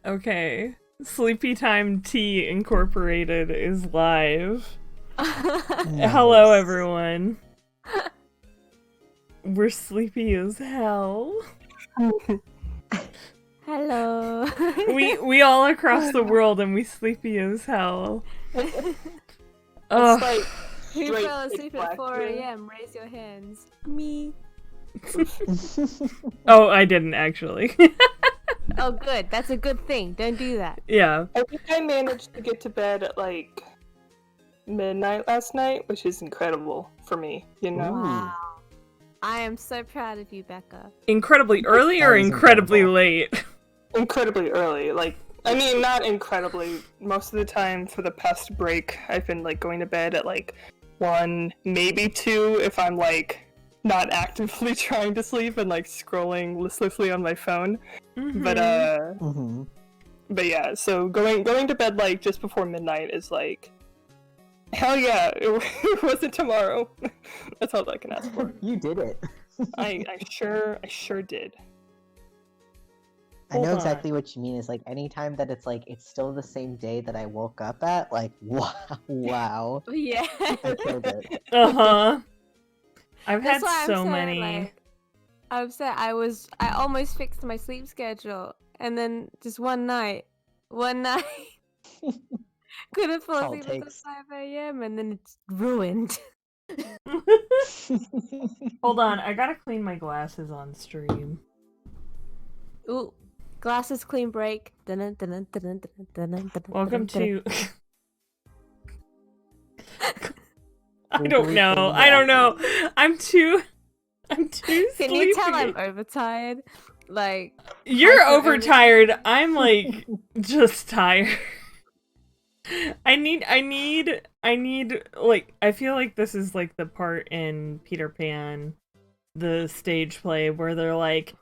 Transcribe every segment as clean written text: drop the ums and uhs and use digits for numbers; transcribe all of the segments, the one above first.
Okay. Sleepy Time Tea Incorporated is live. Nice. Hello, everyone. We're sleepy as hell. Hello. We all across the world, and we sleepy as hell. It's like Who straight fell asleep pitch at black 4 here. a.m.? Raise your hands. Me. Oh, I didn't actually. Oh, good. That's a good thing. Don't do that. Yeah. I think I managed to get to bed at like midnight last night, which is incredible for me, you know? Ooh. Wow. I am so proud of you, Becca. Incredibly early or That was incredibly incredible. late? Incredibly early. Like, I mean, not incredibly. Most of the time for the past break, I've been like going to bed at like 1, maybe 2 if I'm like not actively trying to sleep and like scrolling listlessly on my phone. Mhm. But yeah, so going to bed like just before midnight is like, hell yeah, it wasn't tomorrow. That's all I can ask for. You did it. I sure did. I know Hold exactly what you mean. It's like anytime that it's like it's still the same day that I woke up at, like wow. Yeah. I killed it. Uh-huh. I've had That's why I'm so sad, many. like, I'm sad. I almost fixed my sleep schedule, and then just one night, couldn't fall All it asleep until takes. 5 a.m. and then it's ruined. Hold on, I gotta clean my glasses on stream. Ooh, glasses clean break. Welcome to... I don't know. I'm too Can sleepy. you tell I'm overtired? Like, You're hyper overtired. I'm like just tired. I need like I feel like this is like the part in Peter Pan, the stage play where they're like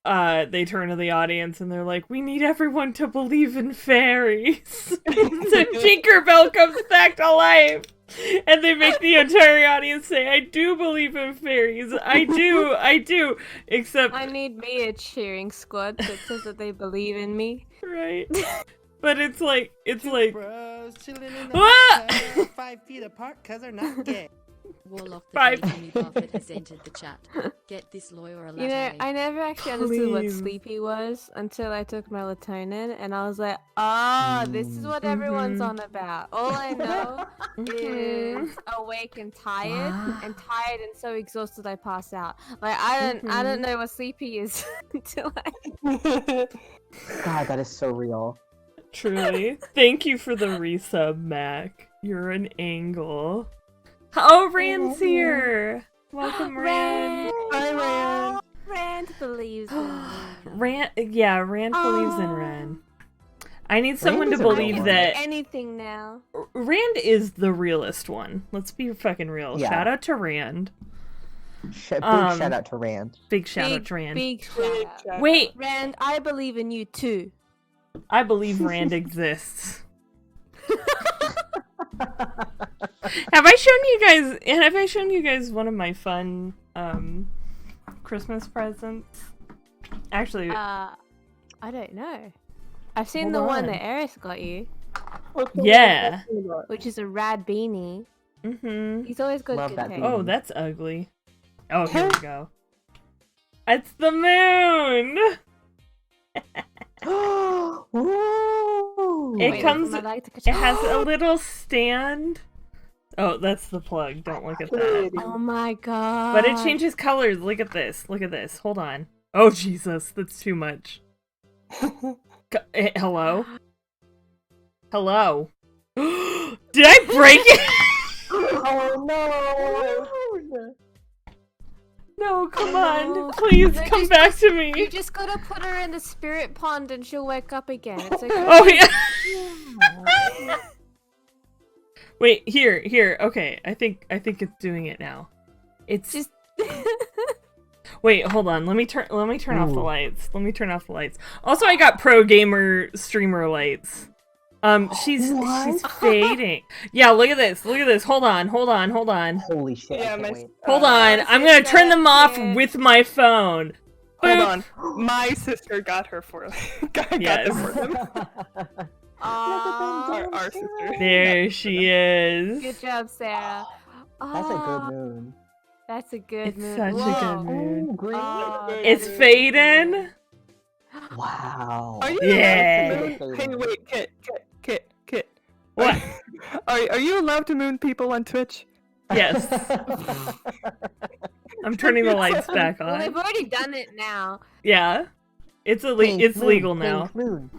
they turn to the audience and they're like, we need everyone to believe in fairies. So Tinkerbell comes back to life. And they make the entire audience say, I do believe in fairies. I do. Except I need me a cheering squad that says that they believe in me. right. But it's like Bros chilling in the Ah! hot tub, 5 feet apart because they're not gay. Warlock the Five. Jimmy Buffett has entered the chat. Get this lawyer a You know, latte. I never actually understood what Please. sleepy was until I took melatonin, and I was like, "Ah, this is what everyone's Mhm. on about." All I know is awake and tired, and so exhausted I pass out. Like I don't know what sleepy is until I. God, that is so real. Truly. Thank you for the resub, Mac. You're an angle. Oh, Rand's here! Welcome, Rand. Hi, Rand. Rand believes in me. Rand believes in Rand. I need someone to is a believe real that Anything now. Rand is the realest one. Let's be fucking real. Yeah. Shout out to Rand. Big shout shout out to Rand. Big shout out to Rand. Big shout Big out. shout Wait, Rand, I believe in you too. I believe Rand exists. Have I shown you guys one of my fun Christmas presents? Actually, I don't know. I've seen Hold the one on. that Eris got you, What's the Yeah. one you're talking which is a rad beanie. mm-hmm. He's always got Love good that taste. Oh, that's ugly. Oh, here we go. It's the moon! Ooh. It Wait, comes- am I allowed to It has a little stand. Oh, that's the plug. Don't look at that. Oh my god. But it changes colors. Look at this. Look at this. Hold on. Oh, Jesus. That's too much. Hello? Hello? Did I break it? Oh no! No, come No. on. Please No, come just- back to You me. just gotta put her in the spirit pond and she'll wake up again. It's okay. Oh, yeah. Wait, here. Okay, I think it's doing it now. It's Just Wait, hold on. Let me turn off the Ooh. lights. Let me turn off the lights. Also, I got pro gamer streamer lights. She's fading. Yeah, look at this. Look at this. Hold on. Holy shit! Yeah, I my- can't wait. Hold on. Yes, I'm gonna it's turn them off cute. with my phone. Hold on. My sister got her for got Yes. them for them. Our sister. There she is. Good job, Sarah. That's a good Aw, moon. That's a good It's moon. such a Whoa. good moon. Ooh, green. Oh, It's that is- fading. Wow. Are you Yeah. allowed to moon? Hey, wait, Kit. What? Are you allowed to moon people on Twitch? Yes. I'm turning the lights back Well, they've on. already done it now. Yeah. It's Pink it's moon, legal pink now. moon.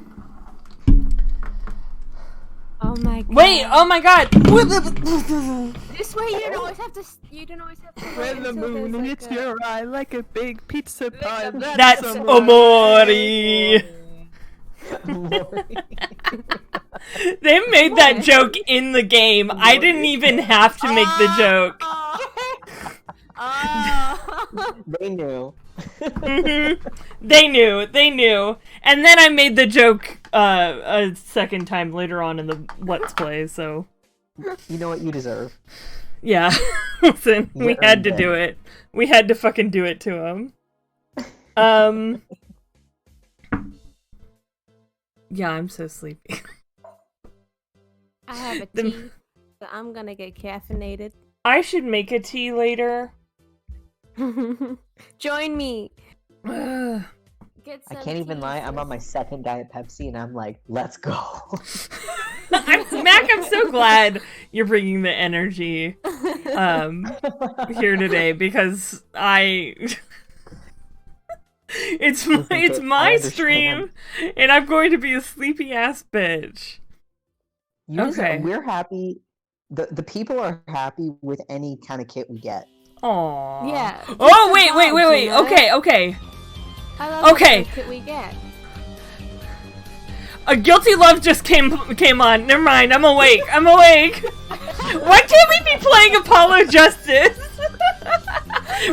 Oh my god. Wait, oh my god. This way you don't always have to. You don't always have to. wait When the until there's, moon like, hits a- your eye like a big pizza pie. That's amore. Omori. They made that joke in the game. I didn't even have to make the joke. They knew. They knew. And then I made the joke a second time later on in the Let's Play, so... You know what you deserve. Yeah. Listen, we You had to earned do it. it. We had to fucking do it to him. Yeah, I'm so sleepy. I have a The- tea, so I'm gonna get caffeinated. I should make a tea later. Join me. Ugh. Get I some can't even tea, lie. I'm on my second Diet Pepsi, and I'm like, let's go. Mac, I'm so glad you're bringing the energy here today because it's Kit, my I stream and I'm going to be a sleepy ass bitch. You Okay. We're happy. The people are happy with any kind of kit we get. Aww. Yeah. Oh wait. Okay. I love Okay. the kit we get. A guilty love just came on. Never mind. I'm awake. Why can't we be playing Apollo Justice?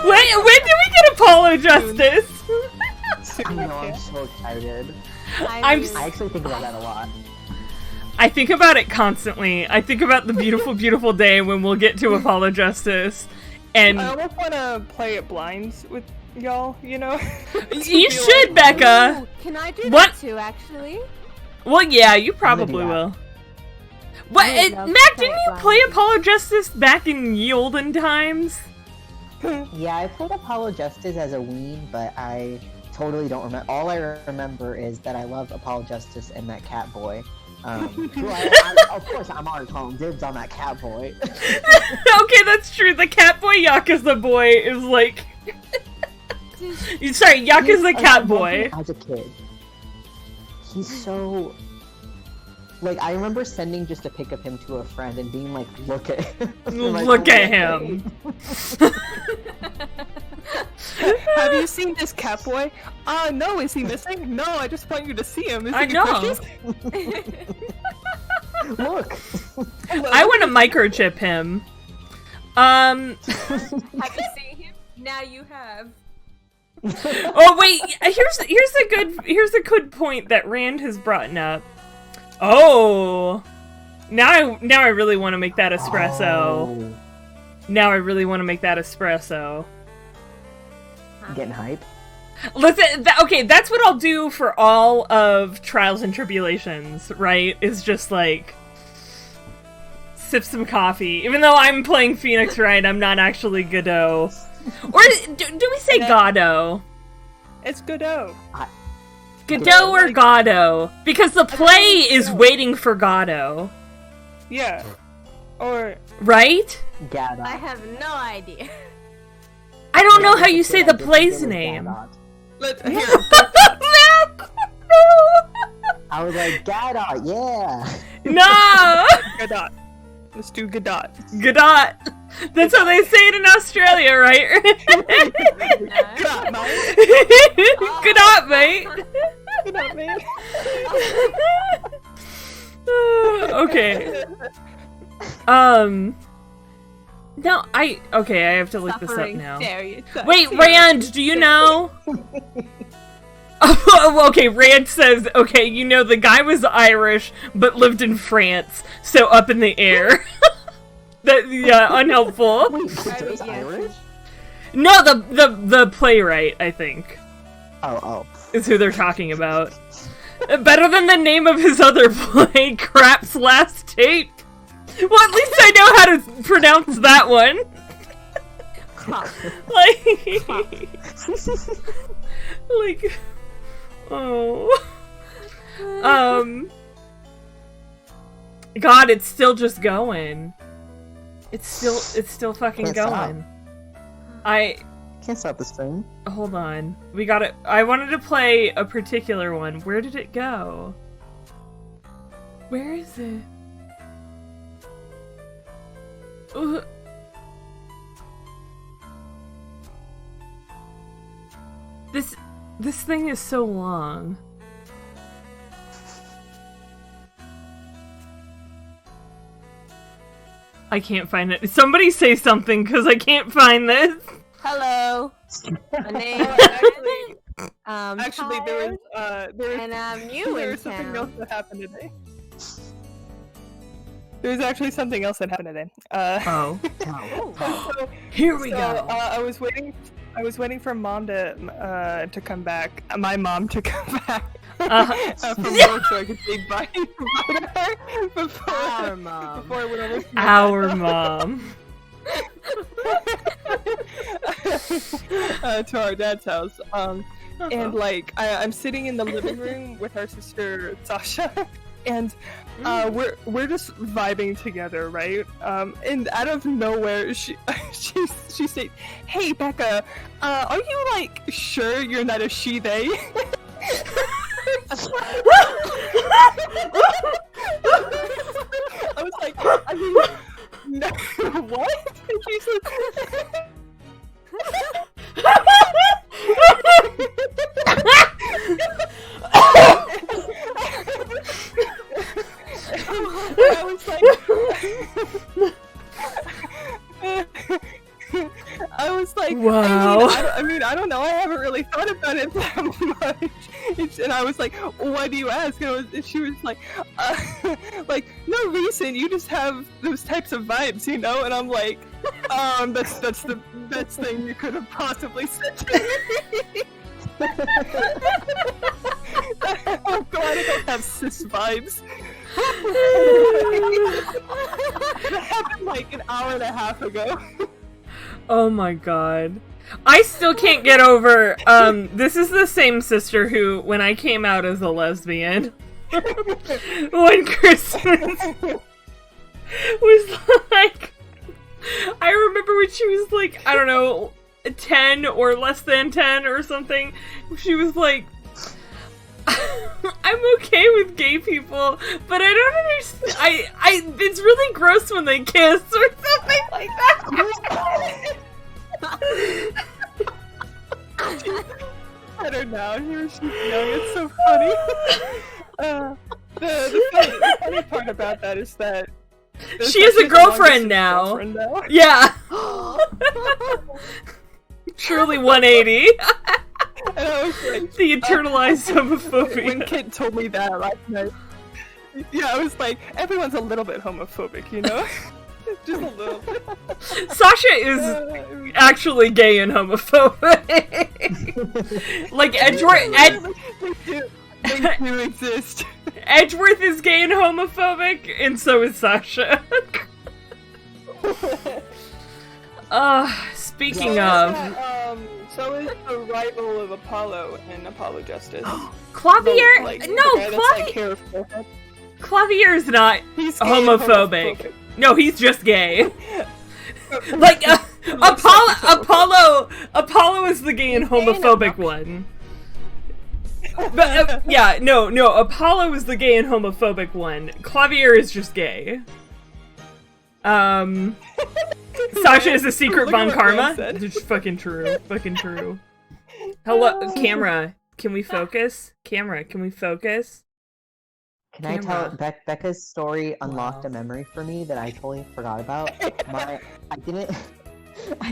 when did we get Apollo Justice? I know. I'm so excited. I'm mean, I actually think about that a lot. I think about it constantly. I think about the beautiful, beautiful day when we'll get to Apollo Justice. And I almost want to play it blinds with y'all, you know? you should, Becca. Ooh, can I do What? that too, actually? Well, yeah, you gonna probably do that. will. What, I would love to Mac, play didn't it you play blind. Apollo Justice back in ye olden times? Yeah, I played Apollo Justice as a ween, but I totally don't remember. All I remember is that I love Apollo Justice and that cat boy. Who of course, I'm already calling dibs on that cat boy. Okay, that's true. The cat boy Yakuza boy is like... Sorry, Yakuza I cat loved boy. him as a kid. He's so... Like, I remember sending just a pic of him to a friend and being like, look at him. Like, Look oh at my him. Have you seen this cat boy? No, is he missing? No, I just want you to see him. Is I he know. precious? God. Look! I want to microchip him. Have you seen him? Now you have. Oh wait, here's a good point that Rand has brought up. Oh, now I really want to make that espresso. Oh. Now I really want to make that espresso. Getting hype? Listen, okay, that's what I'll do for all of Trials and Tribulations, right? Is just like sip some coffee. Even though I'm playing Phoenix Wright, I'm not actually Godot. Or do we say Godot? It's Godot. Godot or Godot? Because the play is waiting for Godot, Yeah. Or right? Gadot. I have no idea. I don't know how you That's say what the I play's did with name. Gadot. let's here. I was like, Gadot, yeah! No! Godot. Let's do Godot. Godot. That's how they say it in Australia, right? Godot, mate. Godot, mate. Godot, man. Okay. No, I have to look this up Suffering now. stereotypes. Wait, Rand, do you know? Oh, okay, Rand says, okay, you know the guy was Irish, but lived in France, so up in the air. Yeah, unhelpful. Wait, Godot's yeah. Irish? No, the playwright, I think. is who they're talking about. Better than the name of his other play, Crap's Last Tape. Well, at least I know how to pronounce that one. Like, oh. God, it's still just going. It's still fucking Can't going. stop. Can't stop the stream. Hold on. We got it. I wanted to play a particular one. Where did it go? Where is it? Ugh. This thing is so long. I can't find it. Somebody say something, because I can't find this. Hello. My name Actually, there was and I'm new there in was something else town. that happened today. There was actually something else that happened today. Oh. So, Here we so, go. I was waiting for mom to come back. My mom to come back from work, so I could say bye to her before Our mom. before I went over to Our mom. to our dad's house. And like I'm sitting in the living room with our sister Sasha, and we're just vibing together, right? And out of nowhere, she said, "Hey, Becca, are you like sure you're not a she they?" I was like, I mean, no, what? And she said, I was like, I was like, wow. I don't know. I haven't really thought about it that much. And I was like, why do you ask? And she was like, no reason. You just have those types of vibes, you know? And I'm like, that's the best thing you could have possibly said to me. I'm glad I don't have cis vibes. That happened like an hour and a half ago. Oh my god. I still can't get over, this is the same sister who, when I came out as a lesbian, one Christmas, was like, I remember when she was like, I don't know, 10 or less than 10 or something, she was like, I'm okay with gay people, but I don't understand, it's really gross when they kiss or something like that. I don't know. She's young. It's so funny. The funny part about that is that she has a girlfriend now. Yeah. Truly 180. And I was like, the internalized homophobia. When Kit told me that last night, yeah, I was like, everyone's a little bit homophobic, you know? Just a little bit. Sasha is actually gay and homophobic. Like Edgeworth, they do exist. Edgeworth is gay and homophobic, and so is Sasha. Speaking of, so is the rival of Apollo in Apollo Justice. Clavier. Clavier. Clavier is not He's homophobic. No, he's just gay. Like Apollo is the gay and homophobic one. But yeah, no, Apollo is the gay and homophobic one. Clavier is just gay. Sasha is a secret Von Karma. It's fucking true. Fucking true. Hello, camera. Can we focus? Camera, can we focus? Can I tell Becca's story unlocked a memory for me that I totally forgot about? I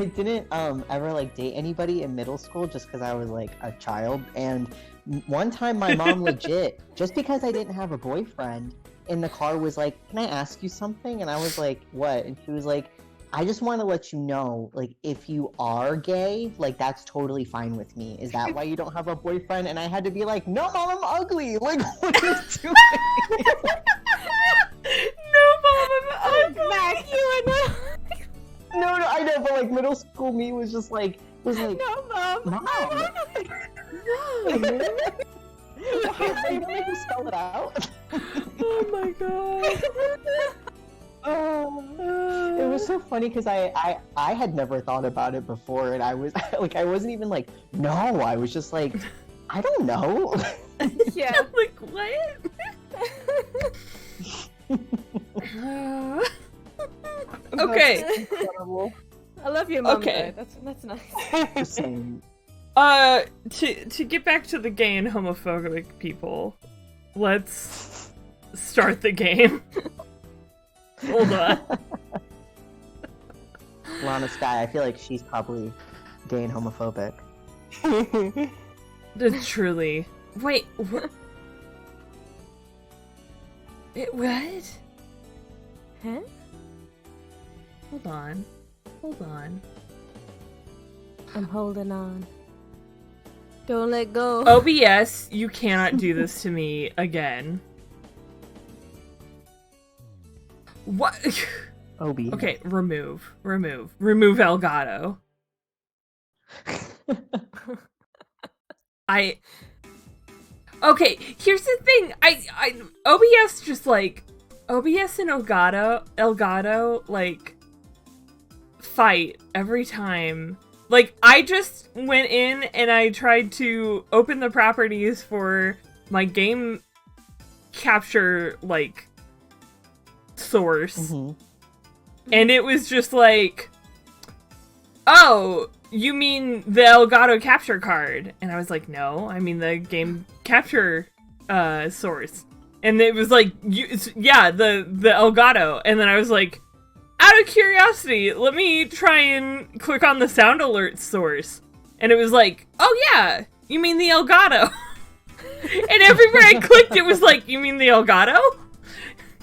didn't ever like date anybody in middle school just because I was like a child, and one time my mom legit, just because I didn't have a boyfriend, in the car was like, "Can I ask you something?" And I was like, "What?" And she was like, I just want to let you know, like, if you are gay, like, that's totally fine with me. Is that why you don't have a boyfriend? And I had to be like, no, Mom, I'm ugly. Like, what are you doing? No, Mom, I'm ugly. Mac, you are No, I know, but like middle school me was just like, no, Mom. Mom. Why you make me spell it out? Oh my god. It was so funny because I had never thought about it before, and I was like, I wasn't even like, no, I was just like, I don't know. Yeah. Like, what? Okay. That's incredible. I love your mom. Okay. Though. That's nice. Just saying. To get back to the gay and homophobic people, let's start the game. Hold on. Lana Sky, I feel like she's probably gay and homophobic. Truly. Wait, what? What? Huh? Hold on. Hold on. I'm holding on. Don't let go. OBS, you cannot do this to me again. What? Obi. Okay, remove Elgato. Okay, here's the thing. OBS just like OBS and Elgato like fight every time. Like, I just went in and I tried to open the properties for my game capture like source. Mm-hmm. And it was just like, oh, you mean the Elgato capture card? And I was like, no, I mean the game capture source. And it was like, yeah, the Elgato. And then I was like, out of curiosity, let me try and click on the sound alert source. And it was like, oh yeah, you mean the Elgato. And everywhere I clicked, it was like, you mean the Elgato?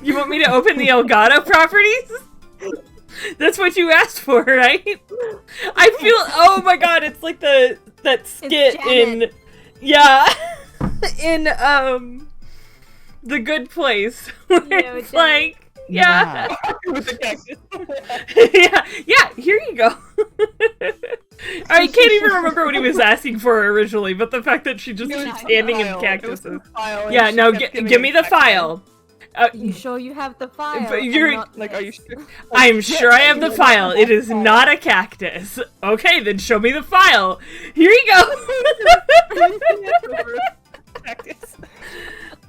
You want me to open the Elgato properties? That's what you asked for, right? I feel, oh my god, it's like that skit in, yeah, in, The Good Place, where Yeah, it's like, yeah. With the cactus. yeah, here you go. I can't even remember what he was asking for originally, but the fact that she just keeps handing him cactuses. Yeah, No, give me the file. You sure you have the file? But you're- and not Like, are you this? sure? I'm sure I have the file. It is not a cactus. Okay, then show me the file. Here you go. Cactus.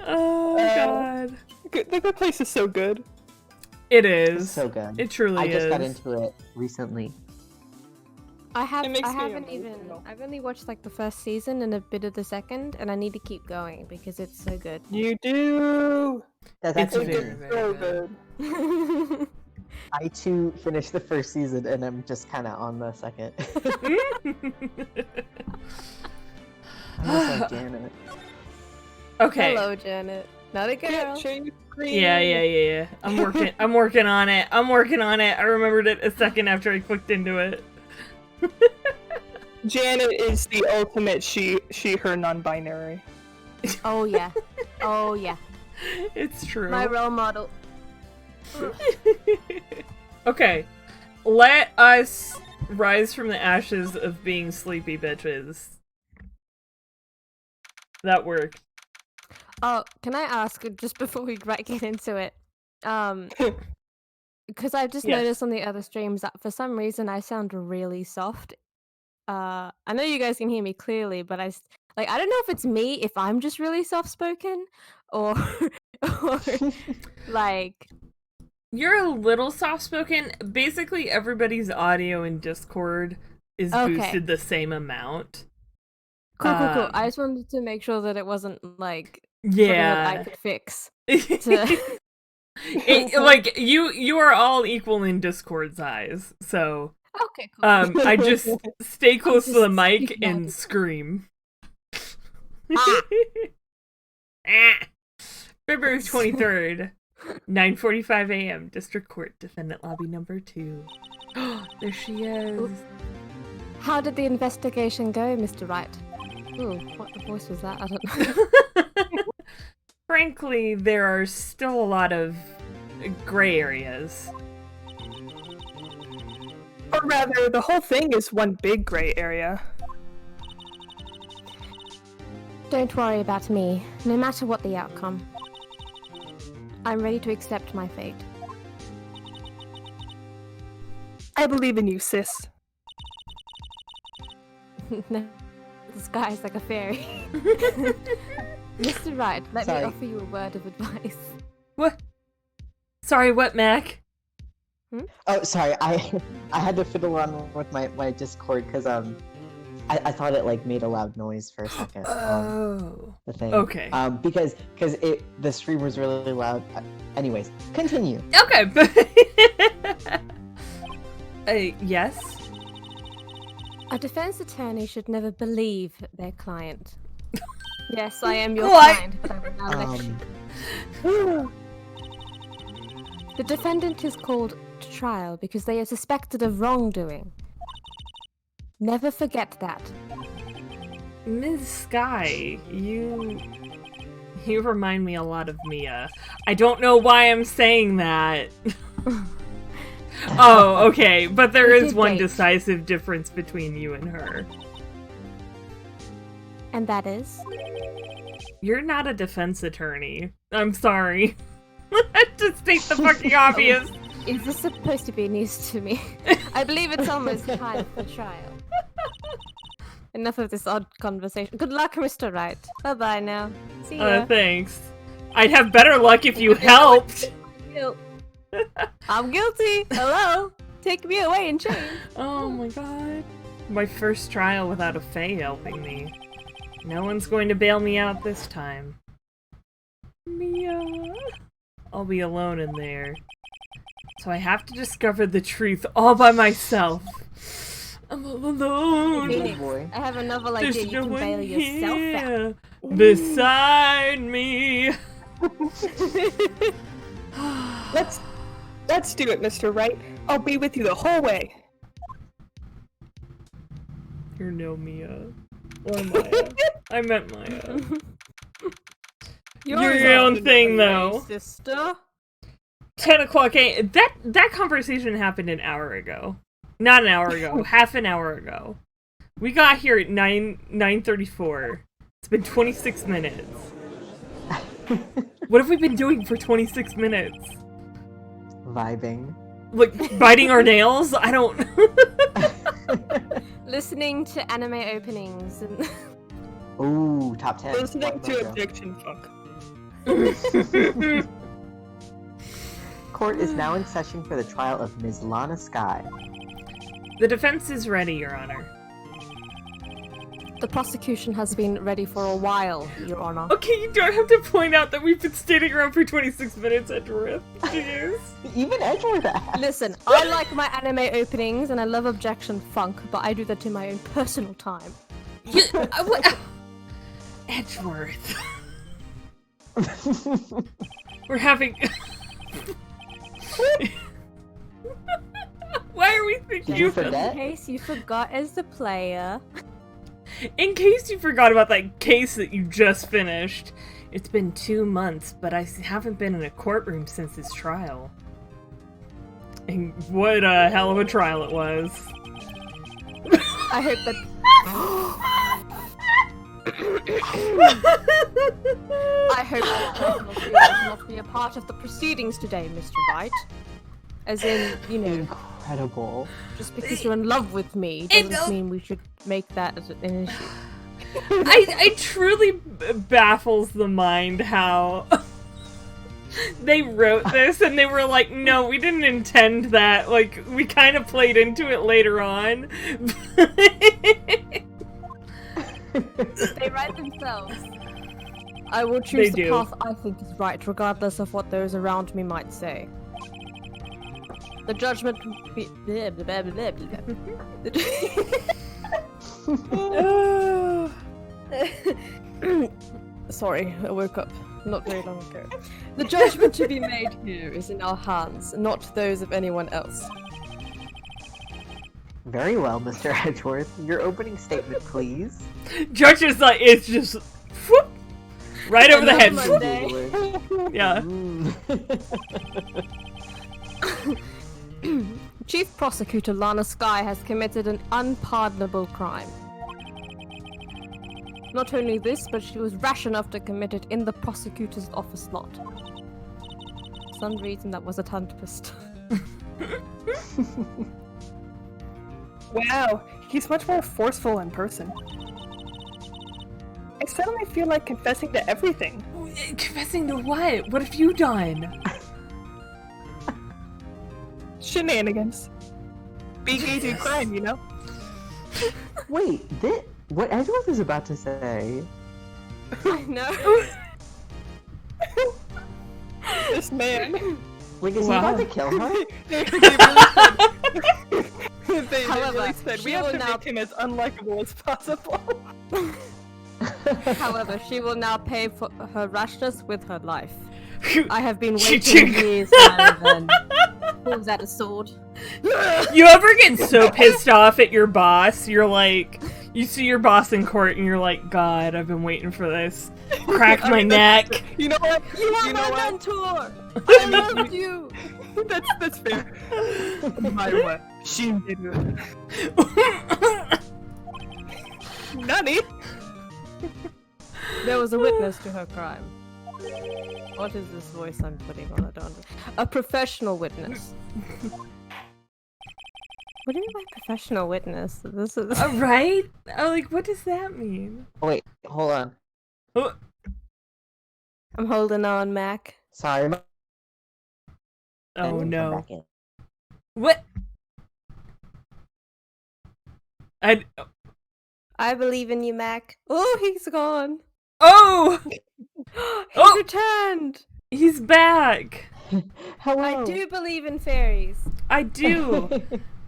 Oh god. The Good Place is so good. It It's is. so good. It truly I just is. got into it recently. I It makes me haven't emotional. even. I've only watched like the first season and a bit of the second, and I need to keep going because it's so good. You do. That's It's actually very, me. very So good. good. I too finished the first season, and I'm just kind of on the second. I was like, Janet. Okay. Hello, Janet. Not a girl. Can't change screen. Yeah. I'm working on it. I remembered it a second after I clicked into it. Janet is the ultimate she, her non-binary. Oh yeah. Oh yeah. It's true. My role model. Okay. Let us rise from the ashes of being sleepy bitches. That worked. Oh, can I ask just before we get into it? Because I've just Yes. noticed on the other streams that for some reason I sound really soft. I know you guys can hear me clearly, but I don't know if it's me, if I'm just really soft spoken, or or like You're a little soft-spoken. Basically, everybody's audio in Discord is Okay. boosted the same amount. cool. Um, I just wanted to make sure that it wasn't like something that I Yeah. could fix. To... Like, you are all equal in Discord's eyes, so... Okay, cool. I just stay close to the just mic speaking and out. scream. Ah. Ah. February 23rd. 9:45 a.m. District Court, defendant lobby number 2. There she is. How did the investigation go, Mr. Wright? Ooh, what voice was that? I don't know. Frankly, there are still a lot of gray areas. Or rather, the whole thing is one big gray area. Don't worry about me, no matter what the outcome. I'm ready to accept my fate. I believe in you, sis. No, the sky's like a fairy. Mr. Wright, let me Sorry. offer you a word of advice. What? Sorry, what, Mac? Oh, sorry. I had to fiddle around with my Discord because I thought it like made a loud noise for a second. Oh. The thing. Okay. Because the stream was really loud. Anyways, continue. Okay. Yes? A defense attorney should never believe their client. Yes, I am your What? client, but I will now lecture you. The defendant is called to trial because they are suspected of wrongdoing. Never forget that. Ms. Sky, you remind me a lot of Mia. I don't know why I'm saying that. Oh, okay, but there We is did one date. decisive difference between you and her. And that is? You're not a defense attorney. I'm sorry. To state the fucking obvious. Is this supposed to be news to me? I believe it's almost time for trial. Enough of this odd conversation. Good luck, Mr. Wright. Bye-bye now. See ya. Thanks. I'd have better luck if you helped. Guilt. I'm guilty. Hello. Take me away in chains. Oh my god. My first trial without a Fae helping me. No one's going to bail me out this time. Mia. I'll be alone in there. So I have to discover the truth all by myself. I'm all alone. Phoenix, boy. I have a novel There's idea. You no can one bail yourself out. here beside me. Let's do it, Mr. Wright. I'll be with you the whole way. You're no Mia. Or Maya. I meant Maya. You're your own thing, though. Sister. 10 o'clock a.m. That conversation happened an hour ago. Not an hour ago. Half an hour ago. We got here at 9:34. It's been 26 minutes. What have we been doing for 26 minutes? Vibing. Like, biting our nails? I don't... Listening to anime openings and Ooh, top 10. Listening What to logo? Objection Funk. Court is now in session for the trial of Ms. Lana Sky. The defense is ready, Your Honor. the prosecution has been ready for a while, Your Honor. Okay, you don't have to point out that we've been standing around for 26 minutes, Edgeworth. Jeez. Even Edgeworth asked. Listen, I like my anime openings and I love Objection Funk, but I do that in my own personal time. Edgeworth. We're having... Why are we thinking Did you of this? forget? In case you forgot as the player. In case you forgot about that case that you just finished, it's been 2 months, but I haven't been in a courtroom since his trial. And what a hell of a trial it was. I hope that... I hope that personal feelings will not be a part of the proceedings today, Mr. Wright. As in, you know, Incredible. just because you're in love with me doesn't mean we should make that as an issue. I truly baffles the mind how they wrote this and they were like, no, we didn't intend that. Like, we kind of played into it later on. They write themselves. I will choose They the do. path I think is right, regardless of what those around me might say. The judgment will be... blah, blah, blah, blah, blah. Sorry, I woke up. not very long ago. The judgment to be made here is in our hands, not those of anyone else. Very well, Mr. Edgeworth. Your opening statement, please. Judge is like, it's just whoop, right over the head. Monday. Yeah. Chief Prosecutor Lana Skye has committed an unpardonable crime. Not only this, but she was rash enough to commit it in the prosecutor's office lot. For some reason, that was a tongue twist. Wow, he's much more forceful in person. I suddenly feel like confessing to everything. Confessing to what? What have you done? Shenanigans. Big easy crime, you know? Wait, what Edgeworth is about to say? I know. This man. Like, is he about to kill her? They However, really said, we she have will to now- make him as unlikable as possible. However, she will now pay for her rashness with her life. I have been Cha-ching. waiting years now then. Pulls out a sword. You ever get so pissed off at your boss, you're like, you see your boss in court and you're like, God, I've been waiting for this. Crack my neck. You know what? You are know my what? mentor! I loved you! That's fair. My what? She did it. Nani? There was a witness to her crime. What is this voice I'm putting on? I don't know. A professional witness. What do you mean by professional witness? This is Right? Oh, like, what does that mean? Wait, hold on. Oh, I'm holding on, Mac. Sorry. oh Come no. back in. What? I believe in you, Mac. Oh, he's gone. Oh! He's Oh! returned. He's back! Hello. I do believe in fairies. I do!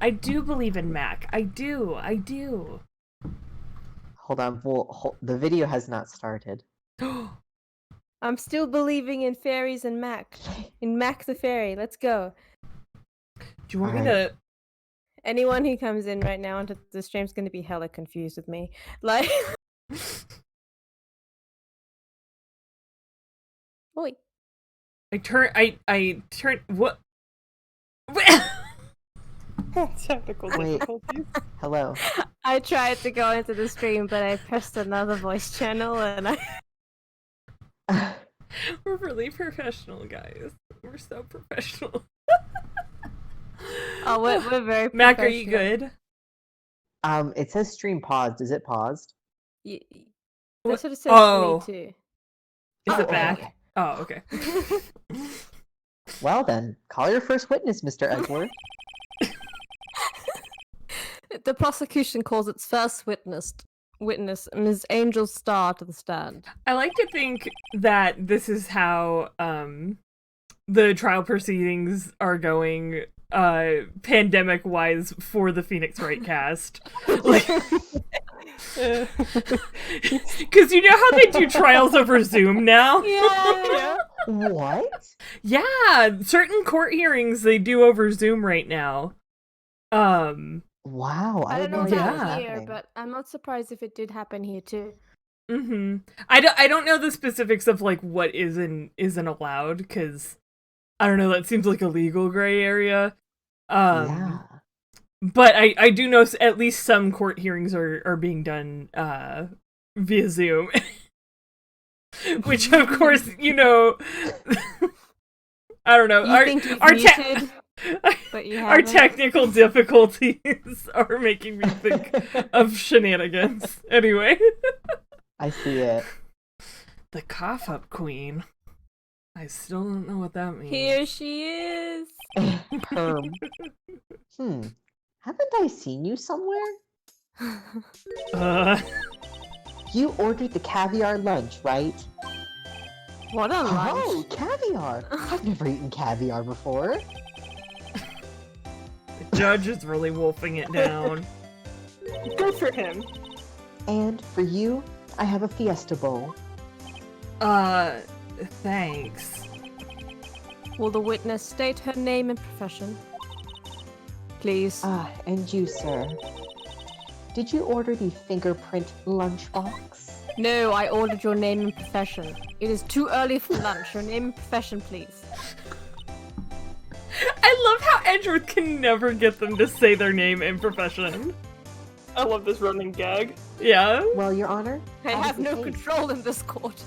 I do believe in Mac. I do. Hold on. Well, the video has not started. I'm still believing in fairies and Mac. In Mac the fairy. Let's go. Do you want me Alright. to... Anyone who comes in right now into the stream's gonna be hella confused with me. Like, oi. I turn... What? Technical Wait. difficulties. Hello. I tried to go into the stream, but I pressed another voice channel and I. We're really professional, guys. We're so professional. Oh, we're very. Mac, are you professional. good? It says stream paused. Is it paused? That's what it says Oh. to me too. Is Oh, it back? okay. Oh, okay. Well then, call your first witness, Mr. Edgeworth. The prosecution calls its first witness, Ms. Angel Starr, to the stand. I like to think that this is how the trial proceedings are going pandemic-wise for the Phoenix Wright cast. Like, because you know how they do trials over Zoom now? Yeah. What? Yeah, certain court hearings they do over Zoom right now. Wow. I don't know had no about idea that was here, happening. but I'm not surprised if it did happen here too. Mm-hmm. I don't know the specifics of like what is and isn't allowed because I don't know, that seems like a legal gray area. Yeah. But I do know at least some court hearings are being done via Zoom. Which of course, you know, I don't know. You think you've muted, but you our haven't? technical difficulties are making me think of shenanigans. Anyway. I see it. The cough up queen. I still don't know what that means. Here she is. Perm. Haven't I seen you somewhere? You ordered the caviar lunch, right? What a lunch. Oh, caviar! I've never eaten caviar before. The judge is really wolfing it down. Good for him. And for you, I have a fiesta bowl. Thanks. Will the witness state her name and profession? Please. And you, sir. Did you order the fingerprint lunchbox? No, I ordered your name and profession. It is too early for lunch. Your name and profession, please. I love how Edgeworth can never get them to say their name and profession. I love this running gag. Yeah. Well, Your Honor, I as have the no case- control in this court.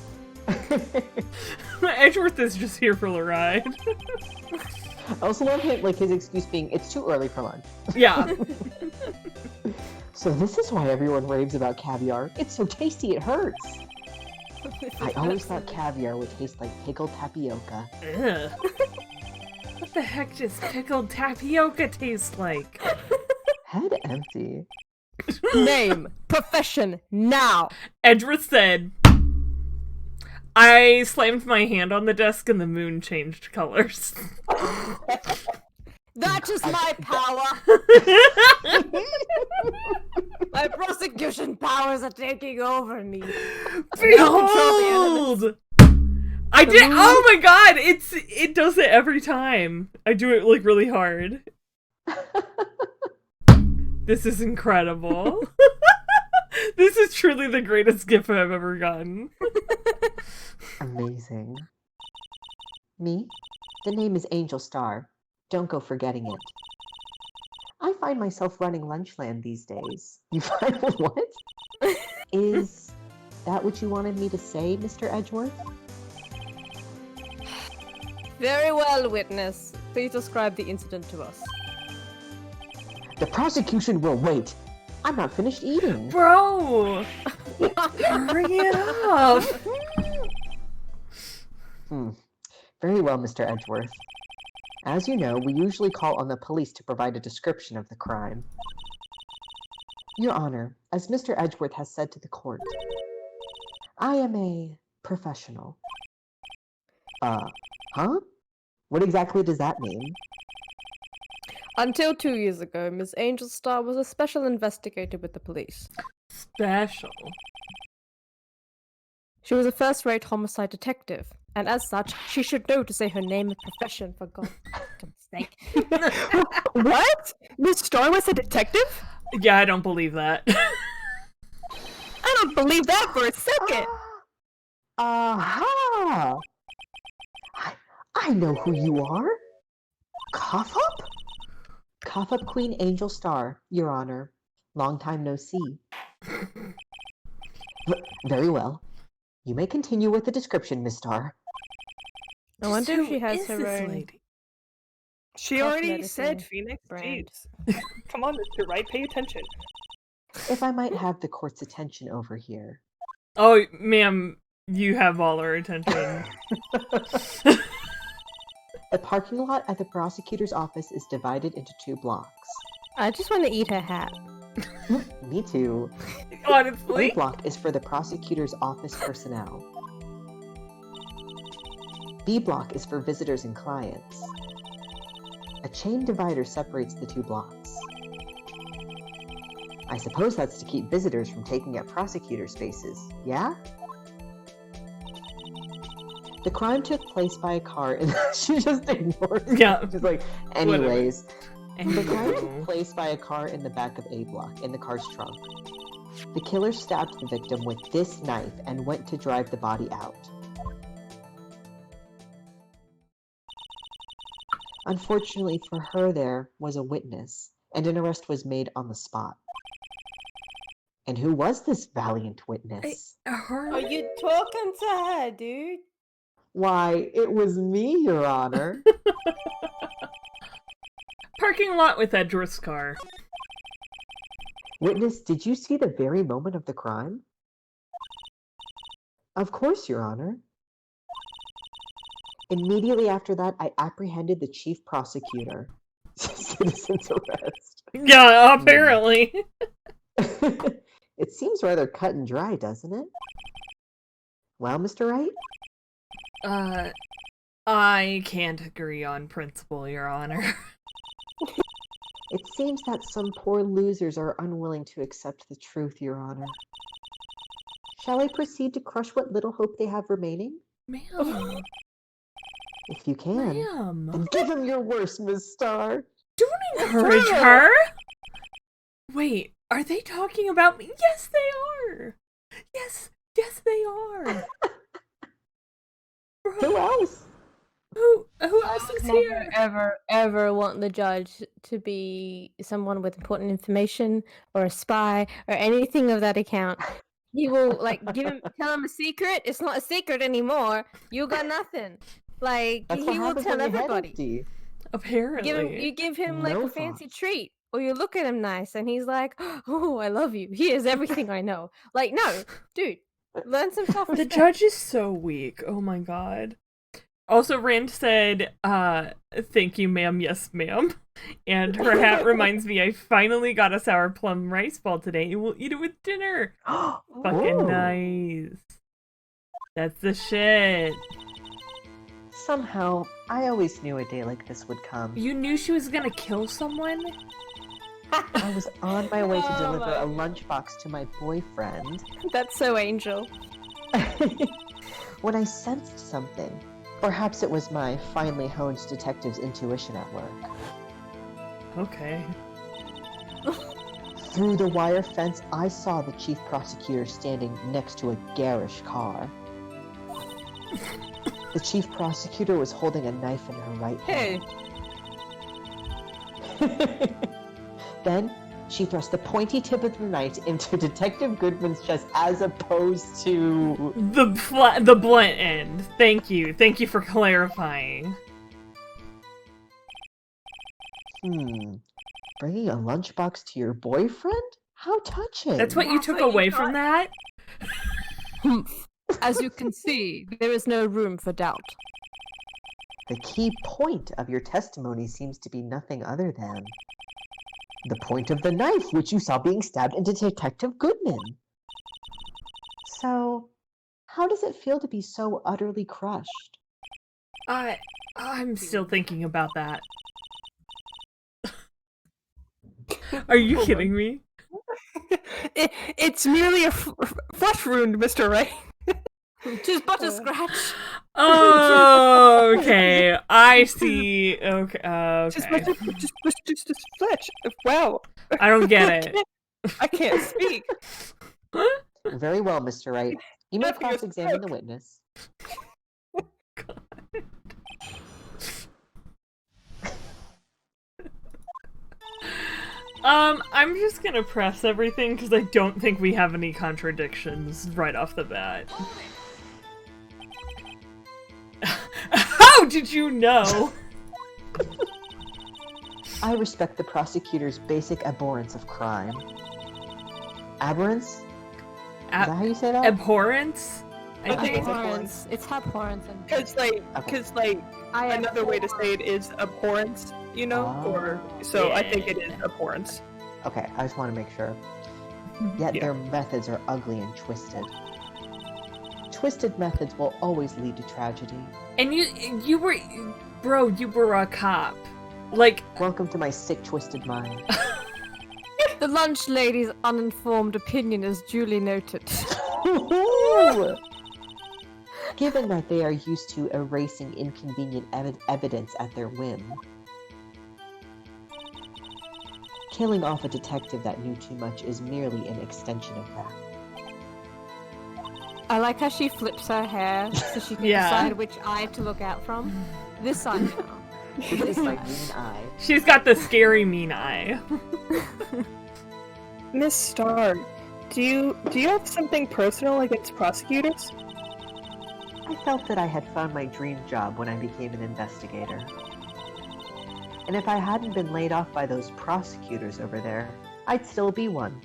Edgeworth is just here for the ride. I also love his excuse being, it's too early for lunch. Yeah. So this is why everyone raves about caviar. It's so tasty it hurts. I always thought caviar would taste like pickled tapioca. Ugh. What the heck does pickled tapioca taste like? Head empty. Name, profession, now. Edgeworth said, I slammed my hand on the desk and the moon changed colors. That is my power. My prosecution powers are taking over me. Behold! I did. Oh my god! It does it every time. I do it like really hard. This is incredible. This is truly the greatest gift I've ever gotten. Amazing. Me? The name is Angel Star. Don't go forgetting it. I find myself running Lunchland these days. You find what? Is that what you wanted me to say, Mr. Edgeworth? Very well, witness. Please describe the incident to us. The prosecution will wait. I'm not finished eating. Bro! Hurry it up! Very well, Mr. Edgeworth. As you know, we usually call on the police to provide a description of the crime. Your Honor, as Mr. Edgeworth has said to the court, I am a professional. Huh? What exactly does that mean? Until 2 years ago, Ms. Angel Star was a special investigator with the police. Special. She was a first-rate homicide detective, and as such, she should know to say her name and profession, for God's sake. What? Miss Star was a detective? Yeah, I don't believe that. I don't believe that for a second. Aha! I know who you are. Cough Up? Cough Up Queen Angel Star, Your Honor. Long time no see. Very well. You may continue with the description, Miss Star. I wonder So if she has is her this own. lady? She Cough already medicine said Phoenix. brand. Jeez. Come on, Mr. Wright, pay attention. If I might have the court's attention over here. Oh, ma'am, you have all our attention. The parking lot at the prosecutor's office is divided into 2 blocks. I just want to eat her hat. Me too. Honestly. A block is for the prosecutor's office personnel. B block is for visitors and clients. A chain divider separates the 2 blocks. I suppose that's to keep visitors from taking up prosecutor spaces, yeah? The crime took place by a car and she just ignores it. Yeah. Just like, anyways. The crime took Anywho. place by a car in the back of A block, in the car's trunk. The killer stabbed the victim with this knife and went to drive the body out. Unfortunately for her, there was a witness, and an arrest was made on the spot. And who was this valiant witness? Her? Are you talking to her, dude? Why, it was me, Your Honor. Parking lot with Edgeworth's car. Witness, did you see the very moment of the crime? Of course, Your Honor. Immediately after that, I apprehended the chief prosecutor. Citizen's arrest. Yeah, apparently. It seems rather cut and dry, doesn't it? Well, Mr. Wright? I can't agree on principle, Your Honor. It seems that some poor losers are unwilling to accept the truth, Your Honor. Shall I proceed to crush what little hope they have remaining? Ma'am. If you can, Ma'am. then give him your worst, Miss Star. Don't encourage her! Wait, are they talking about me? Yes, they are! Yes, they are! Bro, Who else? who I else would is never, here? ever want the judge to be someone with important information or a spy or anything of that account. He will tell him a secret. It's not a secret anymore. You got nothing. Like That's what he will happens tell when your head everybody. empty. Apparently. You give him like No a fancy thoughts. treat, or you look at him nice, and he's like, "Oh, I love you. Here's everything I know." Like, no, dude, learn some self The respect. judge is so weak. Oh my god. Also, Rand said, thank you, ma'am, yes, ma'am. And her hat reminds me I finally got a sour plum rice ball today and we'll eat it with dinner. Fucking Ooh. nice. That's the shit. Somehow, I always knew a day like this would come. You knew she was gonna kill someone? I was on my way to Oh deliver my- a lunchbox to my boyfriend That's so angel. when I sensed something. Perhaps it was my finely honed detective's intuition at work. Okay. Through the wire fence, I saw the chief prosecutor standing next to a garish car. The chief prosecutor was holding a knife in her right Hey, hand. Then, she thrust the pointy tip of the knife into Detective Goodman's chest as opposed to... The blunt end. Thank you for clarifying. Bringing a lunchbox to your boyfriend? How touching! That's what you That's took what you away got? from that? humph. As you can see, there is no room for doubt. The key point of your testimony seems to be nothing other than the point of the knife which you saw being stabbed into Detective Goodman. So, how does it feel to be so utterly crushed? I'm still thinking about that. Are you kidding me? It's merely a flesh wound, Mr. Wright. Just but a scratch. Oh, okay. I see. Okay. Just flesh. Wow. I don't get it. I can't speak. Very well, Mr. Wright. You may Having a cross-examine the witness. I'm just gonna press everything because I don't think we have any contradictions right off the bat. How did you know? I respect the prosecutor's basic abhorrence of crime. Abhorrence? Is that how you say that? Abhorrence? I I think think it's Abhorrence. It's abhorrence. Because another way to say it is abhorrence, you know? I think it is abhorrence. Okay, I just want to make sure. Yet Yeah. their methods are ugly and twisted. Twisted methods will always lead to tragedy. And you were a cop. Like, Welcome to my sick, twisted mind. The lunch lady's uninformed opinion is duly noted. Given that they are used to erasing inconvenient evidence at their whim, killing off a detective that knew too much is merely an extension of that. I like how she flips her hair so she can Yeah. decide which eye to look out from. This side now. This is my mean eye. she's got the scary mean eye. Miss Starr, do you have something personal against prosecutors? I felt that I had found my dream job when I became an investigator. And if I hadn't been laid off by those prosecutors over there, I'd still be one.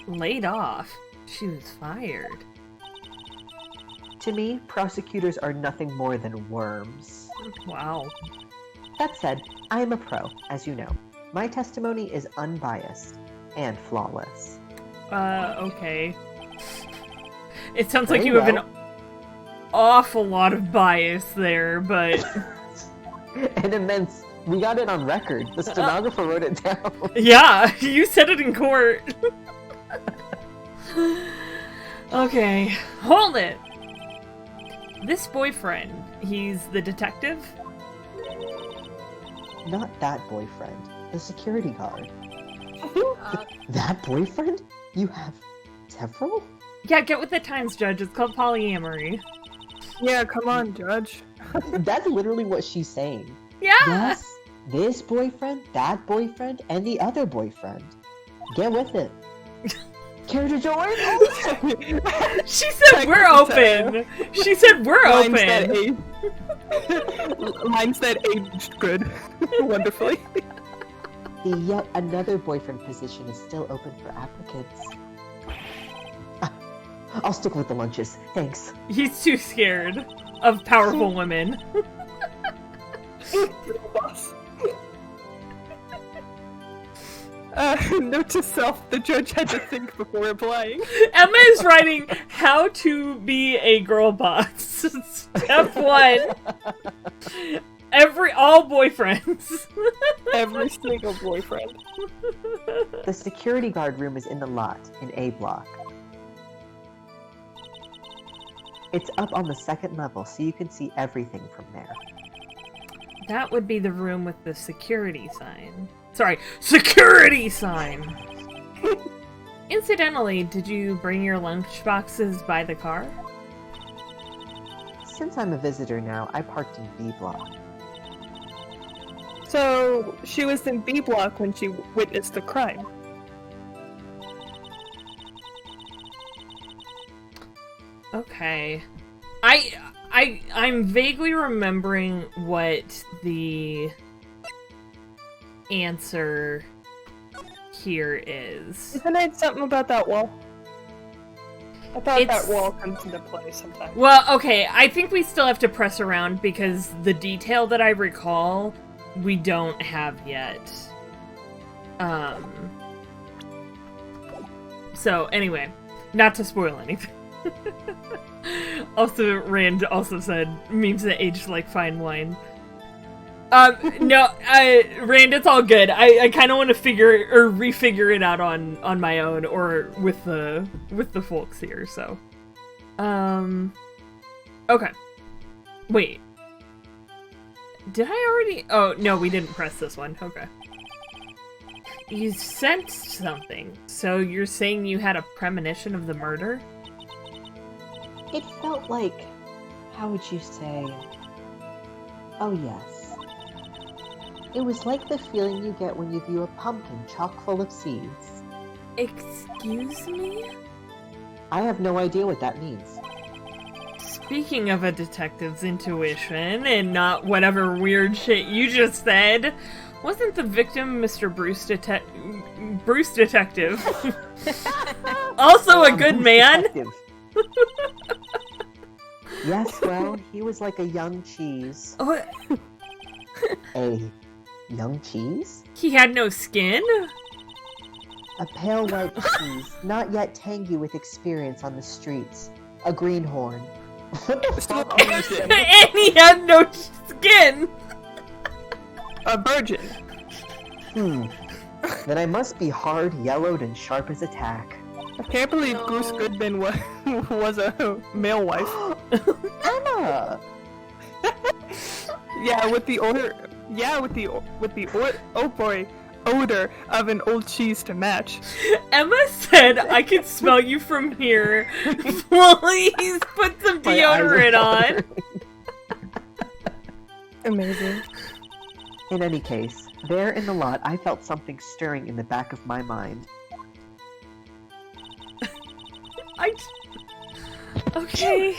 Laid off. She was fired. To me, prosecutors are nothing more than worms. Wow. That said, I am a pro, as you know. My testimony is unbiased and flawless. Okay. It sounds like Very you have well. an awful lot of bias there, but An immense. We got it on record. The stenographer wrote it down. yeah, you said it in court. Okay, hold it. this boyfriend, he's the detective? Not that boyfriend. The security guard. Uh, That boyfriend? You have several? Yeah, get with the times, Judge. It's called polyamory. Yeah, come on, Judge. That's literally what she's saying. Yeah! Yes, this boyfriend, that boyfriend, and the other boyfriend. Get with it. Care to join? She said we're open! She said we're Lines open! that lines that aged good. Wonderfully. The yet another boyfriend position is still open for applicants. I'll stick with the lunches. Thanks. He's too scared of powerful women. Boss. Note to self, the judge had to think before replying. Emma is writing how to be a girl boss. Step 1. All boyfriends. Every single boyfriend. The security guard room is in the lot, in A block. It's up on the second level, so you can see everything from there. That would be the room with the security sign. Sorry, security sign! Incidentally, did you bring your lunch boxes by the car? Since I'm a visitor now, I parked in B block. So, she was in B block when she witnessed the crime. Okay. I'm vaguely remembering what the answer here is. Isn't it something about that wall? I thought It's- that wall comes into play sometime. Well, okay, I think we still have to press around because the detail that I recall, we don't have yet. So, anyway, not to spoil anything. Also, Rand also said memes that aged like fine wine. No, Rand, it's all good. I kind of want to refigure it out on my own or with the folks here. So, okay. Wait, did I already? Oh no, we didn't press this one. Okay. You sensed something, so you're saying you had a premonition of the murder? It felt like, how would you say? Oh yes. It was like the feeling you get when you view a pumpkin chock full of seeds. Excuse me? I have no idea what that means. Speaking of a detective's intuition and not whatever weird shit you just said, wasn't the victim Mr. Bruce Detective? Also a good man? Detective. Yes, well, he was like a young cheese. Oh, A young cheese? he had no skin? A pale white cheese, not yet tangy with experience on the streets. A greenhorn. What the fuck are you saying? And he had no skin! A virgin. Then I must be hard, yellowed, and sharp as a tack. I can't believe Goose Goodman was a male wife. Anna! Yeah, with the odor. Yeah, with the oh boy, odor of an old cheese to match. Emma said, I can smell you from here. Please put some My eyes are deodorant on. Amazing. In any case, there in the lot, I felt something stirring in the back of my mind. Okay.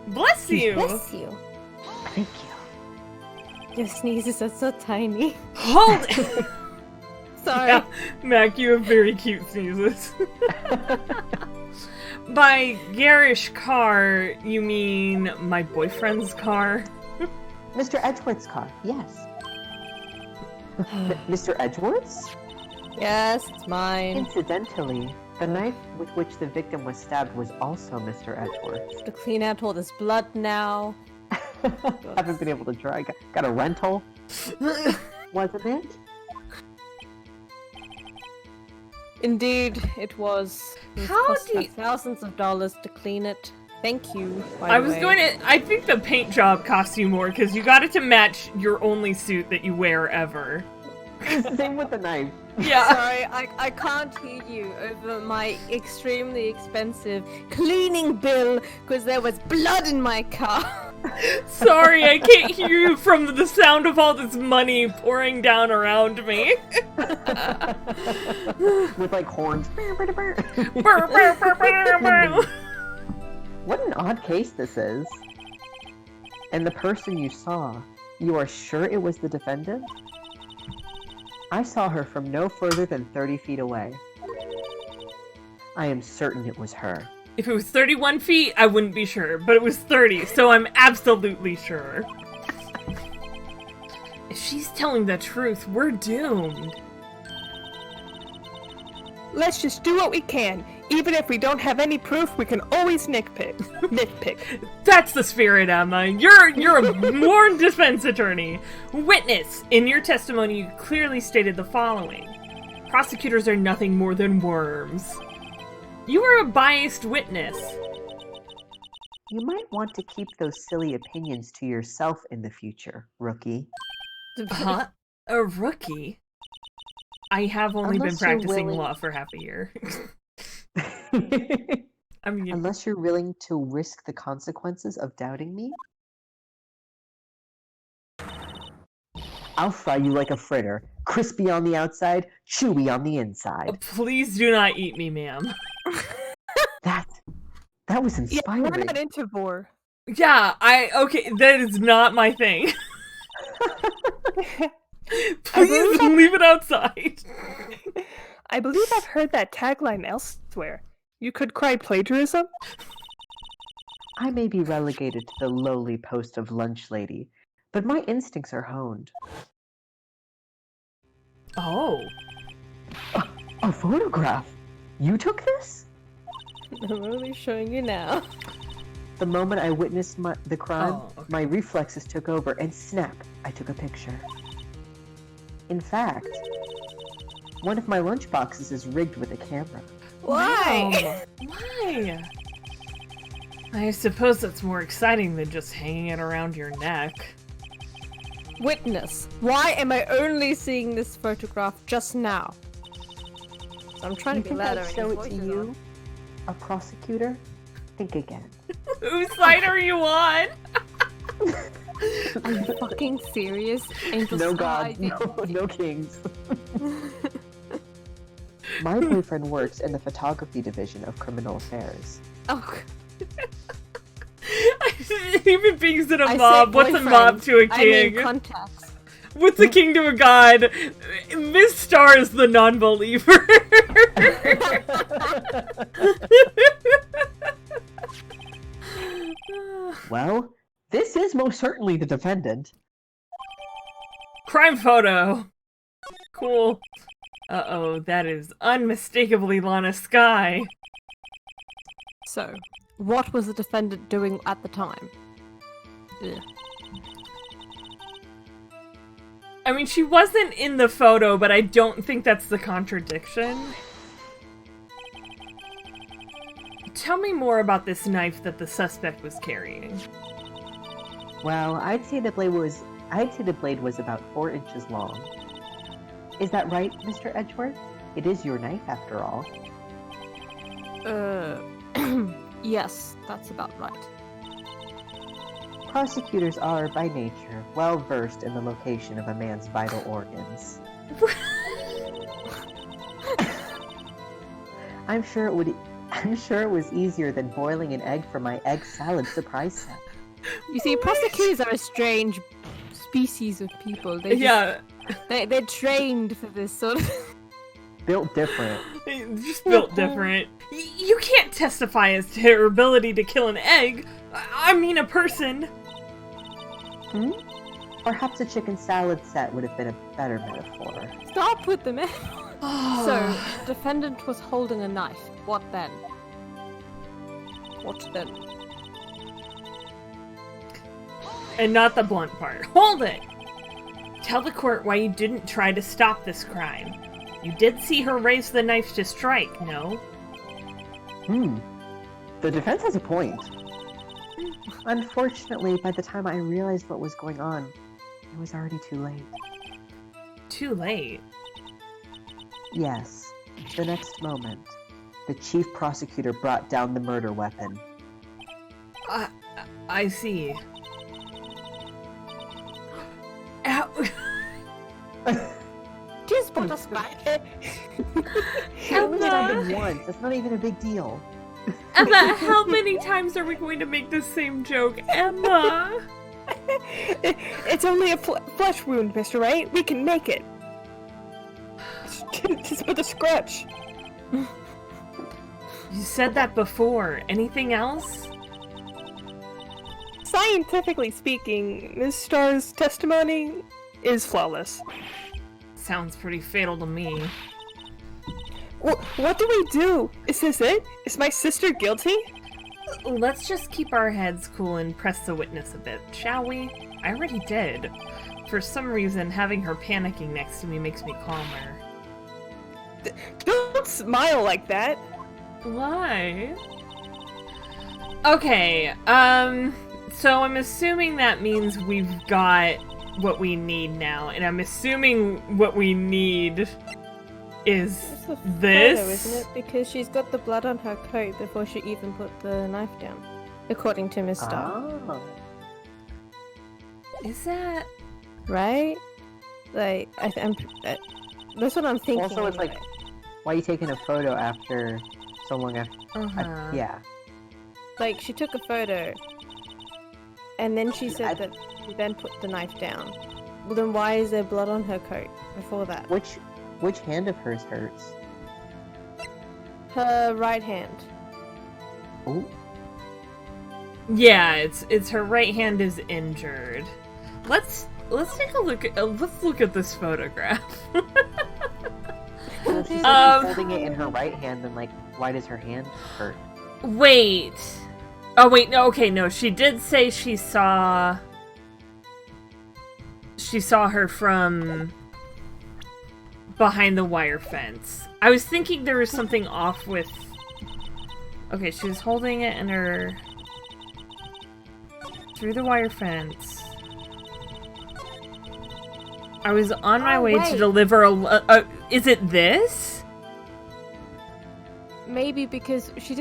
Bless you. Bless you. Thank you. Your sneezes are so tiny. Hold it. Sorry. Yeah, Mac, you have very cute sneezes. By garish car, you mean my boyfriend's car? Mr. Edgeworth's car, yes. Mr. Edgeworth's? Yes, it's mine. Incidentally, the knife with which the victim was stabbed was also Mr. Edgeworth's. To clean out all this blood now. Haven't been able to dry. Got a rental? Wasn't it? Indeed, it was. It How cost do us you- thousands of dollars to clean it. Thank you. I think the paint job costs you more because you got it to match your only suit that you wear ever. Same with the knife. Yeah. Sorry, I can't hear you over my extremely expensive cleaning bill because there was blood in my car. Sorry, I can't hear you from the sound of all this money pouring down around me. With like horns. What an odd case this is. And the person you saw, you are sure it was the defendant? I saw her from no further than 30 feet away. I am certain it was her. If it was 31 feet, I wouldn't be sure, but it was 30, so I'm absolutely sure. If she's telling the truth, we're doomed. Let's just do what we can. Even if we don't have any proof, we can always nitpick. That's the spirit, Emma. You're a born defense attorney. Witness, in your testimony, you clearly stated the following. Prosecutors are nothing more than worms. You are a biased witness. You might want to keep those silly opinions to yourself in the future, rookie. Huh? A rookie? I have only been Unless you're practicing willing- law for half a year. I mean, Unless you're willing to risk the consequences of doubting me? I'll fry you like a fritter, crispy on the outside, chewy on the inside. please do not eat me, ma'am. That was Yeah, inspiring. we're not into vor. Yeah, okay, that is not my thing. Please leave it outside. I believe I've heard that tagline elsewhere. You could cry plagiarism? I may be relegated to the lowly post of lunch lady, but my instincts are honed. Oh. A photograph? You took this? I'm only showing you now. The moment I witnessed the crime, Oh, okay. my reflexes took over, and snap, I took a picture. In fact, one of my lunchboxes is rigged with a camera. Why? Why? I suppose that's more exciting than just hanging it around your neck. Witness, why am I only seeing this photograph just now? I'm trying You to be think louder. I'd and show your it voice to is you, on. a prosecutor? Think again. Whose side are you on? Are you fucking serious? Angel No Sky, god, no kings. My boyfriend works in the photography division of criminal affairs. Oh, Human beings in a I mob. said What's a boyfriend. mob to a I mean king? contacts. What's a king to a god? Miss Star is the non-believer. Well, this is most certainly the defendant. Crime photo. Cool. Uh-oh, that is unmistakably Lana Sky. So, what was the defendant doing at the time? Ugh. I mean, she wasn't in the photo, but I don't think that's the contradiction. Tell me more about this knife that the suspect was carrying. Well, I'd say the blade was about 4 inches long. Is that right, Mr. Edgeworth? It is your knife, after all. Yes, that's about right. Prosecutors are, by nature, well versed in the location of a man's vital organs. I'm sure it was easier than boiling an egg for my egg salad surprise set. You see, prosecutors are a strange species of people. They just, they're trained for this sort of... Built different. Just built different. You can't testify as to her ability to kill an egg. I mean a person. Perhaps a chicken salad set would have been a better metaphor. Stop with the mess. So, the defendant was holding a knife. What then? What then? And not the blunt part. Hold it! Tell the court why you didn't try to stop this crime. You did see her raise the knife to strike, no? The defense has a point. Unfortunately, by the time I realized what was going on, it was already too late. Too late. Yes. The next moment, the chief prosecutor brought down the murder weapon. I see. Ow. Just put us back. It only happened once. It's not even a big deal. Emma, how many times are we going to make the same joke? Emma! It's only a flesh wound, Mr. Wright. We can make it. Just with a scratch. You said that before. Anything else? Scientifically speaking, Ms. Starr's testimony is flawless. Sounds pretty fatal to me. What do we do? Is this it? Is my sister guilty? Let's just keep our heads cool and press the witness a bit, shall we? I already did. For some reason, having her panicking next to me makes me calmer. Don't smile like that. Why? Okay, so I'm assuming that means we've got what we need now, and I'm assuming what we need is It's a this. photo, isn't it? Because she's got the blood on her coat before she even put the knife down, according to Miss Starr. Oh. Is that? Right? Like, that's what I'm thinking. Also, it's like, anyway. why are you taking a photo after so long after? Uh-huh. Yeah. Like, she took a photo, and then she said I- that she then put the knife down. Well, then why is there blood on her coat before that? Which hand of hers hurts? Her right hand. Oh. Yeah, it's her right hand is injured. Let's take a look at let's look at this photograph. So she's holding it in her right hand, then like, why does her hand hurt? Wait. Oh wait, no, okay, no. She did say she saw her from behind the wire fence. I was thinking there was something off with... Okay, she was holding it in her... through the wire fence. I was on my way to wait. deliver a... is it this? Maybe because she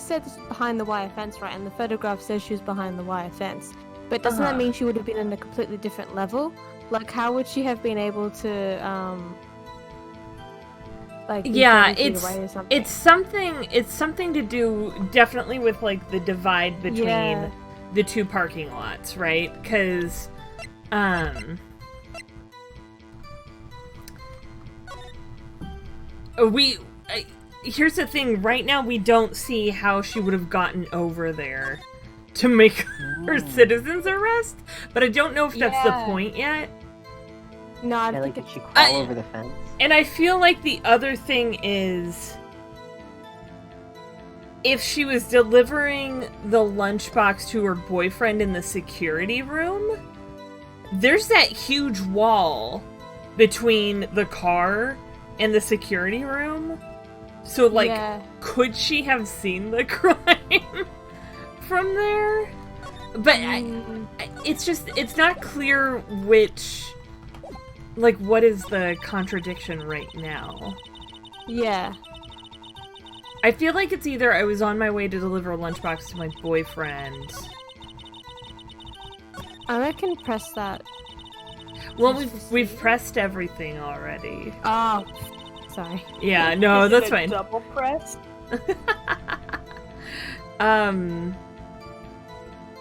said this behind the wire fence, right? And the photograph says she was behind the wire fence. But doesn't that mean she would have been in a completely different level? Like, how would she have been able to, like, be Yeah, 30 feet it's away or something? it's something to do definitely with like the divide between Yeah. the two parking lots, right? Because here's the thing, right now we don't see how she would have gotten over there to make her citizen's arrest, but I don't know if that's the Yeah. point yet. No, I Yeah, like, think did she crawl I- over the fence? And I feel like the other thing is, if she was delivering the lunchbox to her boyfriend in the security room, there's that huge wall between the car and the security room. So, like, yeah. could she have seen the crime from there? But it's not clear which... Like, what is the contradiction right now? Yeah. I feel like it's either I was on my way to deliver a lunchbox to my boyfriend. I reckon press that. Well, Just to we've see. pressed everything already. Oh, sorry. Yeah, no, Is it that's a fine. Double press.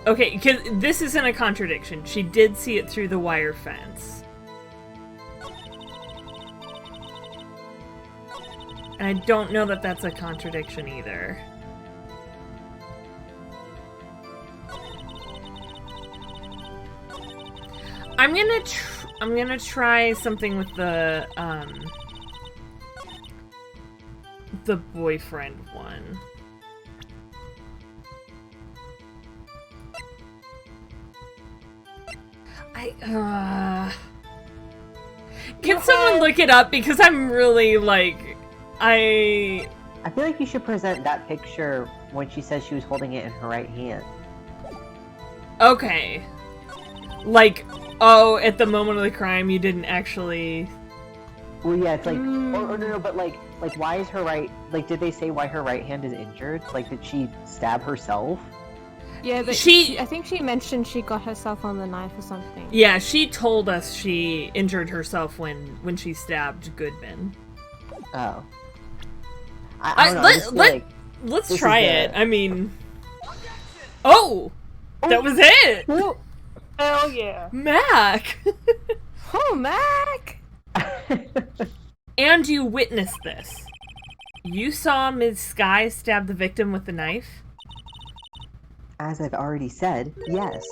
Okay, because this isn't a contradiction. She did see it through the wire fence. And I don't know that that's a contradiction either. I'm gonna try something with the boyfriend one. Can someone look it up, because I'm really like I feel like you should present that picture when she says she was holding it in her right hand. Okay. Like, oh, at the moment of the crime, you didn't actually... Well, yeah, it's like, or no, but like, why is her right, like, did they say why her right hand is injured? Like, did she stab herself? Yeah, but I think she mentioned she got herself on the knife or something. Yeah, she told us she injured herself when she stabbed Goodman. Oh. I don't know, let's try it. I mean... Oh! That was it! Hell yeah. Mac! Oh, Mac! And you witnessed this. You saw Ms. Sky stab the victim with the knife? As I've already said, yes.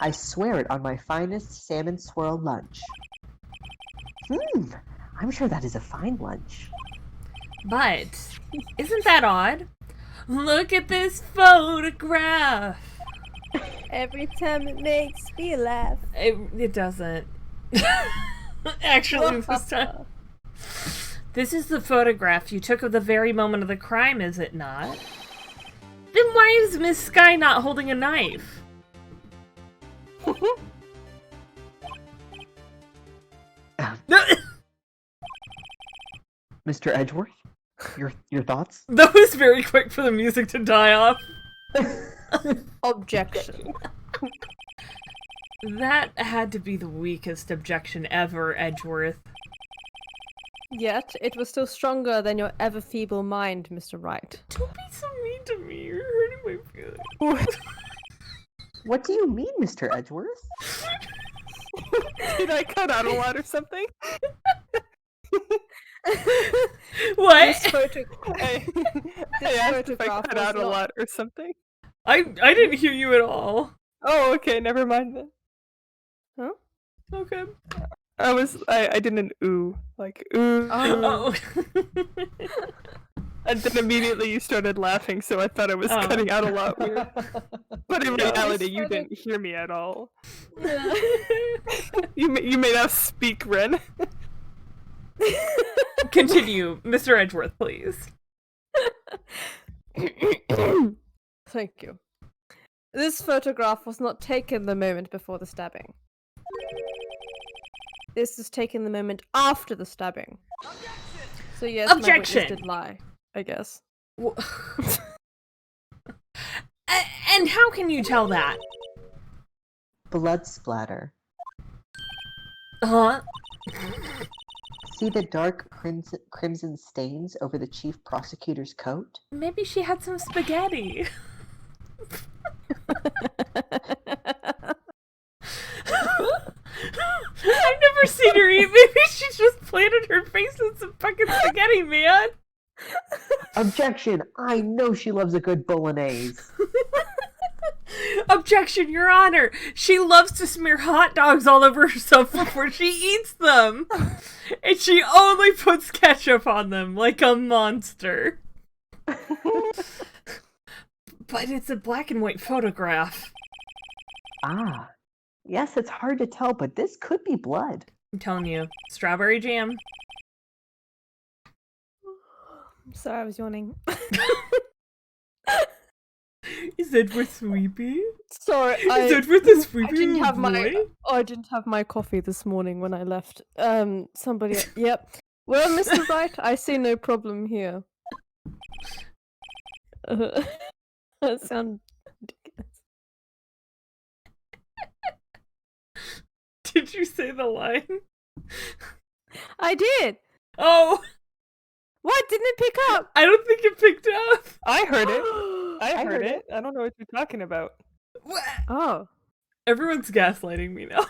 I swear it on my finest salmon swirl lunch. I'm sure that is a fine lunch. But, isn't that odd? Look at this photograph! Every time it makes me laugh. It doesn't. Actually, this time. This is the photograph you took of the very moment of the crime, is it not? Then why is Miss Sky not holding a knife? Mr. Edgeworth, your thoughts? That was very quick for the music to die off. Objection. That had to be the weakest objection ever, Edgeworth. Yet, it was still stronger than your ever-feeble mind, Mr. Wright. Don't be so mean to me, you're hurting my feelings. What do you mean, Mr. Edgeworth? Did I cut out a lot or something? What? This I asked if I cut out a lot or something. I didn't hear you at all. Oh, okay, never mind then. Huh? Okay. I did an ooh. Like, ooh. Oh. And then immediately you started laughing, so I thought I was cutting out a lot weird. But in reality, you didn't hear me at all. You made us speak, Ren. Continue, Mr. Edgeworth, please. Thank you. This photograph was not taken the moment before the stabbing. This was taken the moment after the stabbing. So yes, Objection! my witness did lie, I guess. And how can you tell that? Blood splatter. Huh? See the dark crimson stains over the chief prosecutor's coat? Maybe she had some spaghetti. I've never seen her eat. Maybe she just planted her face in some fucking spaghetti, man. Objection! I know she loves a good bolognese. Objection, Your Honor. She loves to smear hot dogs all over herself before she eats them. And she only puts ketchup on them like a monster. But it's a black and white photograph. Ah. Yes, it's hard to tell, but this could be blood. I'm telling you. Strawberry jam. I'm sorry, I was yawning. Is Edward sleepy? Sorry, Is Edward a sleepy I didn't have boy? I didn't have my coffee this morning when I left. Somebody. Yep. Well, Mr. Wright, I see no problem here. That sounds ridiculous. Did you say the line? I did. Oh, What? Didn't it pick up? I don't think it picked up. I heard it. I heard it. I don't know what you're talking about. What? Oh. Everyone's gaslighting me now.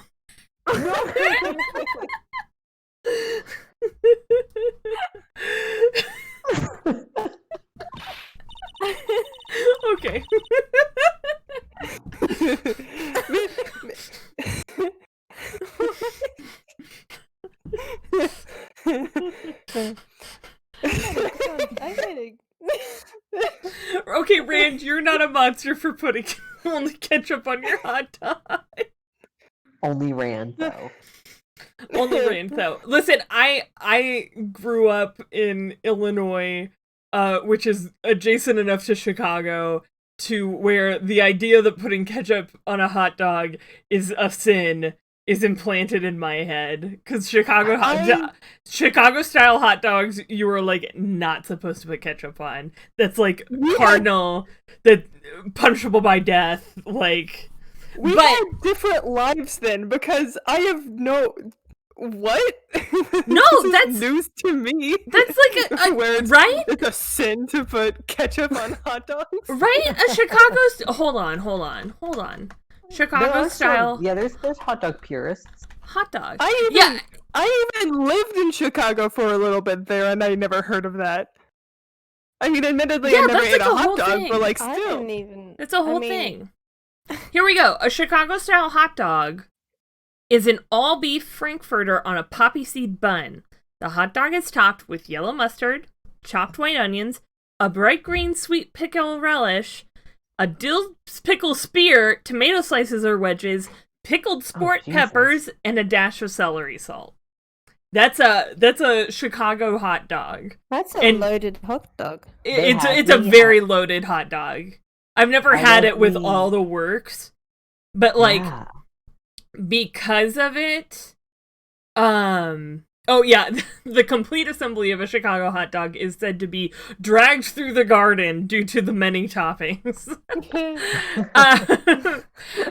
Okay. Okay, Rand, you're not a monster for putting only ketchup on your hot dog. Only Rand, though. Only Rand, though. Listen, I grew up in Illinois, which is adjacent enough to Chicago to where the idea that putting ketchup on a hot dog is a sin is implanted in my head. Because Chicago style hot dogs, you were like not supposed to put ketchup on. That's like cardinal, that punishable by death. Like, we had different lives then, because I have no. What? No, This that's is news to me. That's like a Where right? It's a sin to put ketchup on hot dogs. Right? A Chicago hold on. Chicago style there's hot dog purists. hot dog. I even lived in Chicago for a little bit there, and I never heard of that. I mean, admittedly, I never that's ate like a a whole hot dog, thing. but like I still. didn't even. It's a whole I mean, thing. Here we go. A Chicago style hot dog is an all beef frankfurter on a poppy seed bun. The hot dog is topped with yellow mustard, chopped white onions, a bright green sweet pickle relish, a dill pickle spear, tomato slices or wedges, pickled sport Jesus. peppers, and a dash of celery salt. That's a Chicago hot dog. That's a And- loaded hot dog. It's a very loaded hot dog. I've never had it with all the works, but like Yeah. because of it, oh yeah, the complete assembly of a Chicago hot dog is said to be dragged through the garden due to the many toppings.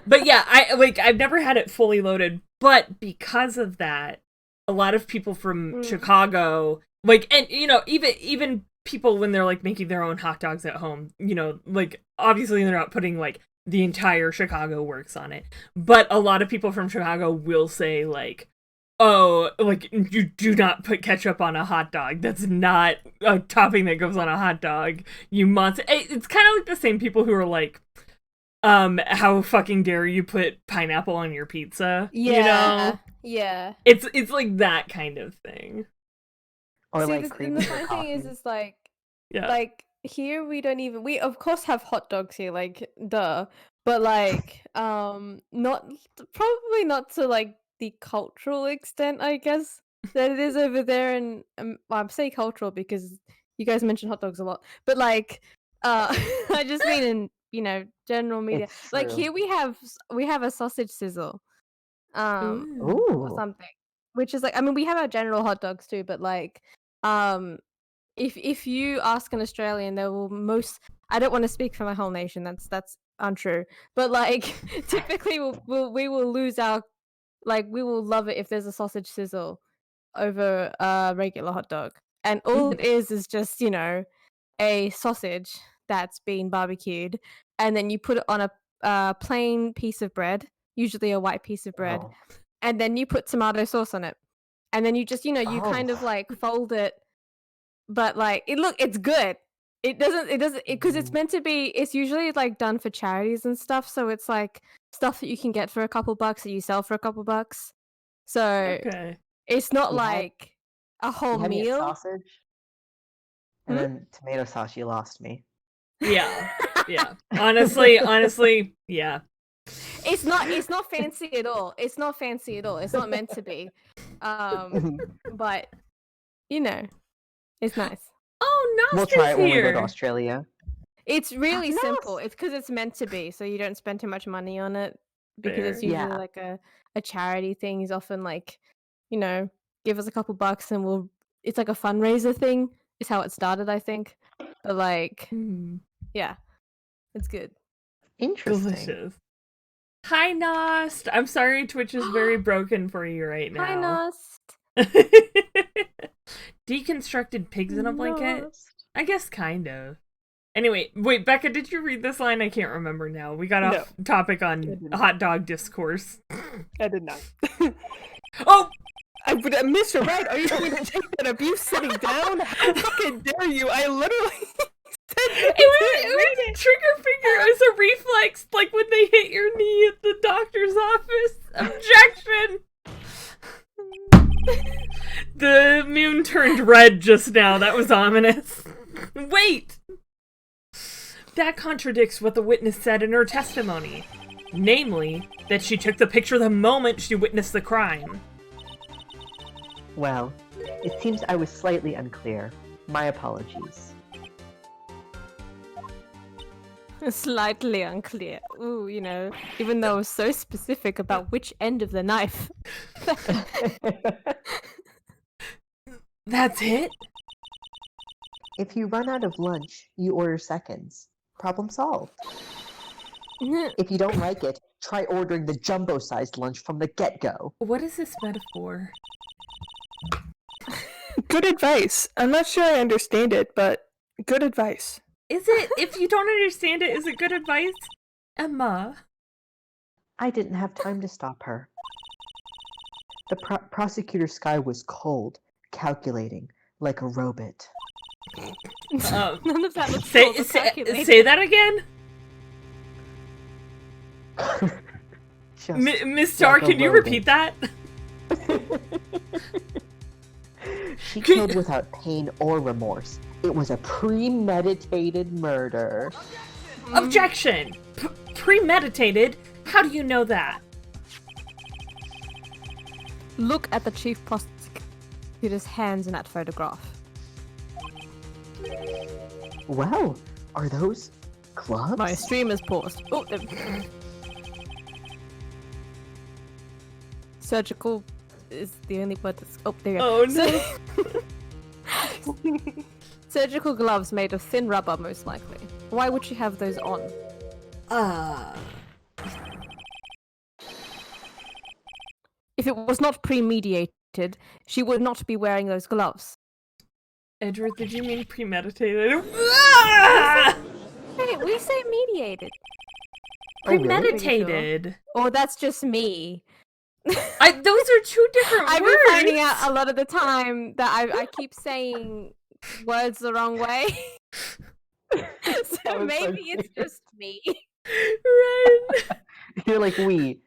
But yeah, I've never had it fully loaded, but because of that, a lot of people from Chicago, like, and you know, even people when they're like making their own hot dogs at home, you know, like obviously they're not putting like the entire Chicago works on it, but a lot of people from Chicago will say like, oh, like you do not put ketchup on a hot dog. That's not a topping that goes on a hot dog. You must. It's kind of like the same people who are like, how fucking dare you put pineapple on your pizza? Yeah. You know, Yeah. it's like that kind of thing. Or See, like and cream the in your funny thing is, coffee. it's like, Yeah. like here we of course have hot dogs here, like duh, but like not probably not to like the cultural extent, I guess, that it is over there. And well, I'm saying cultural because you guys mention hot dogs a lot, but like I just mean in general media. It's Like true. here we have a sausage sizzle, or Ooh. something, which is like, I mean, we have our general hot dogs too, but like if you ask an Australian, they will I don't want to speak for my whole nation, that's untrue, but like typically we will lose our, like, we will love it if there's a sausage sizzle over a regular hot dog, and all it is just a sausage that's been barbecued, and then you put it on a plain piece of bread, usually a white piece of bread, Oh. and then you put tomato sauce on it, and then you just you kind of Oh. like fold it, but like it's good. It doesn't because it's meant to be. It's usually like done for charities and stuff, so it's like stuff that you can get for a couple bucks that you sell for a couple bucks. So Okay. it's not You had- like a whole You had me at meal. sausage, and then tomato sauce. You lost me. Yeah. Yeah. Honestly, yeah. It's not fancy at all. It's not fancy at all. It's not meant to be. But it's nice. Oh, We'll Nostra's try it when we go here. to Australia. It's really Nice. simple. It's because it's meant to be, so you don't spend too much money on it, because Fair. it's usually Yeah. like a charity thing. Is often like, give us a couple bucks and it's like a fundraiser thing. Is how it started, I think. But like, yeah, it's good. Interesting. Delicious. Hi, Nost. I'm sorry Twitch is very broken for you right now. Hi, Nost. Deconstructed pigs in a blanket? I guess kind of. Anyway, wait, Becca, did you read this line? I can't remember now. We got off topic on didn't. hot dog discourse. I did not. Oh! Mr. Wright, are you going to take that abuse sitting down? How fucking dare you? I literally said It was a trigger finger. It was a reflex, like when they hit your knee at the doctor's office. Objection! The moon turned red just now. That was ominous. Wait! That contradicts what the witness said in her testimony. Namely, that she took the picture the moment she witnessed the crime. Well, it seems I was slightly unclear. My apologies. Slightly unclear. Ooh, even though I was so specific about which end of the knife. That's it? If you run out of lunch, you order seconds. Problem solved. If you don't like it, try ordering the jumbo-sized lunch from the get-go. What is this metaphor? Good advice. I'm not sure I understand it, but good advice. Is it, if you don't understand it, is it good advice? Emma. I didn't have time to stop her. The prosecutor's sky was cold, calculating, like a robot. None of that was Say that again? Miss Star, can you repeat that? She killed without pain or remorse. It was a premeditated murder. Objection! Premeditated? How do you know that? Look at the chief prosecutor's hands in that photograph. Wow, are those gloves? My stream is paused. Oh, surgical is the only word that's... Oh, there you go. Oh no. Surgical gloves made of thin rubber, most likely. Why would she have those on? If it was not premeditated, she would not be wearing those gloves. Edward, did you mean premeditated? Hey, we say mediated. Premeditated. Or that's just me. Those are two different I've words. been finding out a lot of the time that I keep saying words the wrong way. So maybe it's just me. Right. You're like, we.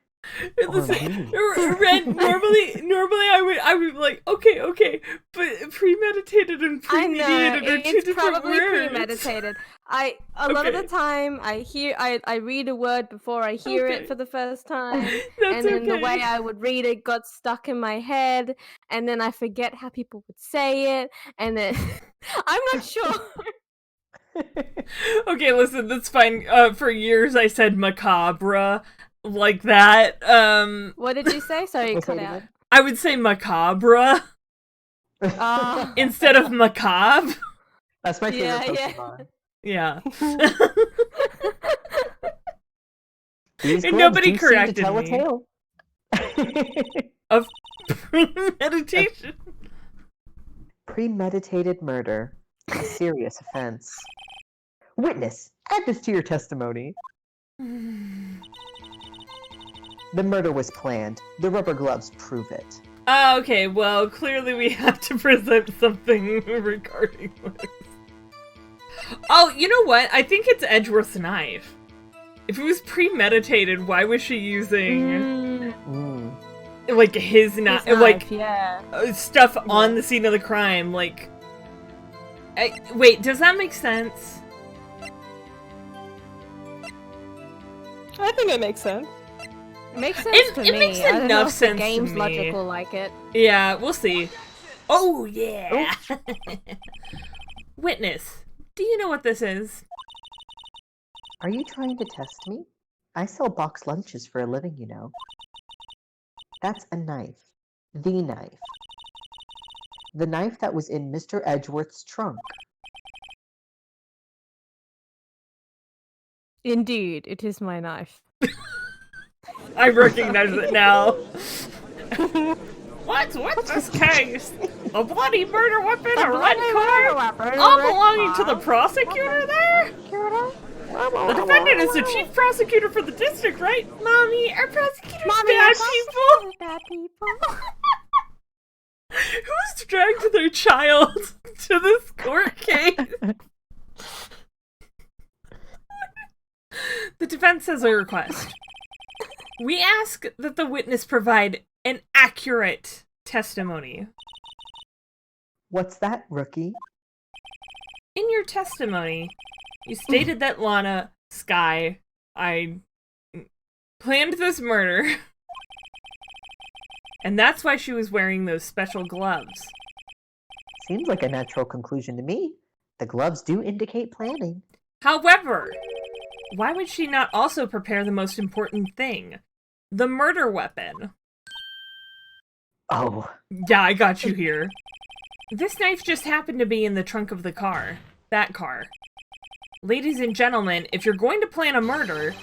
Ren, normally I would be like, okay, but premeditated and premeditated are two different probably words. premeditated. A lot of the time I read a word before I hear it for the first time, and then the way I would read it got stuck in my head, and then I forget how people would say it, and then I'm not sure. Okay, listen, that's fine. For years I said macabre. Like that. What did you say? Sorry, you cut out. I would say macabre instead of macabre. That's my favorite Pokemon. Yeah. These And gloves nobody do corrected seem to tell me. a tale. Of premeditation. Premeditated murder. A serious offense. Witness, add this to your testimony. The murder was planned. The rubber gloves prove it. Okay, well, clearly we have to present something regarding this. Oh, you know what? I think it's Edgeworth's knife. If it was premeditated, why was she using like his knife, like stuff on the scene of the crime? Like, wait, does that make sense? I think it makes sense. It makes sense to me. It makes I don't know enough if the sense game's to me. logical like it. Yeah, we'll see. Oh, yeah! Witness, do you know what this is? Are you trying to test me? I sell box lunches for a living, you know. That's a knife. The knife. The knife that was in Mr. Edgeworth's trunk. Indeed, it is my knife. I recognize it now. What's this case? A bloody murder weapon, a red car, all belonging to the prosecutor there? The defendant is the chief prosecutor for the district, right? Mommy, are prosecutors bad people? Bad people. Who's dragged their child to this court case? The defense has a request. We ask that the witness provide an accurate testimony. What's that, rookie? In your testimony, you stated that Lana Sky, I planned this murder, and that's why she was wearing those special gloves. Seems like a natural conclusion to me. The gloves do indicate planning. However, Why would she not also prepare the most important thing? The murder weapon. Oh, Yeah, I got you here. This knife just happened to be in the trunk of the car. That car. Ladies and gentlemen, if you're going to plan a murder,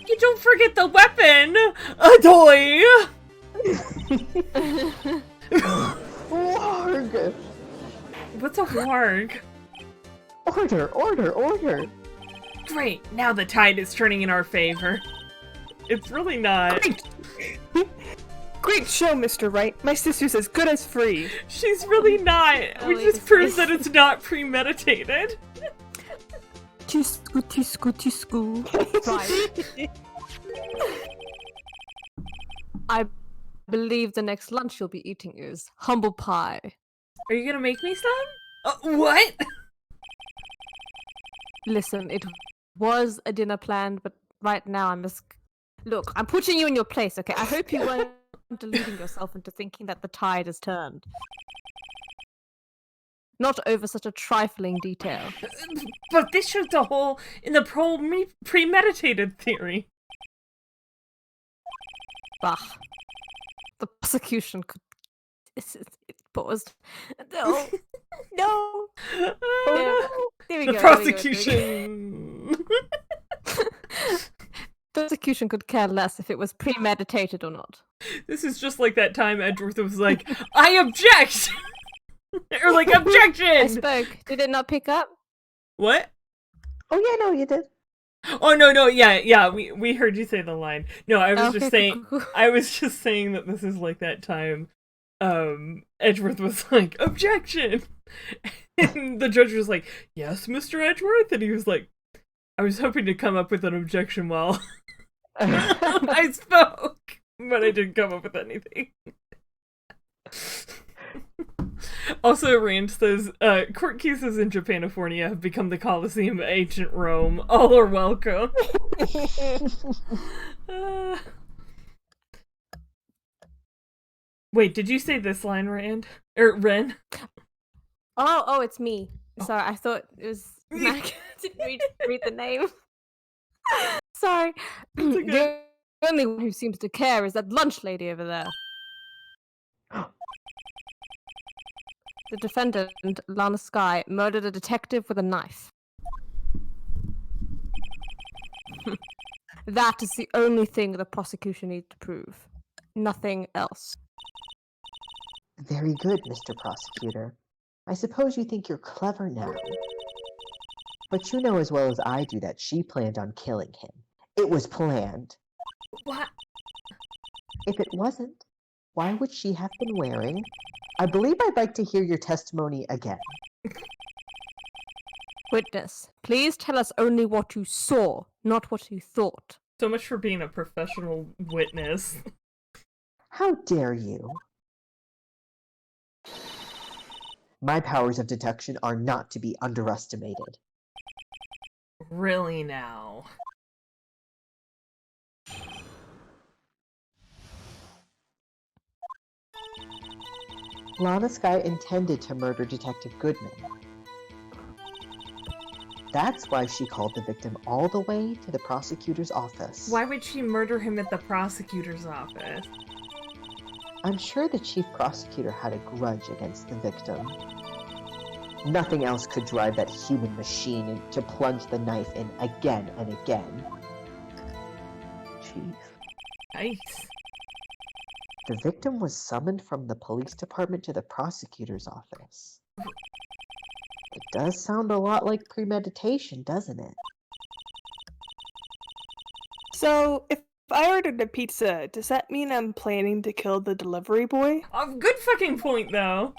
you don't forget the weapon! Adoy! warg! What's a warg? Order! Great, now the tide is turning in our favor. It's really not. Great show, Mr. Wright. My sister's as good as free. She's really not. Which Ellie, just proves that it's not premeditated. Tisku. Right. I believe the next lunch you'll be eating is humble pie. Are you gonna make me some? What? Listen, it was a dinner planned, but right now I'm just... Look, I'm putting you in your place, okay? I hope you weren't deluding yourself into thinking that the tide has turned. Not over such a trifling detail. But this shoots a hole in the premeditated theory. Bah. The prosecution could... It's paused. No. No. There we The go. prosecution. Prosecution could care less if it was premeditated or not. This is just like that time Edgeworth was like, I object! Or like, objection! I spoke. Did it not pick up? What? Oh yeah, no, you did. Oh no, yeah, we heard you say the line. No, I was Okay, just saying cool. I was just saying that this is like that time Edgeworth was like, objection! And the judge was like, yes, Mr. Edgeworth? And he was like, I was hoping to come up with an objection while I spoke, but I didn't come up with anything. Also, Rand says, court cases in Japanifornia have become the Colosseum of ancient Rome. All are welcome. Wait, did you say this line, Rand? Or Ren? Oh, it's me. Sorry, I thought it was Mac. I didn't read the name. Sorry. okay. The only one who seems to care is that lunch lady over there. The defendant, Lana Sky, murdered a detective with a knife. That is the only thing the prosecution needs to prove. Nothing else. Very good, Mr. Prosecutor. I suppose you think you're clever now. But you know as well as I do that she planned on killing him. It was planned. What? If it wasn't, why would she have been wearing... I believe I'd like to hear your testimony again. Witness, please tell us only what you saw, not what you thought. So much for being a professional witness. How dare you? My powers of deduction are not to be underestimated. Really now? Lana Sky intended to murder Detective Goodman. That's why she called the victim all the way to the prosecutor's office. Why would she murder him at the prosecutor's office? I'm sure the chief prosecutor had a grudge against the victim. Nothing else could drive that human machine to plunge the knife in again and again. Chief. Nice. The victim was summoned from the police department to the prosecutor's office. It does sound a lot like premeditation, doesn't it? So, if I ordered a pizza, does that mean I'm planning to kill the delivery boy? Oh, good fucking point, though.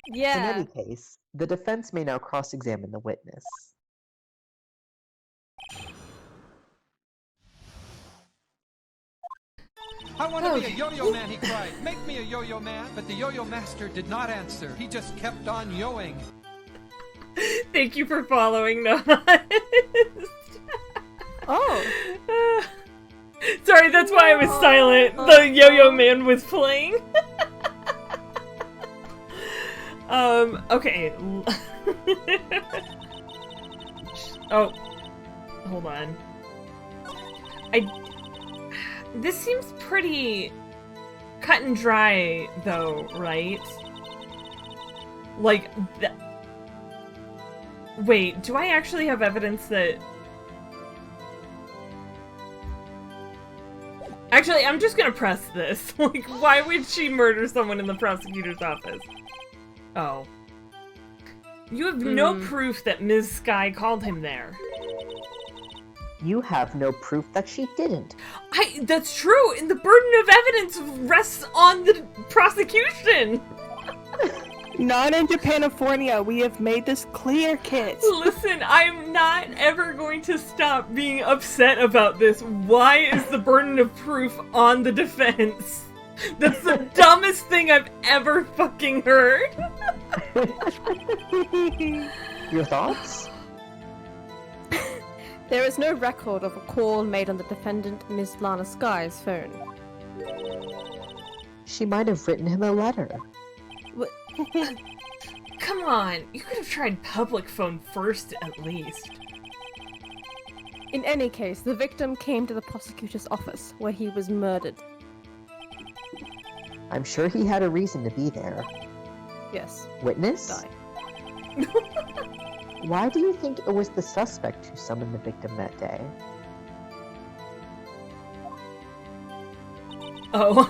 In any case, the defense may now cross-examine the witness. I want to be a yo-yo man, he cried. Make me a yo-yo man. But the yo-yo master did not answer. He just kept on yoing. Thank you for following, Noah. Oh. Sorry, that's why I was silent. The yo-yo man was playing. Okay. Oh. hold on. This seems pretty cut and dry, though, right? Like, wait, do I actually have evidence that... Actually, I'm just gonna press this. Like, why would she murder someone in the prosecutor's office? Oh. You have no proof that Ms. Sky called him there. You have no proof that she didn't. That's true, and the burden of evidence rests on the prosecution! Not in Japanifornia. We have made this clear, kids. Listen, I'm not ever going to stop being upset about this. Why is the burden of proof on the defense? That's the dumbest thing I've ever fucking heard. Your thoughts? There is no record of a call made on the defendant, Ms. Lana Sky's phone. She might have written him a letter. Come on, you could have tried public phone first, at least. In any case, the victim came to the prosecutor's office, where he was murdered. I'm sure he had a reason to be there. Yes. Witness? Die. Why do you think it was the suspect who summoned the victim that day? Oh,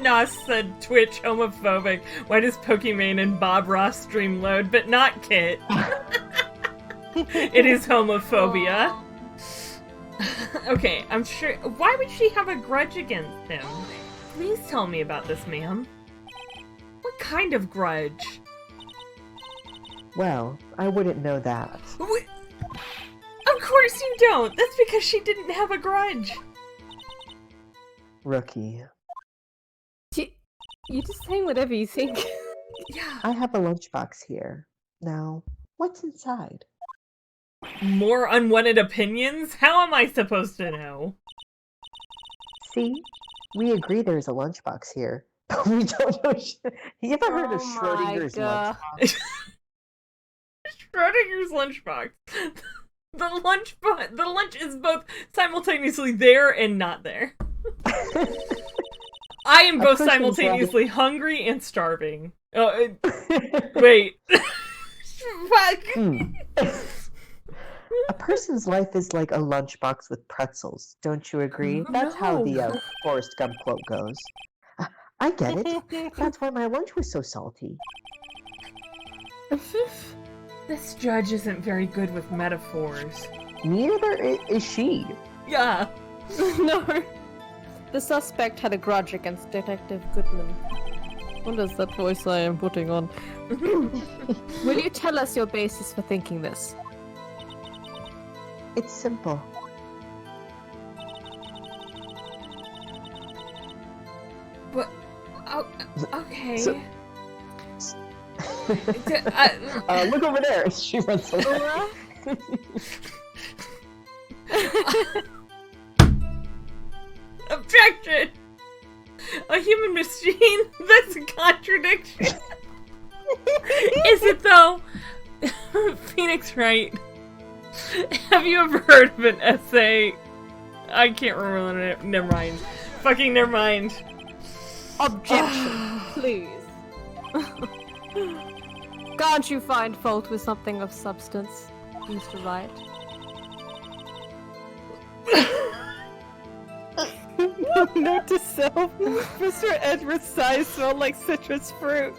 Nos said Twitch homophobic. Why does Pokimane and Bob Ross stream load, but not Kit? It is homophobia. Okay, I'm sure. Why would she have a grudge against him? Please tell me about this, ma'am. What kind of grudge? Well, I wouldn't know that. Of course you don't! That's because she didn't have a grudge! Rookie. You're just saying whatever you think. Yeah. I have a lunchbox here. Now, what's inside? More unwanted opinions? How am I supposed to know? See? We agree there's a lunchbox here. But we don't know You ever heard of Oh my Schrodinger's God. lunchbox? Schrodinger's lunchbox. The lunch is both simultaneously there and not there. I am both simultaneously hungry and starving. Wait. Fuck. A person's life is like a lunchbox with pretzels. Don't you agree? That's how the Forrest Gump quote goes. I get it. That's why my lunch was so salty. This judge isn't very good with metaphors. Neither is she. Yeah. No. The suspect had a grudge against Detective Goodman. What is that voice I am putting on? Will you tell us your basis for thinking this? It's simple. But, okay. Look over there. She runs away. Objection! A human machine? That's a contradiction. Is it though? Phoenix Wright. Have you ever heard of an essay? I can't remember. Never mind. Fucking never mind. Objection, please. Can't you find fault with something of substance, Mr. Wright? Note to self: Mr. Edward's size smelled like citrus fruit.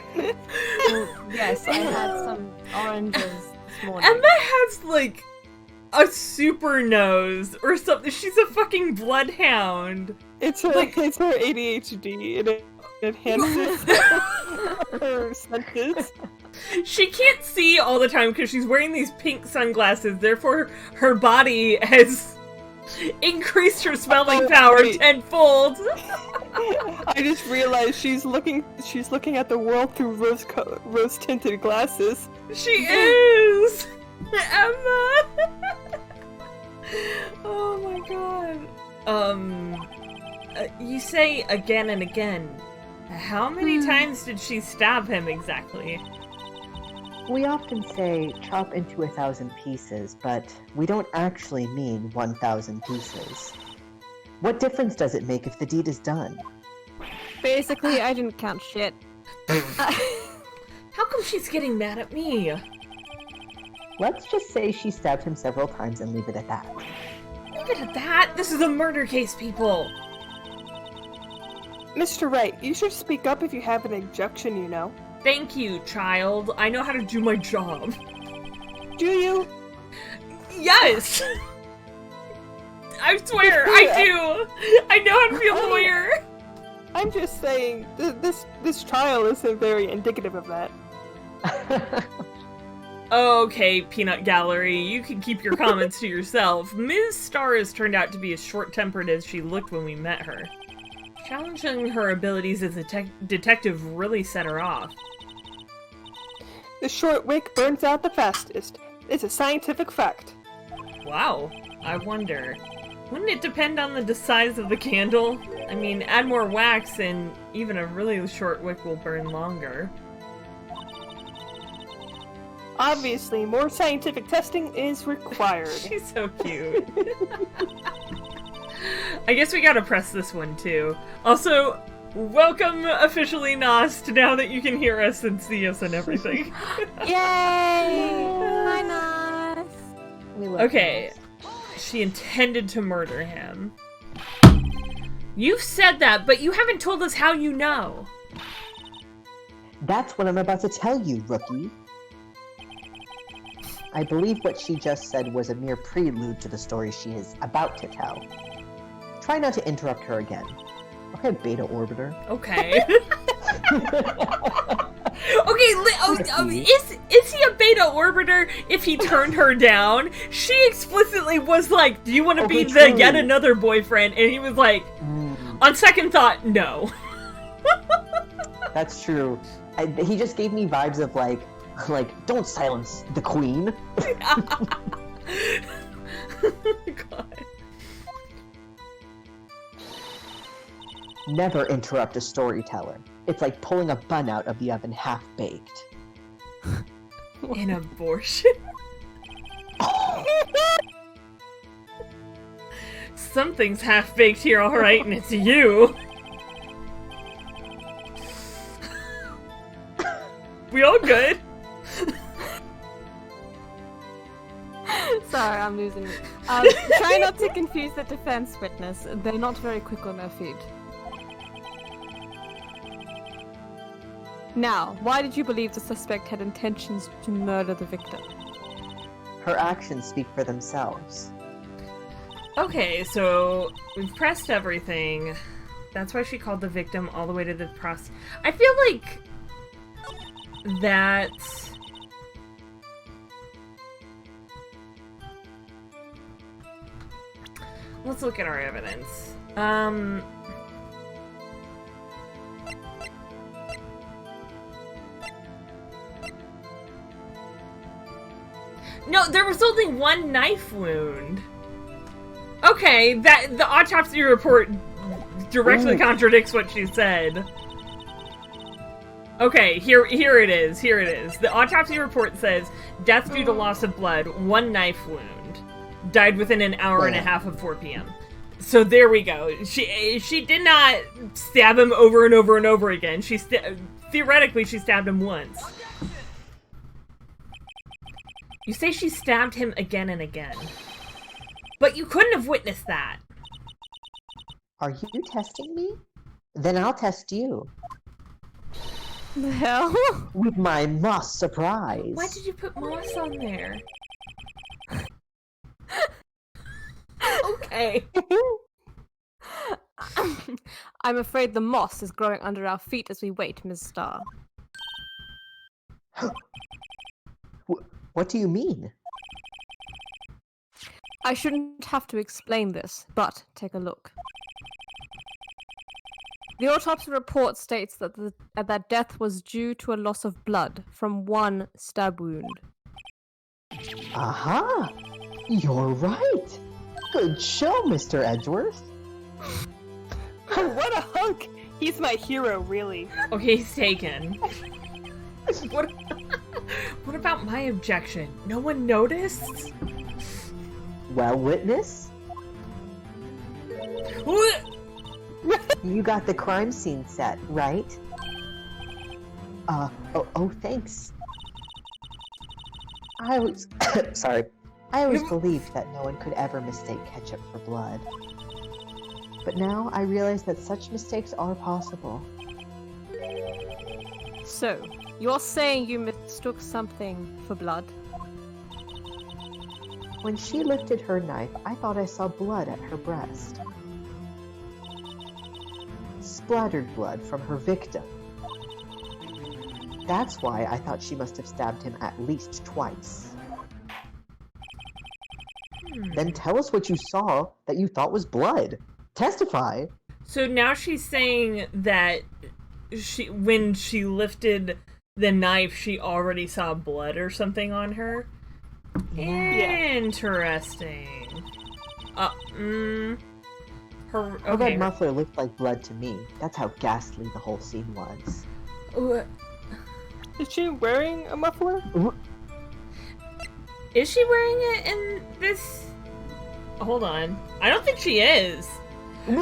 Yes, I had some oranges this morning. Emma has like a super nose or something. She's a fucking bloodhound. It's her ADHD. It enhances her senses. She can't see all the time because she's wearing these pink sunglasses. Therefore, her body has increased her smelling power tenfold. I just realized she's looking at the world through rose tinted glasses. She is Emma. Oh my god. You say again and again. How many times did she stab him exactly? We often say chop into 1,000 pieces, but we don't actually mean 1,000 pieces. What difference does it make if the deed is done? Basically, I didn't count shit. How come she's getting mad at me? Let's just say she stabbed him several times and leave it at that. Look at that! This is a murder case, people! Mr. Wright, you should speak up if you have an objection, you know. Thank you, child. I know how to do my job. Do you? Yes! I swear, I do! I know how to be a lawyer! I'm just saying, this trial isn't very indicative of that. Okay, Peanut Gallery, you can keep your comments to yourself. Ms. Starr has turned out to be as short-tempered as she looked when we met her. Challenging her abilities as a detective really set her off. The short wick burns out the fastest. It's a scientific fact. Wow, I wonder. Wouldn't it depend on the size of the candle? I mean, add more wax and even a really short wick will burn longer. Obviously, more scientific testing is required. She's so cute. I guess we gotta press this one too. Also, welcome officially, Nost, now that you can hear us and see us and everything. Yay! Hi, Nas. We love Okay, she intended to murder him. You've said that, but you haven't told us how you know. That's what I'm about to tell you, rookie. I believe what she just said was a mere prelude to the story she is about to tell. Try not to interrupt her again. Okay, Beta Orbiter. Okay. Is he a Beta Orbiter if he turned her down? She explicitly was like, do you want to be the true. yet another boyfriend? And he was like, on second thought, no. That's true. He just gave me vibes of like, don't silence the queen. Oh God. Never interrupt a storyteller. It's like pulling a bun out of the oven half-baked. An abortion? Something's half-baked here, alright, and it's you. We all good? Sorry, I'm losing it. Try not to confuse the defense witness. They're not very quick on their feet. Now, why did you believe the suspect had intentions to murder the victim? Her actions speak for themselves. Okay, so we've pressed everything. That's why she called the victim all the way to the I feel like that... Let's look at our evidence. No, there was only one knife wound. Okay, that the autopsy report directly contradicts what she said. Okay, here it is. Here it is. The autopsy report says death due to loss of blood, one knife wound, died within an hour and a half of 4 p.m. So there we go. She did not stab him over and over and over again. Theoretically, she stabbed him once. You say she stabbed him again and again. But you couldn't have witnessed that. Are you testing me? Then I'll test you. The hell? With my moss surprise. Why did you put moss on there? Okay. I'm afraid the moss is growing under our feet as we wait, Ms. Starr. What do you mean? I shouldn't have to explain this, but take a look. The autopsy report states that that death was due to a loss of blood from one stab wound. Aha! You're right! Good show, Mr. Edgeworth. What a hunk! He's my hero, really. Okay, he's taken. What about my objection? No one noticed? Well, witness, What? you got the crime scene set, right? Oh, thanks. I was, sorry. I always believed that no one could ever mistake ketchup for blood. But now I realize that such mistakes are possible. So, you're saying you mistook something for blood? When she lifted her knife, I thought I saw blood at her breast. Splattered blood from her victim. That's why I thought she must have stabbed him at least twice. Then tell us what you saw that you thought was blood. Testify. So now she's saying that when she lifted the knife, she already saw blood or something on her? Interesting. Her Okay. red muffler looked like blood to me. That's how ghastly the whole scene was. Is she wearing a muffler? Is she wearing it in this? Hold on. I don't think she is.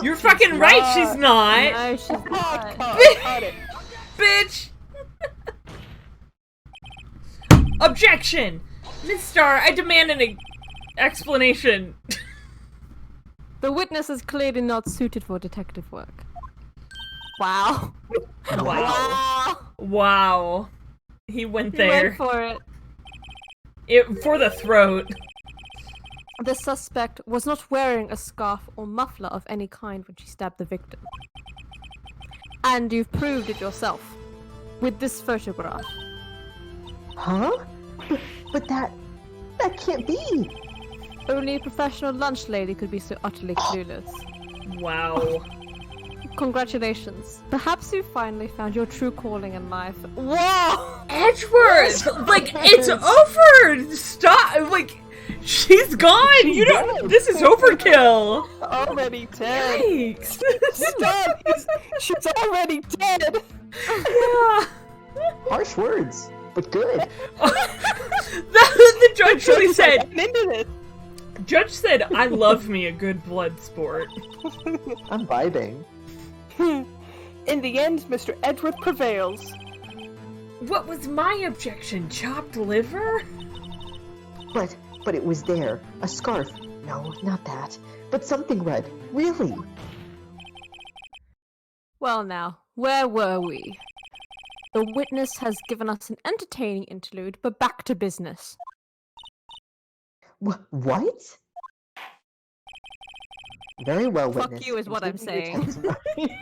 You're fucking right, she's not. No, she's not. Got it. Bitch! Objection! Miss Star, I demand an explanation. The witness is clearly not suited for detective work. Wow. Wow. Wow. He went He there. went for it. For the throat. The suspect was not wearing a scarf or muffler of any kind when she stabbed the victim. And you've proved it yourself. With this photograph. Huh? But that can't be. Only a professional lunch lady could be so utterly clueless. Wow. Congratulations. Perhaps you finally found your true calling in life. Whoa! Edgeworth! Like, it's over! Stop! Like, she's gone! You don't- This is overkill! Already dead. Yikes! Stop! She's already dead. Yeah. Harsh words, but good. The judge really said, I'm into this. Judge said, I love me a good blood sport. I'm vibing. In the end, Mr. Edgeworth prevails. What was my objection? Chopped liver? But it was there. A scarf. No, not that. But something red. Really. Well now, where were we? The witness has given us an entertaining interlude, but back to business. What? Very well, Fuck witness. you is what I'm Continue your saying. testimony.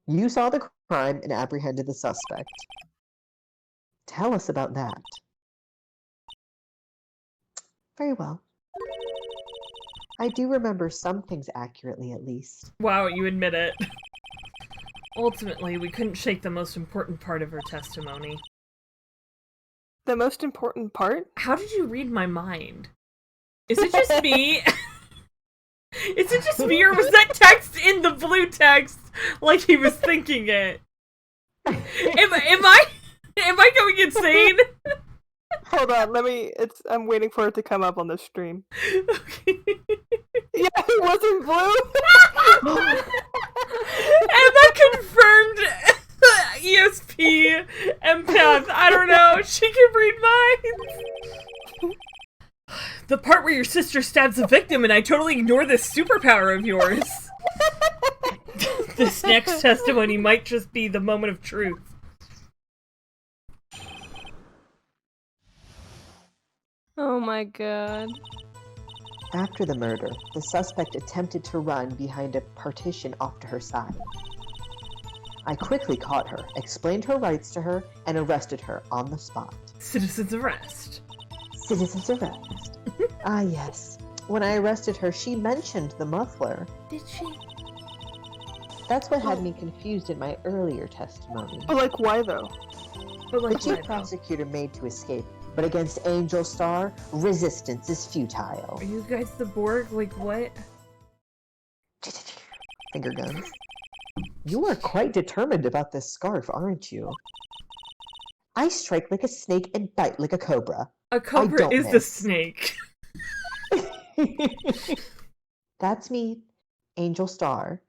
You saw the crime and apprehended the suspect. Tell us about that. Very well. I do remember some things accurately, at least. Wow, you admit it. Ultimately, we couldn't shake the most important part of her testimony. The most important part? How did you read my mind? Is it just me? Is it just me, or was that text in the blue text like he was thinking it? Am I going insane? Hold on, I'm waiting for it to come up on the stream. Okay. Yeah, it wasn't blue! Emma confirmed ESP empath. I don't know. She can read minds. The part where your sister stabs the victim and I totally ignore this superpower of yours. This next testimony might just be the moment of truth. Oh my god. After the murder, the suspect attempted to run behind a partition off to her side. I quickly caught her, explained her rights to her, and arrested her on the spot. Citizen's arrest. Citizen's arrest. Ah, yes. When I arrested her, she mentioned the muffler. Did she? That's what had me confused in my earlier testimony. But like, why though? But The like, chief what? prosecutor made to escape, but against Angel Star, resistance is futile. Are you guys the Borg? Like, what? Finger guns. You are quite determined about this scarf, aren't you? I strike like a snake and bite like a cobra. A cobra don't is a miss. snake. That's me, Angel Star.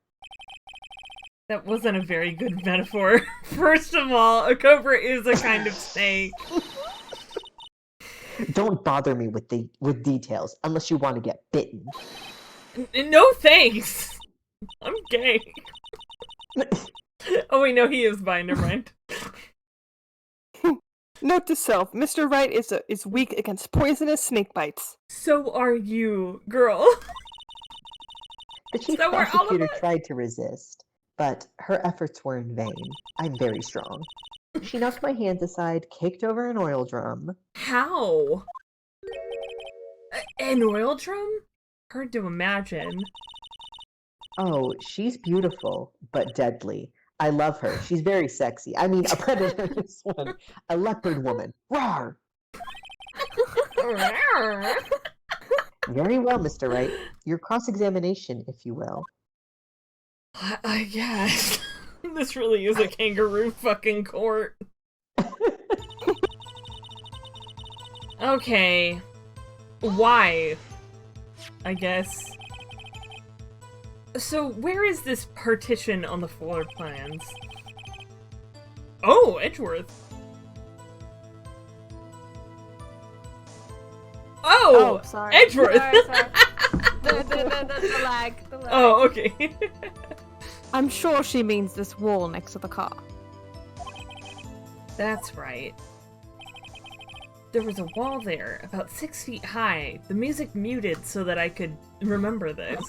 That wasn't a very good metaphor. First of all, a cobra is a kind of snake. Don't bother me with details unless you want to get bitten. No thanks! I'm gay. Oh wait, no, he is bi, never mind. Note to self: Mr. Wright is weak against poisonous snake bites. So are you, girl. The chief So we're all prosecutor about- tried to resist, but her efforts were in vain. I'm very strong. She knocked my hands aside, kicked over an oil drum. How? An oil drum? Hard to imagine. Oh, she's beautiful, but deadly. I love her. She's very sexy. I mean, a predator, this one. A leopard woman. Rawr! Very well, Mr. Wright. Your cross-examination, if you will. I guess. This really is a kangaroo fucking court. Okay. Why? I guess. So, where is this partition on the floor plans? Oh, Edgeworth. Oh, sorry. Edgeworth. Sorry. The lag. Oh, okay. I'm sure she means this wall next to the car. That's right. There was a wall there, about 6 feet high. The music muted so that I could remember this.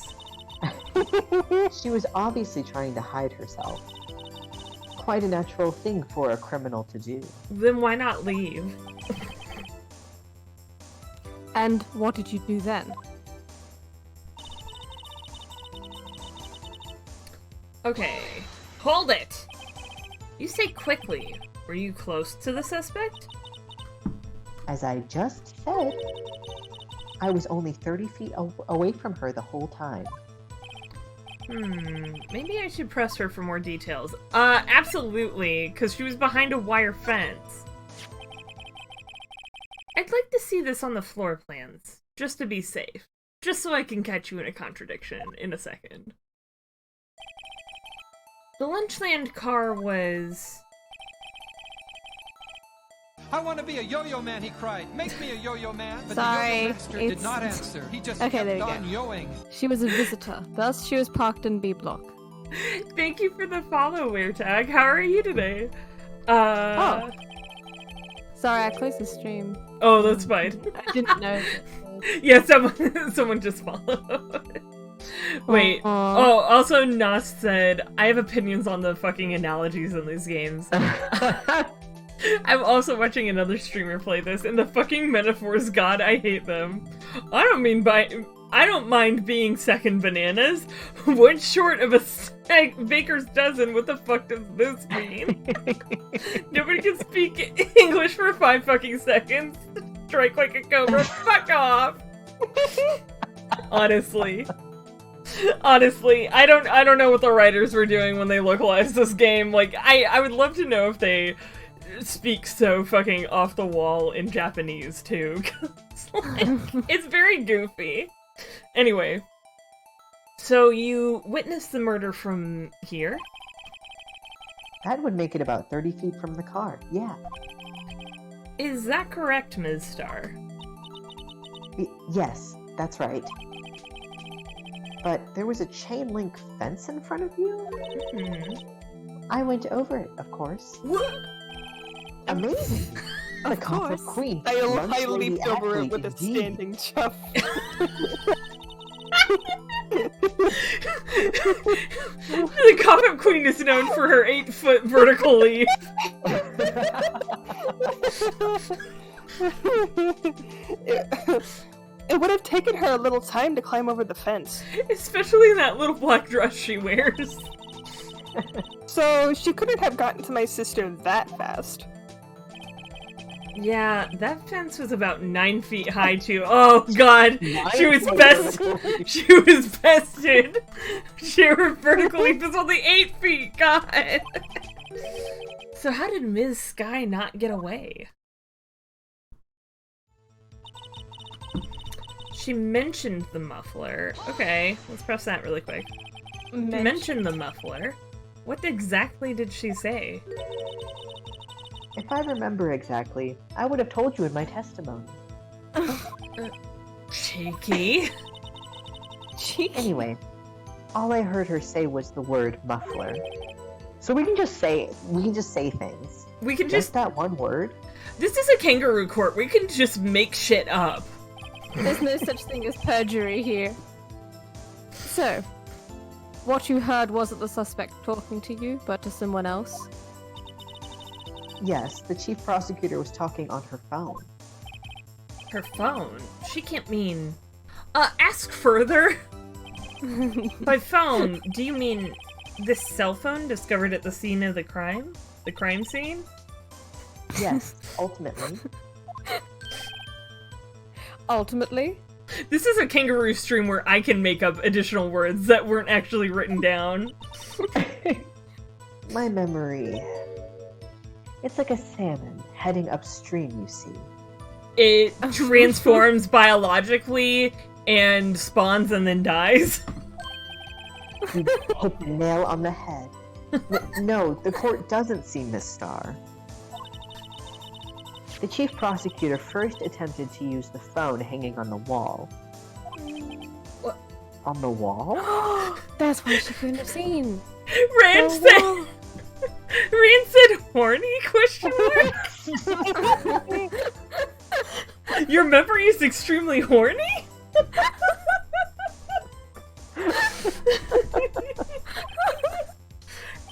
She was obviously trying to hide herself. Quite a natural thing for a criminal to do. Then why not leave? And what did you do then? Okay. Hold it! You say quickly. Were you close to the suspect? As I just said, I was only 30 feet away from her the whole time. Maybe I should press her for more details. Absolutely, because she was behind a wire fence. I'd like to see this on the floor plans, just to be safe. Just so I can catch you in a contradiction in a second. The Lunchland car was... I want to be a yo-yo man, he cried. Make me a yo-yo man. But the Sorry, yo-yo master did it's- not answer. He just Okay, there kept you on go. yoing. She was a visitor, thus she was parked in B block. Thank you for the follow, Wear Tag. How are you today? Oh. Sorry, I closed the stream. Oh, that's fine. I didn't know. Yeah, someone just followed. Wait. Aw. Oh, also Nas said, I have opinions on the fucking analogies in these games. I'm also watching another streamer play this, and the fucking metaphors, god, I hate them. I don't mind being second bananas. One short of a baker's dozen, what the fuck does this mean? Nobody can speak English for 5 fucking seconds. Strike like a cobra, fuck off! Honestly, I don't know what the writers were doing when they localized this game. Like, I would love to know if they speak so fucking off the wall in Japanese too. 'Cause, like, it's very goofy. Anyway, so you witnessed the murder from here? That would make it about 30 feet from the car, yeah. Is that correct, Ms. Star? Yes, that's right. But there was a chain link fence in front of you? I went over it, of course. What? Amazing! The Copper course. Queen. I lunch lady leaped over it athlete with a indeed. standing jump. The Comet Queen is known for her 8-foot vertical leap. It would have taken her a little time to climb over the fence. Especially in that little black dress she wears. So she couldn't have gotten to my sister that fast. Yeah, that fence was about 9 feet high too. Oh god, she was best. She was bested. She was vertical leap was only 8 feet. God. So how did Ms. Sky not get away? She mentioned the muffler. Okay, let's press that really quick. Mentioned the muffler. What exactly did she say? If I remember exactly, I would have told you in my testimony. Cheeky. Anyway, all I heard her say was the word muffler. So we can just say things. We can Just that one word. This is a kangaroo court. We can just make shit up. There's no such thing as perjury here. So, what you heard wasn't the suspect talking to you, but to someone else? Yes, the chief prosecutor was talking on her phone. Her phone? She can't mean... ask further? By phone, do you mean this cell phone discovered at the scene of the crime? The crime scene? Yes, ultimately. Ultimately? This is a kangaroo stream where I can make up additional words that weren't actually written down. My memory. It's like a salmon heading upstream, you see. It transforms biologically and spawns and then dies. You hit the nail on the head. No, the court doesn't see Miss Starr. The chief prosecutor first attempted to use the phone hanging on the wall. What? On the wall? That's why she couldn't have seen. Rand said... Rand said horny? Question mark? Your memory is extremely horny?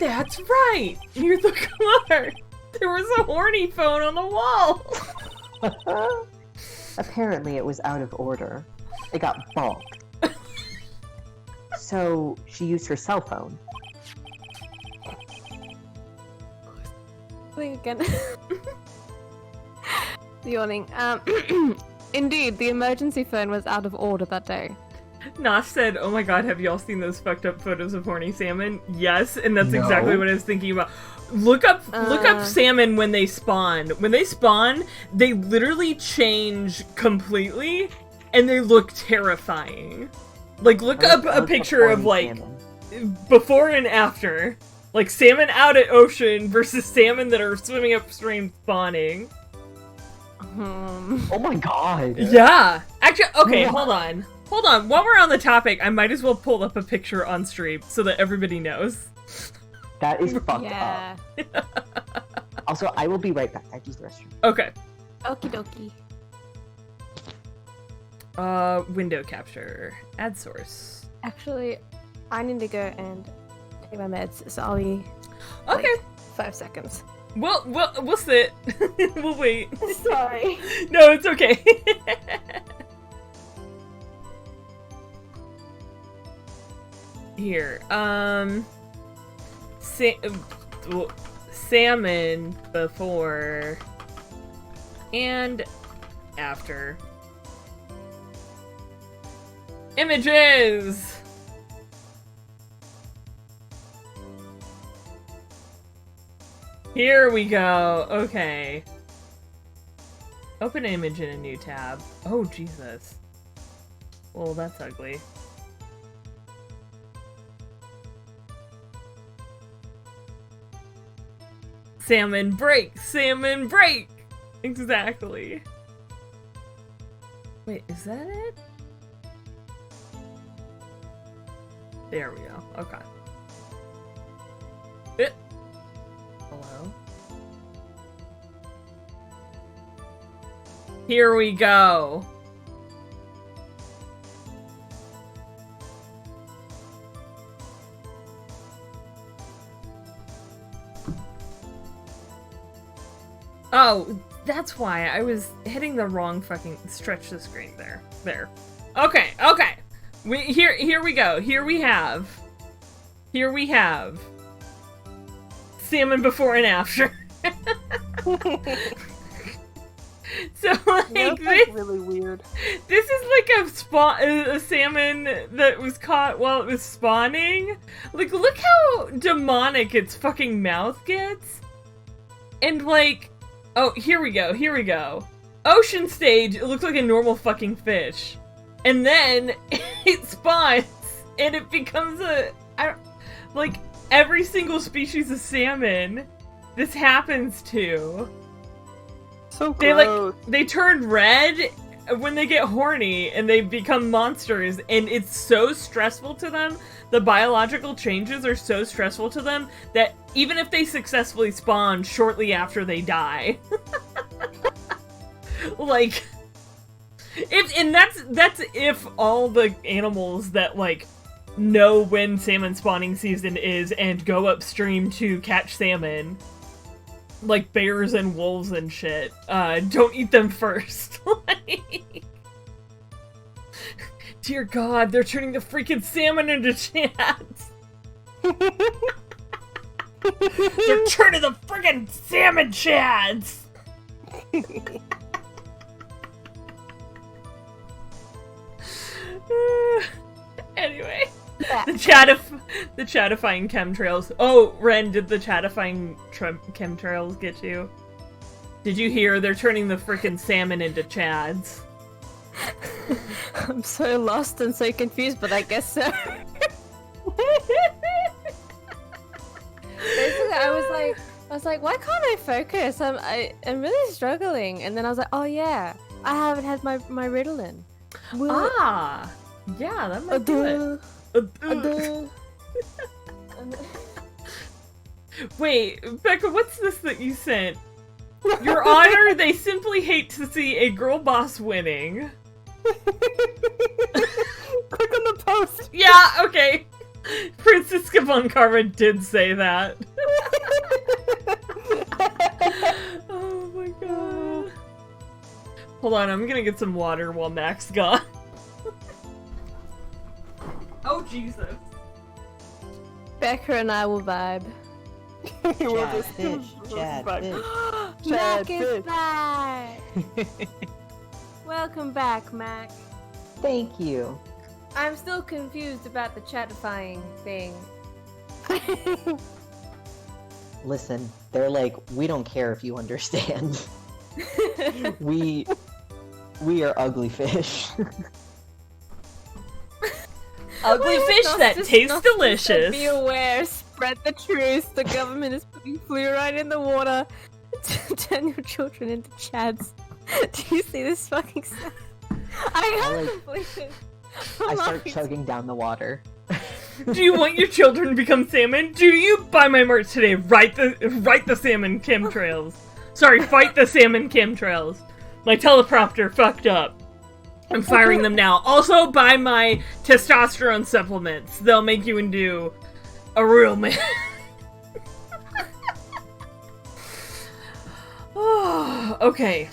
That's right! Near the car! There was a horny phone on the wall! Apparently it was out of order. It got balked. So she used her cell phone. Think again. Yawning. Indeed, the emergency phone was out of order that day. Nas said, oh my god, have y'all seen those fucked up photos of horny salmon? Yes, and that's exactly what I was thinking about. Look up salmon when they spawn. When they spawn, they literally change completely, and they look terrifying. Like, look up a picture of, like, before and after. Like, salmon out at ocean versus salmon that are swimming upstream spawning. Oh my god. Yeah! Actually, okay, hold on. Hold on, while we're on the topic, I might as well pull up a picture on stream so that everybody knows. That is fucked up. Also, I will be right back. I have to use the restroom. Okay. Okie dokie. Window capture. Add source. Actually, I need to go and take my meds, so I'll be Okay. like, 5 seconds. We'll sit. We'll wait. Sorry. No, it's okay. Here, salmon before and after. Images! Here we go. Okay. Open image in a new tab. Oh, Jesus. Well, that's ugly. Salmon break! Salmon break! Exactly. Wait, is that it? There we go. Okay. Hello? Here we go. Oh, that's why I was hitting the wrong fucking stretch the screen there. There. Okay, okay. Here we go. Here we have salmon before and after. So like, Yeah, this, that's really weird. this is like a salmon that was caught while it was spawning. Like, look how demonic its fucking mouth gets. And like, oh, here we go. Ocean stage, it looks like a normal fucking fish. And then it spawns and it becomes like every single species of salmon this happens to. So gross. They turn red when they get horny and they become monsters, and it's so stressful to them. The biological changes are so stressful to them that even if they successfully spawn shortly after they die. Like, that's if all the animals that like know when salmon spawning season is and go upstream to catch salmon, like bears and wolves and shit, don't eat them first. Like, dear God, they're turning the freaking salmon into chads. They're turning the freaking salmon chads. Anyway, the chatifying chemtrails. Oh, Ren, did the chatifying chemtrails get you? Did you hear they're turning the freaking salmon into chads? I'm so lost and so confused, but I guess so. Basically, I was like, why can't I focus? I'm really struggling. And then I was like, oh yeah, I haven't had my Ritalin. Yeah, that might do it. Wait, Becca, what's this that you sent? Your Honor, they simply hate to see a girl boss winning. Click on the post. Yeah, okay. Francisca von Karma did say that. Oh my god. Hold on, I'm gonna get some water while Mac's gone. Oh, Jesus. Becca and I will vibe. Chad fish, Chad fish. Mac is back! Welcome back, Mac. Thank you. I'm still confused about the chatifying thing. Listen, they're like, we don't care if you understand. we are ugly fish. Ugly fish that taste delicious. Be aware, spread the truth. The government is putting fluoride in the water to turn your children into chads. Do you see this fucking stuff? I can't believe it. I start chugging down the water. Do you want your children to become salmon? Do you buy my merch today? Write the salmon chemtrails. Sorry, fight the salmon chemtrails. My teleprompter fucked up. I'm firing them now. Also, buy my testosterone supplements. They'll make you into a real man. Oh, okay.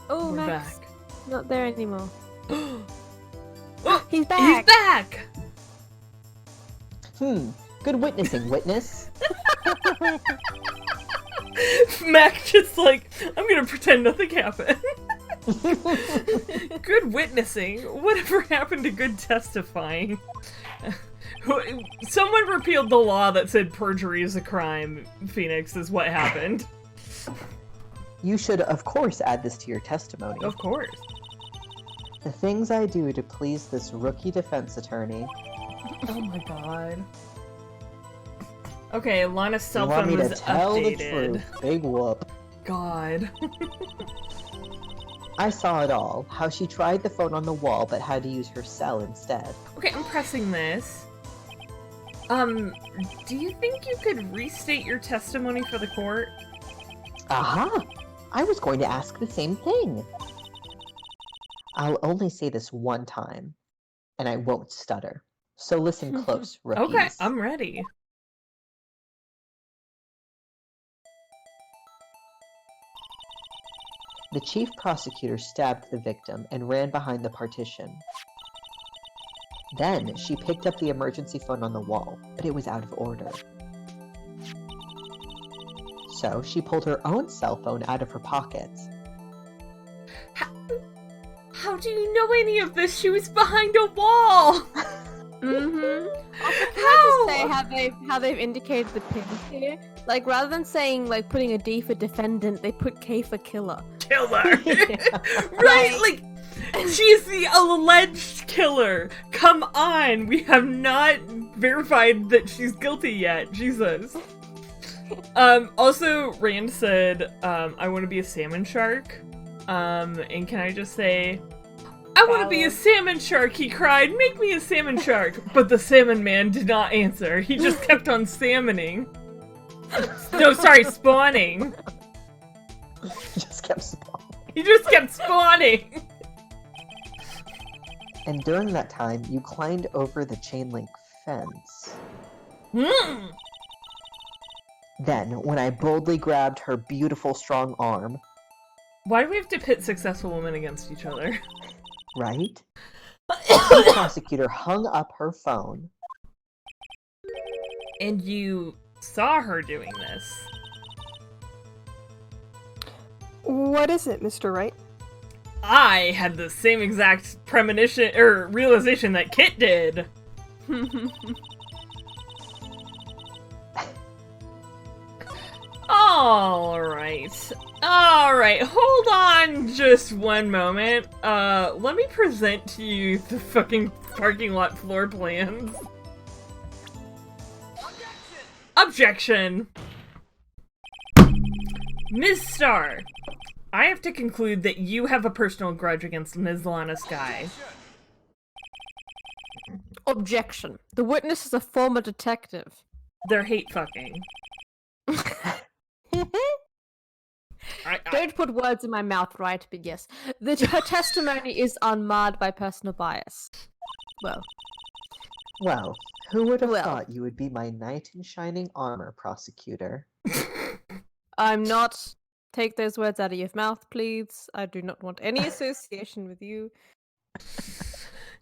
Oh, We're Max. back. Not there anymore. Oh, He's back! He's back! Good witnessing, witness. Mac just like, I'm gonna pretend nothing happened. Good witnessing? Whatever happened to good testifying? Someone repealed the law that said perjury is a crime, Phoenix, is what happened. You should, of course, add this to your testimony. Of course. The things I do to please this rookie defense attorney. Oh my god. Okay, Lana's You cell want phone me to was tell the updated. truth? Big whoop. God. I saw it all. How she tried the phone on the wall, but had to use her cell instead. Okay, I'm pressing this. Do you think you could restate your testimony for the court? Aha! I was going to ask the same thing. I'll only say this one time, and I won't stutter. So listen close, rookies. Okay, I'm ready. The chief prosecutor stabbed the victim and ran behind the partition. Then she picked up the emergency phone on the wall, but it was out of order. So she pulled her own cell phone out of her pockets. How do you know any of this? She was behind a wall. Also, can I just say how they've indicated the pins here? Like, rather than saying like putting a D for defendant, they put K for killer. Killer. Right? Like, she's the alleged killer. Come on. We have not verified that she's guilty yet. Jesus. Also, Rand said, I want to be a salmon shark. And can I just say, I want to be a salmon shark, he cried. Make me a salmon shark. But the salmon man did not answer. He just kept on salmoning. No, sorry, spawning. He just kept spawning. He just kept spawning. And during that time, you climbed over the chain link fence. Then, when I boldly grabbed her beautiful, strong arm... Why do we have to pit successful women against each other? Right? The prosecutor hung up her phone. And you saw her doing this. What is it, Mr. Wright? I had the same exact premonition, or realization that Kit did. Alright, hold on just one moment. Let me present to you the fucking parking lot floor plans. Objection! Ms. Starr, I have to conclude that you have a personal grudge against Ms. Lana Skye. Objection. The witness is a former detective. They're hate fucking. Don't put words in my mouth, right? But yes, her testimony is unmarred by personal bias. Well, who would have thought you would be my knight in shining armor, prosecutor? I'm not. Take those words out of your mouth, please. I do not want any association with you.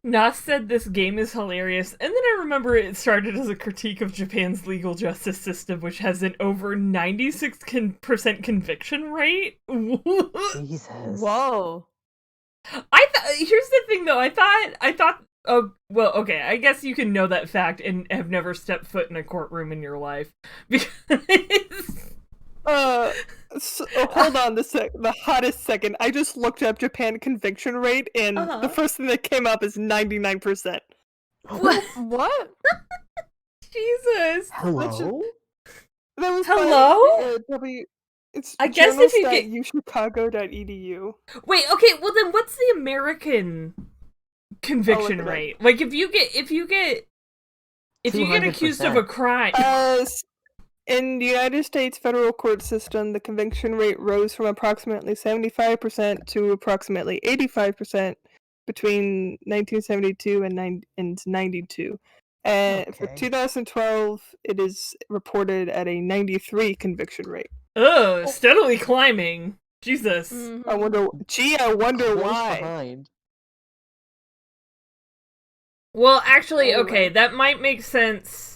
Nas said this game is hilarious, and then I remember it started as a critique of Japan's legal justice system, which has an over 96% conviction rate. Jesus. Whoa. Here's the thing, though. I thought. Oh, well, okay. I guess you can know that fact and have never stepped foot in a courtroom in your life because. Hold on the hottest second. I just looked up Japan conviction rate, and the first thing that came up is 99%. What? Jesus. Hello? That was Hello? It's I guess if you get uchicago.edu. Wait, okay. Well, then what's the American conviction rate? Like, if you get accused of a crime. In the United States federal court system, the conviction rate rose from approximately 75% to approximately 85% between 1972 and 92. And for 2012, it is reported at a 93 conviction rate. Ugh, steadily climbing. Jesus. Mm-hmm. I wonder why. Behind. Well, actually, okay, that might make sense.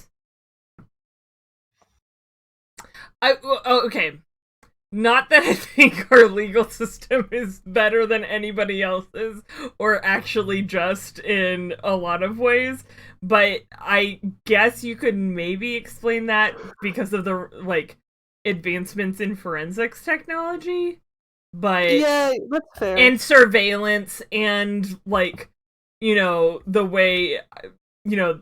Okay. Not that I think our legal system is better than anybody else's, or actually just in a lot of ways, but I guess you could maybe explain that because of the, like, advancements in forensics technology, but... Yeah, that's fair. And surveillance, and, like, you know, the way, you know,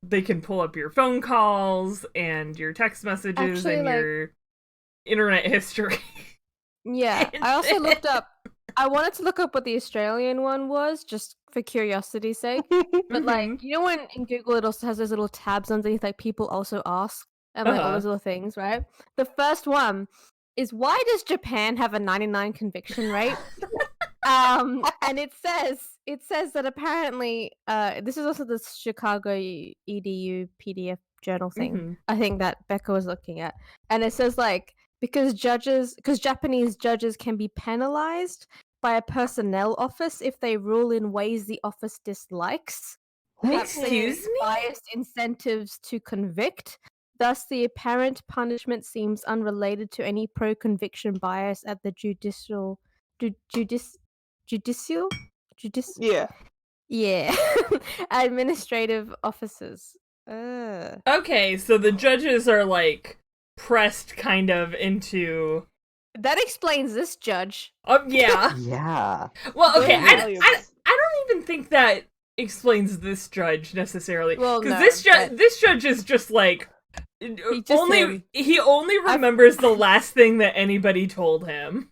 they can pull up your phone calls and your text messages and your internet history. Yeah, I also looked up. I wanted to look up what the Australian one was, just for curiosity's sake. But like, you know, when in Google it also has those little tabs underneath, like people also ask, and like all those little things, right? The first one is, why does Japan have a 99 conviction rate? And it says that apparently, this is also the Chicago EDU PDF journal thing. I think that Becca was looking at, and it says like, because Japanese judges can be penalized by a personnel office if they rule in ways the office dislikes. Excuse me? Biased incentives to convict. Thus, the apparent punishment seems unrelated to any pro-conviction bias at the judicial, judicial, Yeah. yeah, administrative officers. Okay, so the judges are like pressed kind of into. That explains this judge. Yeah. Yeah. Well, okay, Very I valuable. don't even think that explains this judge necessarily. Well, because no, this judge is just like he only remembers the last thing that anybody told him.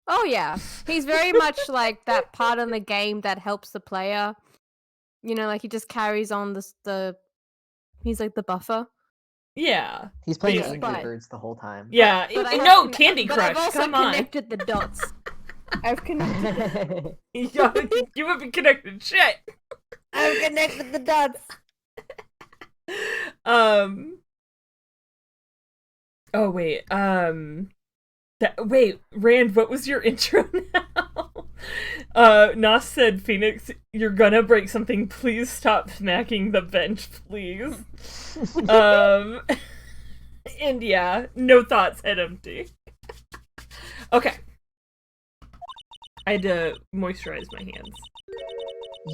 Oh yeah, he's very much like that part in the game that helps the player. You know, like he just carries on the. He's like the buffer. Yeah. He's playing Yeah. Angry But- Birds the whole time. Yeah. But I No, have Candy but Crush. I've also Come on. connected the dots. I've connected. You haven't connected shit. I've connected the dots. Oh wait. Wait, Rand, what was your intro now? Nos said, Phoenix, you're gonna break something. Please stop smacking the bench, please. And yeah, no thoughts, head empty. Okay. I had to moisturize my hands.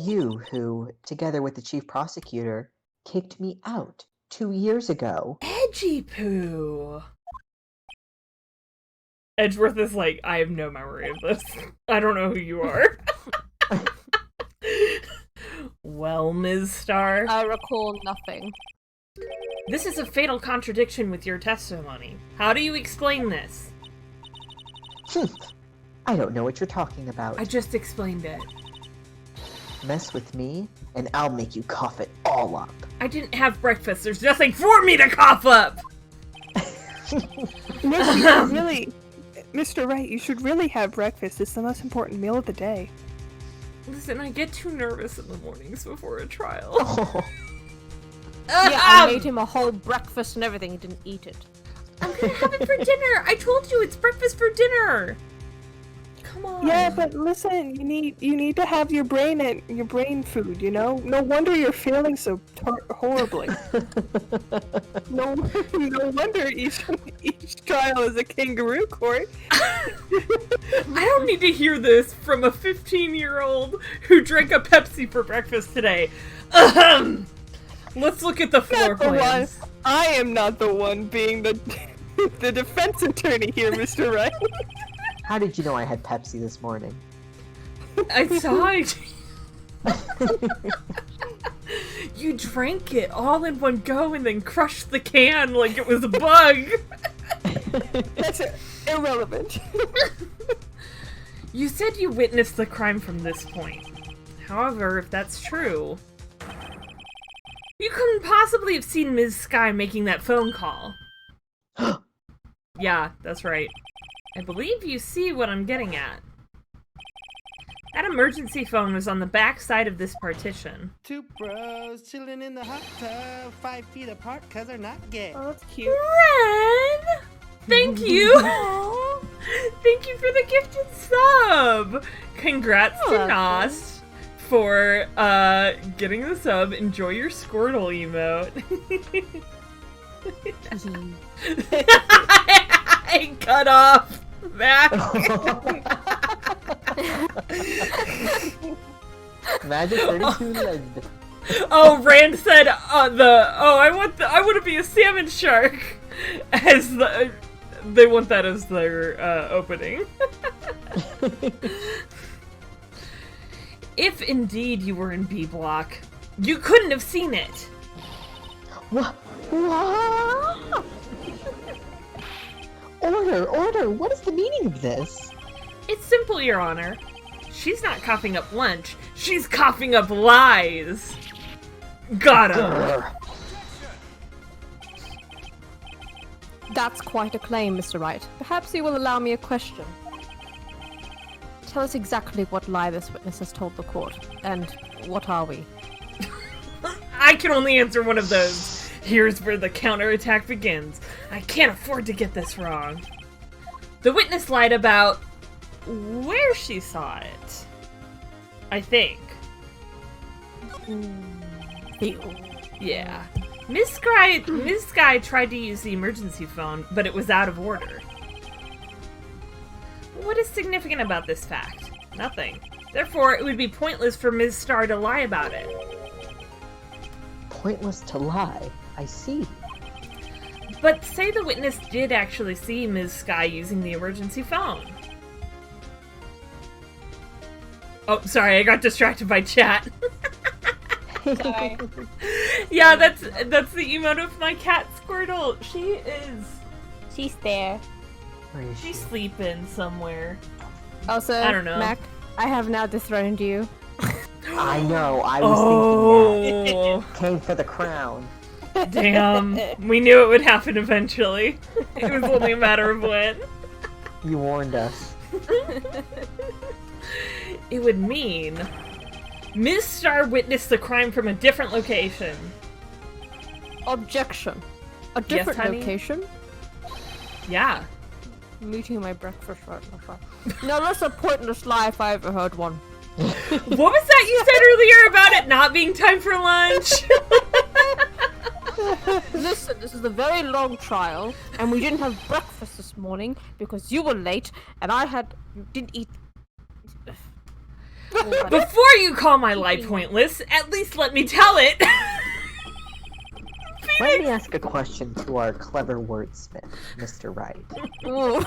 You who, together with the chief prosecutor, kicked me out 2 years ago. Edgy poo. Edgeworth is like, I have no memory of this. I don't know who you are. Well, Ms. Starr. I recall nothing. This is a fatal contradiction with your testimony. How do you explain this? I don't know what you're talking about. I just explained it. Mess with me, and I'll make you cough it all up. I didn't have breakfast. There's nothing for me to cough up! No, you should really, Mr. Wright, you should really have breakfast. It's the most important meal of the day. Listen, I get too nervous in the mornings before a trial. Yeah, I made him a whole breakfast and everything. He didn't eat it. I'm gonna have it for dinner! I told you, it's breakfast for dinner! Come on. Yeah, but listen, you need to have your brain food. You know, no wonder you're feeling so horribly. No wonder each trial is a kangaroo court. I don't need to hear this from a 15-year-old who drank a Pepsi for breakfast today. Let's look at the floor Not the one. plans. I am not the one being the defense attorney here, Mr. Wright. How did you know I had Pepsi this morning? I saw it. You drank it all in one go and then crushed the can like it was a bug. That's irrelevant. You said you witnessed the crime from this point. However, if that's true, you couldn't possibly have seen Ms. Sky making that phone call. Yeah, that's right. I believe you see what I'm getting at. That emergency phone was on the back side of this partition. Two bros chilling in the hot tub, 5 feet apart because they're not gay. Oh, that's cute. Ren! Thank you! Thank you for the gifted sub! Congrats to Nos for getting the sub. Enjoy your Squirtle emote. I cut off Mac. Magic 32 legged. Oh, Rand said I want to be a salmon shark as they want that as their opening. If indeed you were in B block, you couldn't have seen it. What? Order! What is the meaning of this? It's simple, Your Honor. She's not coughing up lunch. She's coughing up lies. Got him. Grr. That's quite a claim, Mr. Wright. Perhaps you will allow me a question. Tell us exactly what lie this witness has told the court, and what are we? I can only answer one of those. Here's where the counterattack begins. I can't afford to get this wrong. The witness lied about where she saw it. I think. Yeah. Miss Sky tried to use the emergency phone, but it was out of order. What is significant about this fact? Nothing. Therefore, it would be pointless for Ms. Starr to lie about it. Pointless to lie. I see. But say the witness did actually see Ms. Sky using the emergency phone. Oh, sorry, I got distracted by chat. Sorry. Yeah, that's the emote of my cat Squirtle. She's there. Where is She's she? sleeping somewhere. Also, I don't know. Mac, I have now dethroned you. I know, I was thinking Oh, that. Came for the crown. damn. We knew it would happen eventually. It was only a matter of when. You warned us. It would mean Ms. Starr witnessed the crime from a different location. Objection. A different honey? location? Yeah. I'm eating my breakfast right now. No, that's a pointless lie if I ever heard one. What was that you said earlier about it not being time for lunch? Listen, this is a very long trial, and we didn't have breakfast this morning because you were late, and you didn't eat. Before you call my lie pointless, at least let me tell it. Let me ask a question to our clever wordsmith, Mr. Wright. Ooh.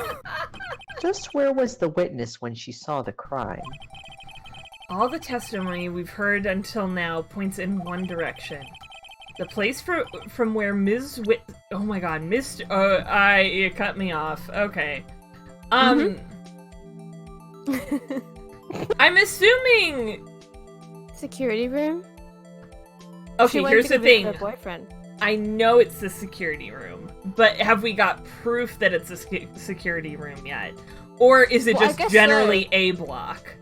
Just where was the witness when she saw the crime? All the testimony we've heard until now points in one direction. The place from where Ms. Oh my god, you cut me off. Okay. I'm assuming... Security room? Okay, She went here's to the go visit thing. her boyfriend. I know it's the security room, but have we got proof that it's a security room yet? Or is it Well, I just guess generally so. A block?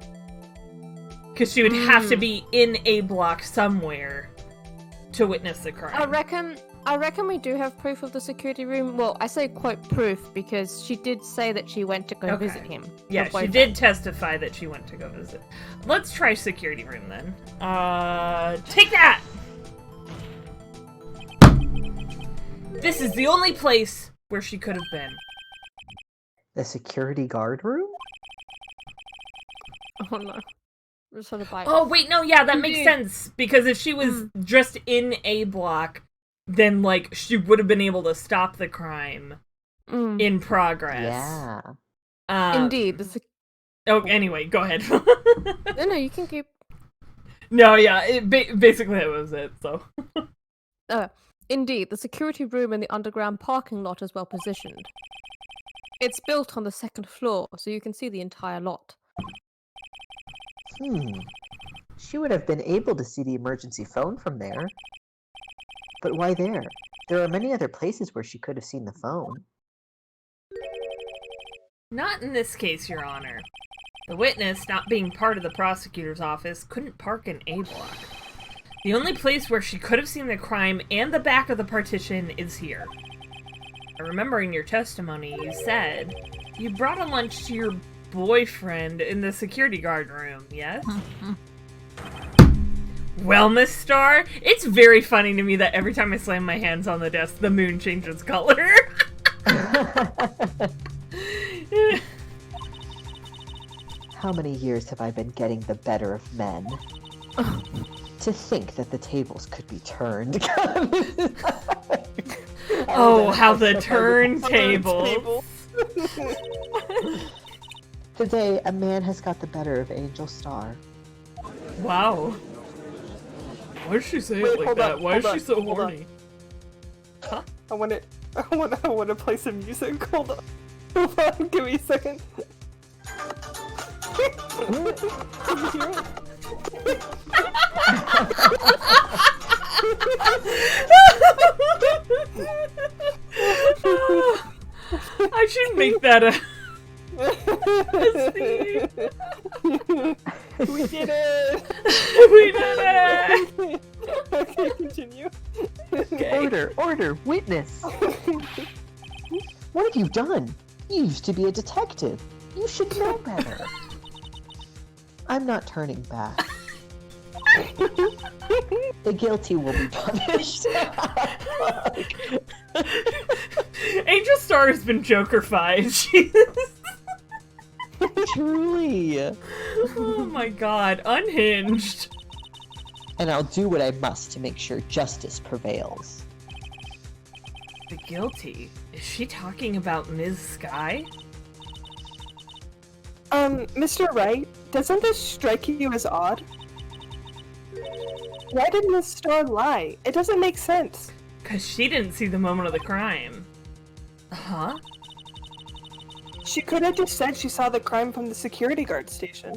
Because she would have to be in A block somewhere to witness the crime. I reckon we do have proof of the security room. Well, I say quote proof because she did say that she went to go Okay. visit him. Yeah, her she boyfriend. did testify that she went to go visit. Let's try security room then. Take that! This is the only place where she could have been. The security guard room? Oh no. Just sort of like, Oh, wait, no, yeah, that makes sense. Because if she was just in A block, then, like, she would have been able to stop the crime in progress. Yeah. indeed. Oh, anyway, go ahead. No, you can keep. No, yeah, basically that was it, so. Indeed, the security room in the underground parking lot is well positioned. It's built on the second floor, so you can see the entire lot. She would have been able to see the emergency phone from there. But why there? There are many other places where she could have seen the phone. Not in this case, Your Honor. The witness, not being part of the prosecutor's office, couldn't park in A block. The only place where she could have seen the crime and the back of the partition is here. I remember in your testimony you said you brought a lunch to your boyfriend in the security guard room, yes? Well, Miss Starr, it's very funny to me that every time I slam my hands on the desk, the moon changes color. How many years have I been getting the better of men? To think that the tables could be turned. Oh, how the turntable. Today, a man has got the better of Angel Starr. Wow. Why did she say Wait, it like hold that? on, Why is hold she so on, hold on. horny? Huh? I want to play some music. Hold on. Hold on. Give me a second. I should make that a scene. We did it! We did it! Okay, continue. Okay. Order, witness! What have you done? You used to be a detective. You should know better. I'm not turning back. The guilty will be punished. Angel Star has been Joker-fied. Truly. Oh my god, unhinged. And I'll do what I must to make sure justice prevails. The guilty? Is she talking about Ms. Sky? Mr. Wright, doesn't this strike you as odd? Why did Miss Star lie? It doesn't make sense. Cause she didn't see the moment of the crime. Huh? She could have just said she saw the crime from the security guard station.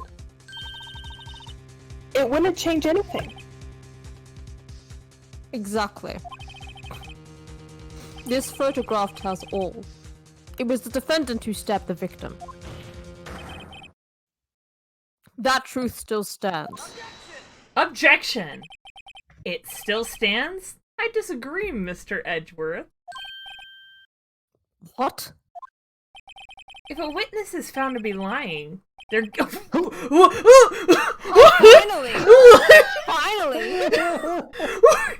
It wouldn't change anything. Exactly. This photograph tells all. It was the defendant who stabbed the victim. That truth still stands. Objection! It still stands? I disagree, Mr. Edgeworth. What? If a witness is found to be lying, they're Finally! Finally!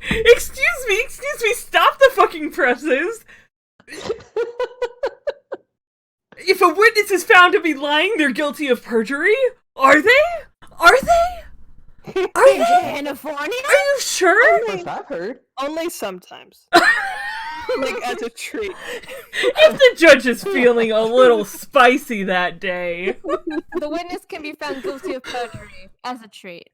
Excuse me, stop the fucking presses! If a witness is found to be lying, they're guilty of perjury? Are they? Are they? Are they? California? Are you sure? That's what I've heard. Only sometimes. Like, as a treat. If the judge is feeling a little spicy that day. The witness can be found guilty of perjury as a treat.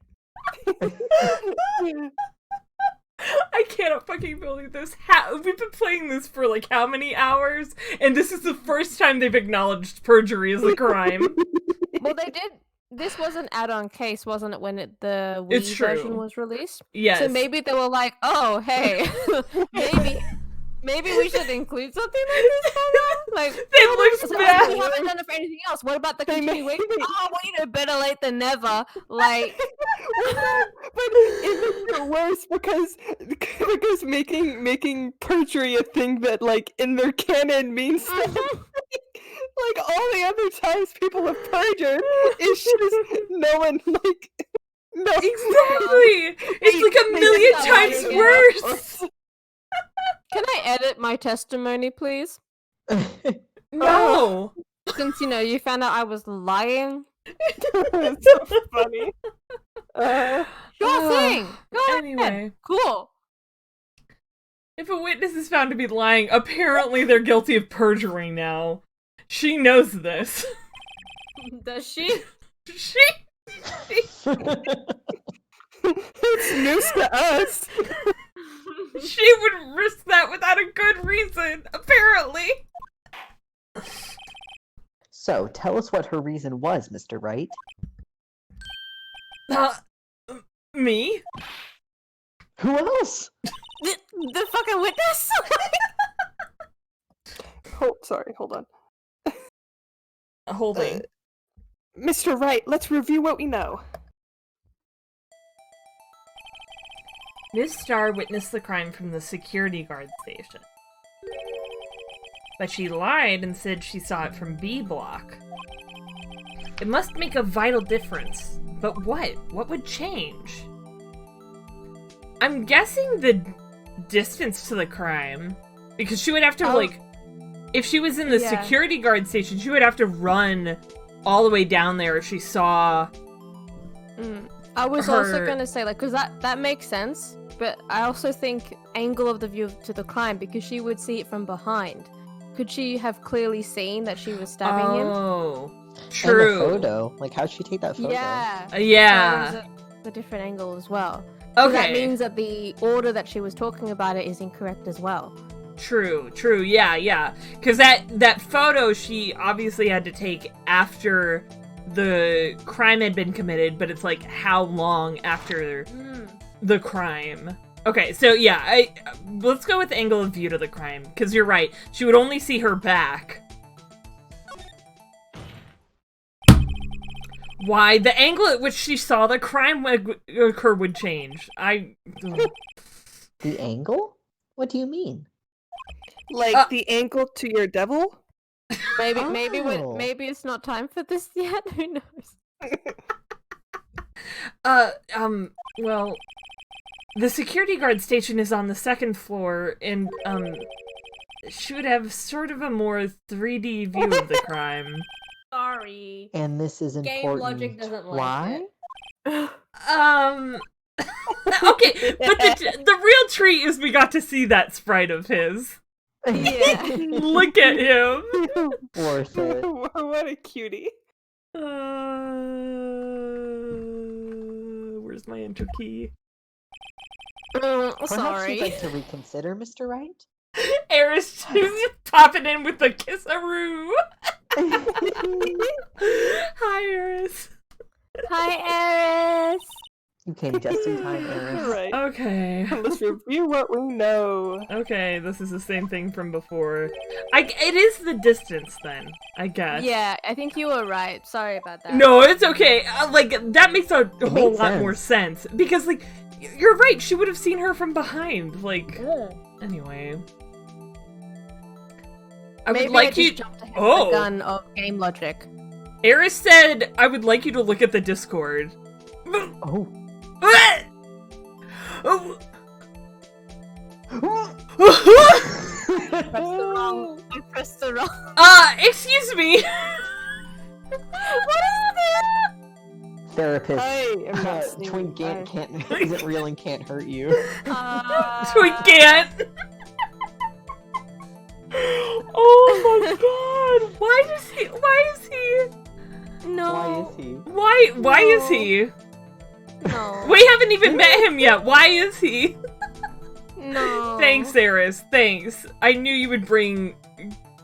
I cannot fucking believe this. We've been playing this for like how many hours? And this is the first time they've acknowledged perjury as a crime. Well, they did. This was an add-on case, wasn't it, when the Wii It's true. version was released? Yes. So maybe they were like, oh, hey, maybe we should include something like this somehow? Like, They looked so bad. we haven't done it for anything else. What about the They may- continuation? Oh, wait, better late than never. Like, But it makes it worse because making perjury a thing that like in their canon means something. Like all the other times people have perjured, it's just no one like no Exactly! It's like a million not times lying worse! can I edit my testimony, please? No! Since, you found out I was lying. It's so funny. Sure thing. Go ahead. Anyway. Cool. If a witness is found to be lying, apparently they're guilty of perjury now. She knows this. Does she? She It's news to us. She would risk that without a good reason, apparently. So, tell us what her reason was, Mr. Wright. Me? Who else? The fucking witness? Oh, sorry, hold on. Holding. Mr. Wright, let's review what we know. Miss Star witnessed the crime from the security guard station. But she lied and said she saw it from B block. It must make a vital difference. But what? What would change? I'm guessing the distance to the crime. Because she would have to, if she was in the security guard station, she would have to run all the way down there if she saw I was her... also gonna say, because that makes sense, but I also think angle of the view to the crime, because she would see it from behind. Could she have clearly seen that she was stabbing him? Oh, And true. the photo. Like, how'd she take that photo? Yeah. Yeah. So there's a different angle as well. So Okay. that means that the order that she was talking about it is incorrect as well. True, yeah. Because that photo she obviously had to take after the crime had been committed, but it's like how long after the crime. Okay, so yeah, let's go with angle of view to the crime, because you're right. She would only see her back. Why? The angle at which she saw the crime occur would change. The angle? What do you mean? Like the angle to your devil? Maybe Oh. maybe it's not time for this yet. Who knows? Well, The security guard station is on the second floor, and she would have sort of a more 3D view of the crime. Sorry. And this is important. Game logic doesn't like Why? it. Okay, but the real treat is we got to see that sprite of his. Yeah. Look at him. Worth it. What a cutie. Where's my enter key? Perhaps Sorry. you'd like to reconsider, Mr. Wright? Eris just popping in with the kisaroo. Hi, Eris. Hi, Eris. You came just in time, Eris. Right. Okay. Let's review what we know. Okay, this is the same thing from before. It is the distance then, I guess. Yeah, I think you were right. Sorry about that. No, it's okay. Like, that makes a whole makes lot more sense. Because, like, you're right, she would have seen her from behind. Like, anyway. I Maybe would like I just you. jumped ahead Oh. of the gun of game logic. Eris said, I would like you to look at the Discord. Oh. What? Oh. Pressed the wrong. I pressed the wrong. Excuse me. What is this? Therapist. I am not Twink seeing- isn't real and can't hurt you. We can't. Oh my god. Why is he? No. Why is he? Why is he? No. We haven't even met him yet. Why is he? No. Thanks, Eris. Thanks. I knew you would bring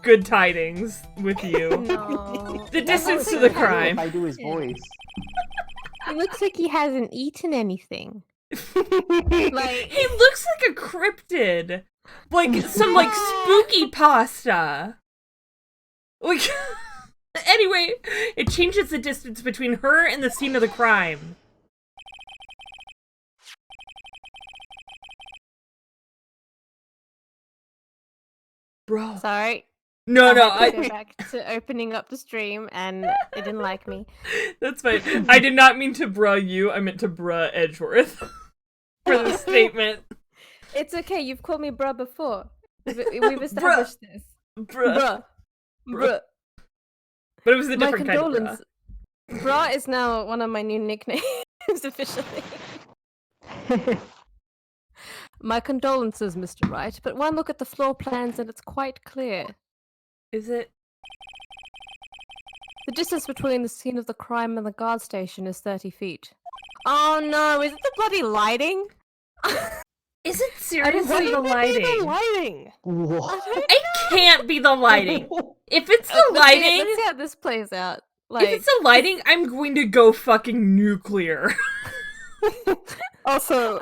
good tidings with you. No. The That's distance how to it's the gonna do crime. If I do his voice. It looks like he hasn't eaten anything. Like He looks like a cryptid. Like some like spooky pasta. Like anyway, it changes the distance between her and the scene of the crime. Bro. sorry. No, I had to I go back to opening up the stream and it didn't like me. that's fine. I did not mean to bruh you, I meant to bruh Edgeworth. For the statement. It's okay, you've called me bruh before. We've established this. Bruh. Bruh. But it was a My different kind of bruh. condolence. Bruh is now one of my new nicknames officially. My condolences, Mr. Wright, but one look at the floor plans and it's quite clear. Is it? The distance between the scene of the crime and the guard station is 30 feet. Oh no, is it the bloody lighting? Is it seriously the The lighting? lighting. What? It can't be the lighting. If it's the Let's see lighting, how this plays out. if it's the lighting, I'm going to go fucking nuclear. Also,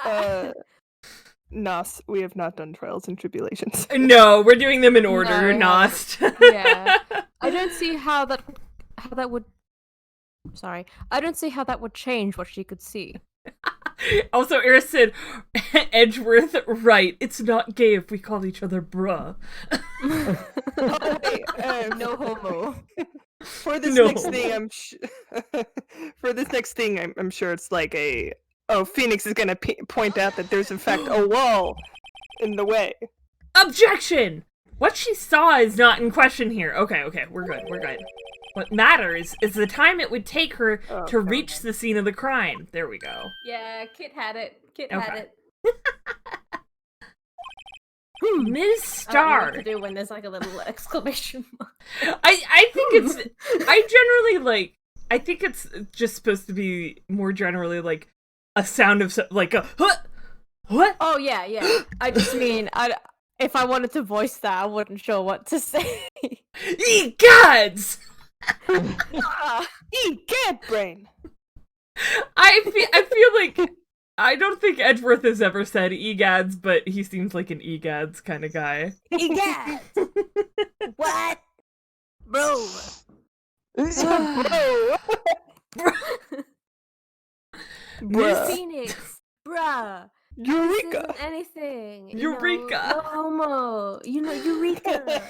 Nos, we have not done Trials and Tribulations. No, we're doing them in order, No. Nost. Yeah. I don't see how that would. Sorry, I don't see how that would change what she could see. Also, Eris said, Edgeworth, right, it's not gay if we call each other bruh. No homo. For this No. next thing, I'm sure it's like a. Oh, Phoenix is gonna point out that there's in fact a wall in the way. Objection! What she saw is not in question here. Okay, we're good. What matters is the time it would take her to reach the scene of the crime. There we go. Yeah, Kit had it. Kit Okay. had it. Ms. I don't know Star. what to do when there's like a little exclamation mark. I think it's. I think it's just supposed to be more generally like a sound of like a what? Oh yeah. I just mean, if I wanted to voice that, I wasn't sure what to say. Ye gods! Egad brain. I feel like I don't think Edgeworth has ever said egads, but he seems like an egads kind of guy. Egad! What? Bro. Bruh. Phoenix. Bruh. Eureka. This isn't anything. you know, Eureka. no homo. Eureka.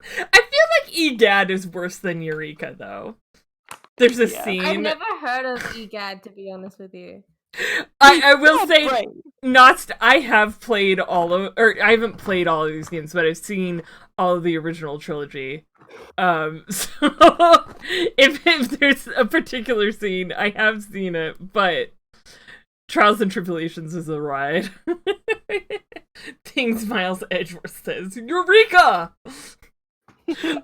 I feel like egad is worse than Eureka, though. There's a Yeah. scene. I've never heard of egad, to be honest with you. I will Egad say brain. I have played or I haven't played all of these games, but I've seen all of the original trilogy. So if there's a particular scene, I have seen it, but Trials and Tribulations is a ride. Things Miles Edgeworth says, Eureka!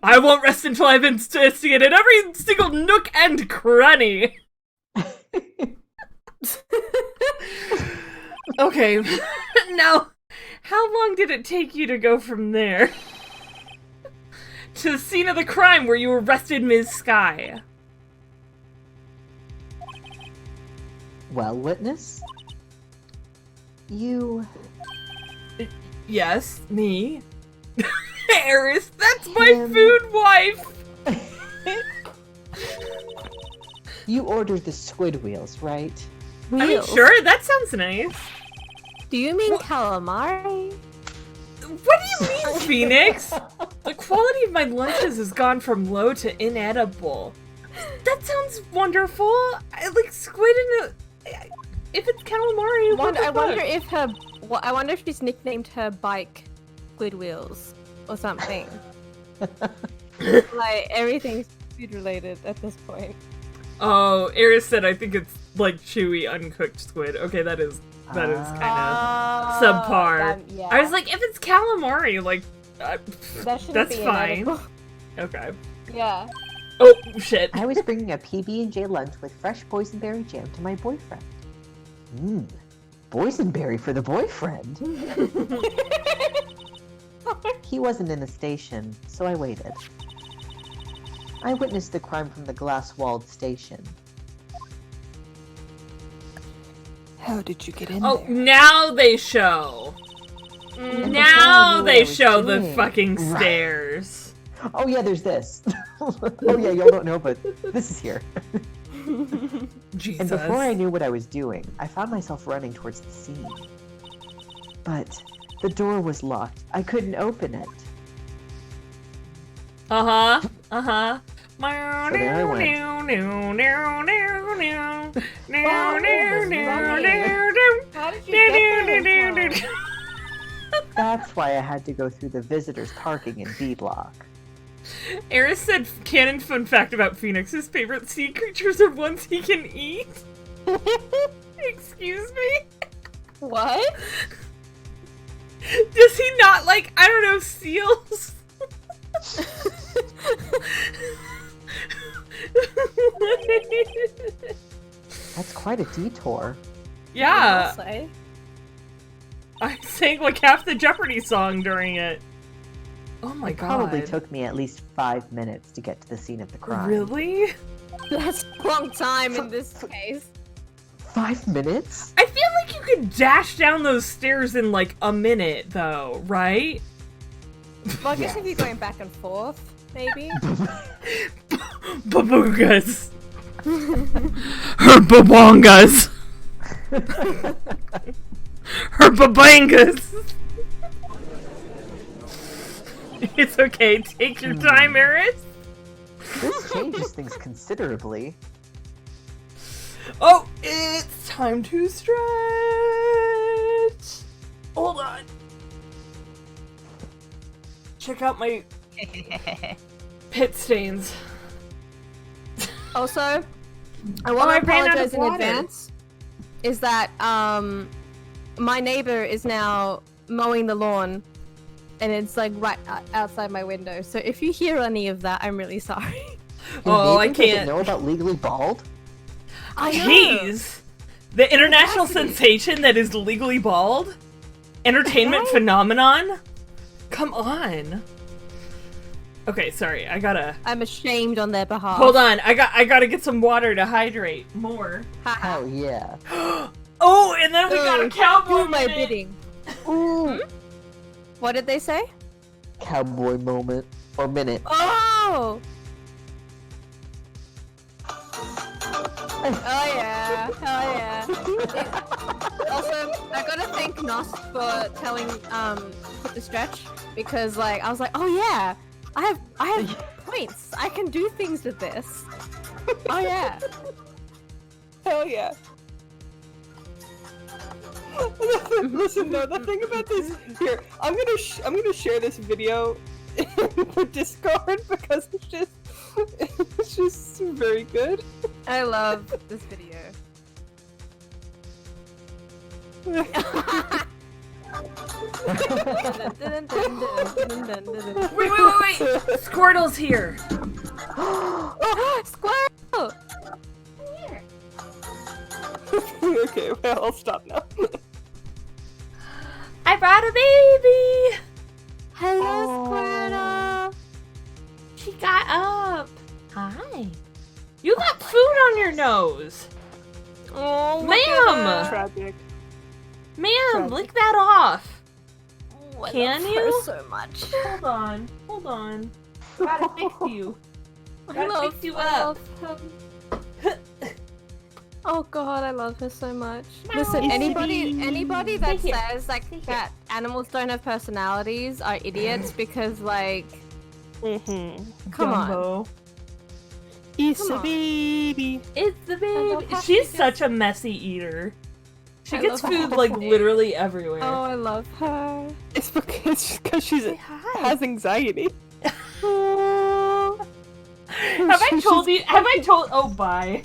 I won't rest until I've investigated every single nook and cranny. Okay, now, how long did it take you to go from there to the scene of the crime where you arrested Ms. Sky? Well, witness? You... Yes, me. Eris, that's my food wife! You ordered the squid wheels, right? I mean, sure, that sounds nice. Do you mean calamari? What do you mean, Phoenix? The quality of my lunches has gone from low to inedible. That sounds wonderful. I like squid in a... If it's calamari, I wonder if she's nicknamed her bike Squid Wheels or something. Like, everything's food related at this point. Oh, Eris said I think it's like chewy, uncooked squid. Okay, that is kind of subpar. Yeah. I was like, if it's calamari, like, that's be fine. inedible. Okay. Yeah. Oh, shit. I was bringing a PB&J lunch with fresh boysenberry jam to my boyfriend. Boysenberry for the boyfriend? He wasn't in the station, so I waited. I witnessed the crime from the glass-walled station. How did you get in Oh, there? now they show. Now they show the fucking stairs. Oh yeah, there's this. Oh yeah, y'all don't know, but this is here. Jesus. And before I knew what I was doing, I found myself running towards the scene. But the door was locked. I couldn't open it. Uh-huh. So there I went. How did you get there? That's why I had to go through the visitors parking in B block. Eris said, canon fun fact about Phoenix, his favorite sea creatures are ones he can eat. Excuse me? What? Does he not like, I don't know, seals? That's quite a detour. Yeah. I'll say. I sang like half the Jeopardy song during it. Oh my god. Probably took me at least 5 minutes to get to the scene of the crime. Really? That's a long time in this case. 5 minutes? I feel like you could dash down those stairs in like a minute though, right? Well, I guess if you're going back and forth, maybe. Baboongas. Her babongas. Her babangas. It's okay, take your time, Eris. This changes things considerably. Oh, it's time to stretch. Hold on. Check out my pit stains. Also, I Oh, want I to ran out apologize of in water. advance. Is that my neighbor is now mowing the lawn, and it's like right outside my window. So if you hear any of that, I'm really sorry. Oh, I Nathan doesn't can't. know about Legally Bald? I know. Jeez! The international sensation that is Legally Bald? Entertainment phenomenon? Come on. Okay, sorry, I gotta... I'm ashamed on their behalf. Hold on, I gotta get some water to hydrate more. Hell yeah. Oh, and then we got a cowboy Do my minute. bidding. Ooh. What did they say? Cowboy moment. Or minute. Oh! Oh yeah, hell yeah. Also, I gotta thank Nos for telling put the stretch, because like I was like, oh yeah, I have points. I can do things with this. Oh yeah. Hell yeah. Listen, no, the thing about this here, I'm gonna share this video in the Discord because it's just very good. I love this video. Wait! Squirtle's here! Squirrel! Okay, well, I'll stop now. I brought a baby! Hello, Squirtle! She got up. Hi. You got food on your nose. Oh, Ma'am! Tragic. Ma'am, lick that off. Oh, I Can love you? her so much. Hold on. Gotta fix you. Gotta fix you up. Oh god, I love her so much. Listen, anybody that says like that animals don't have personalities are idiots because like, come on. It's Come a on. baby. It's the love baby. how She's she such a messy eater. She I gets love food how like she- literally everywhere. Oh, I love her. It's because she Say hi. has anxiety. Have I told you? Have I told? Oh, bye.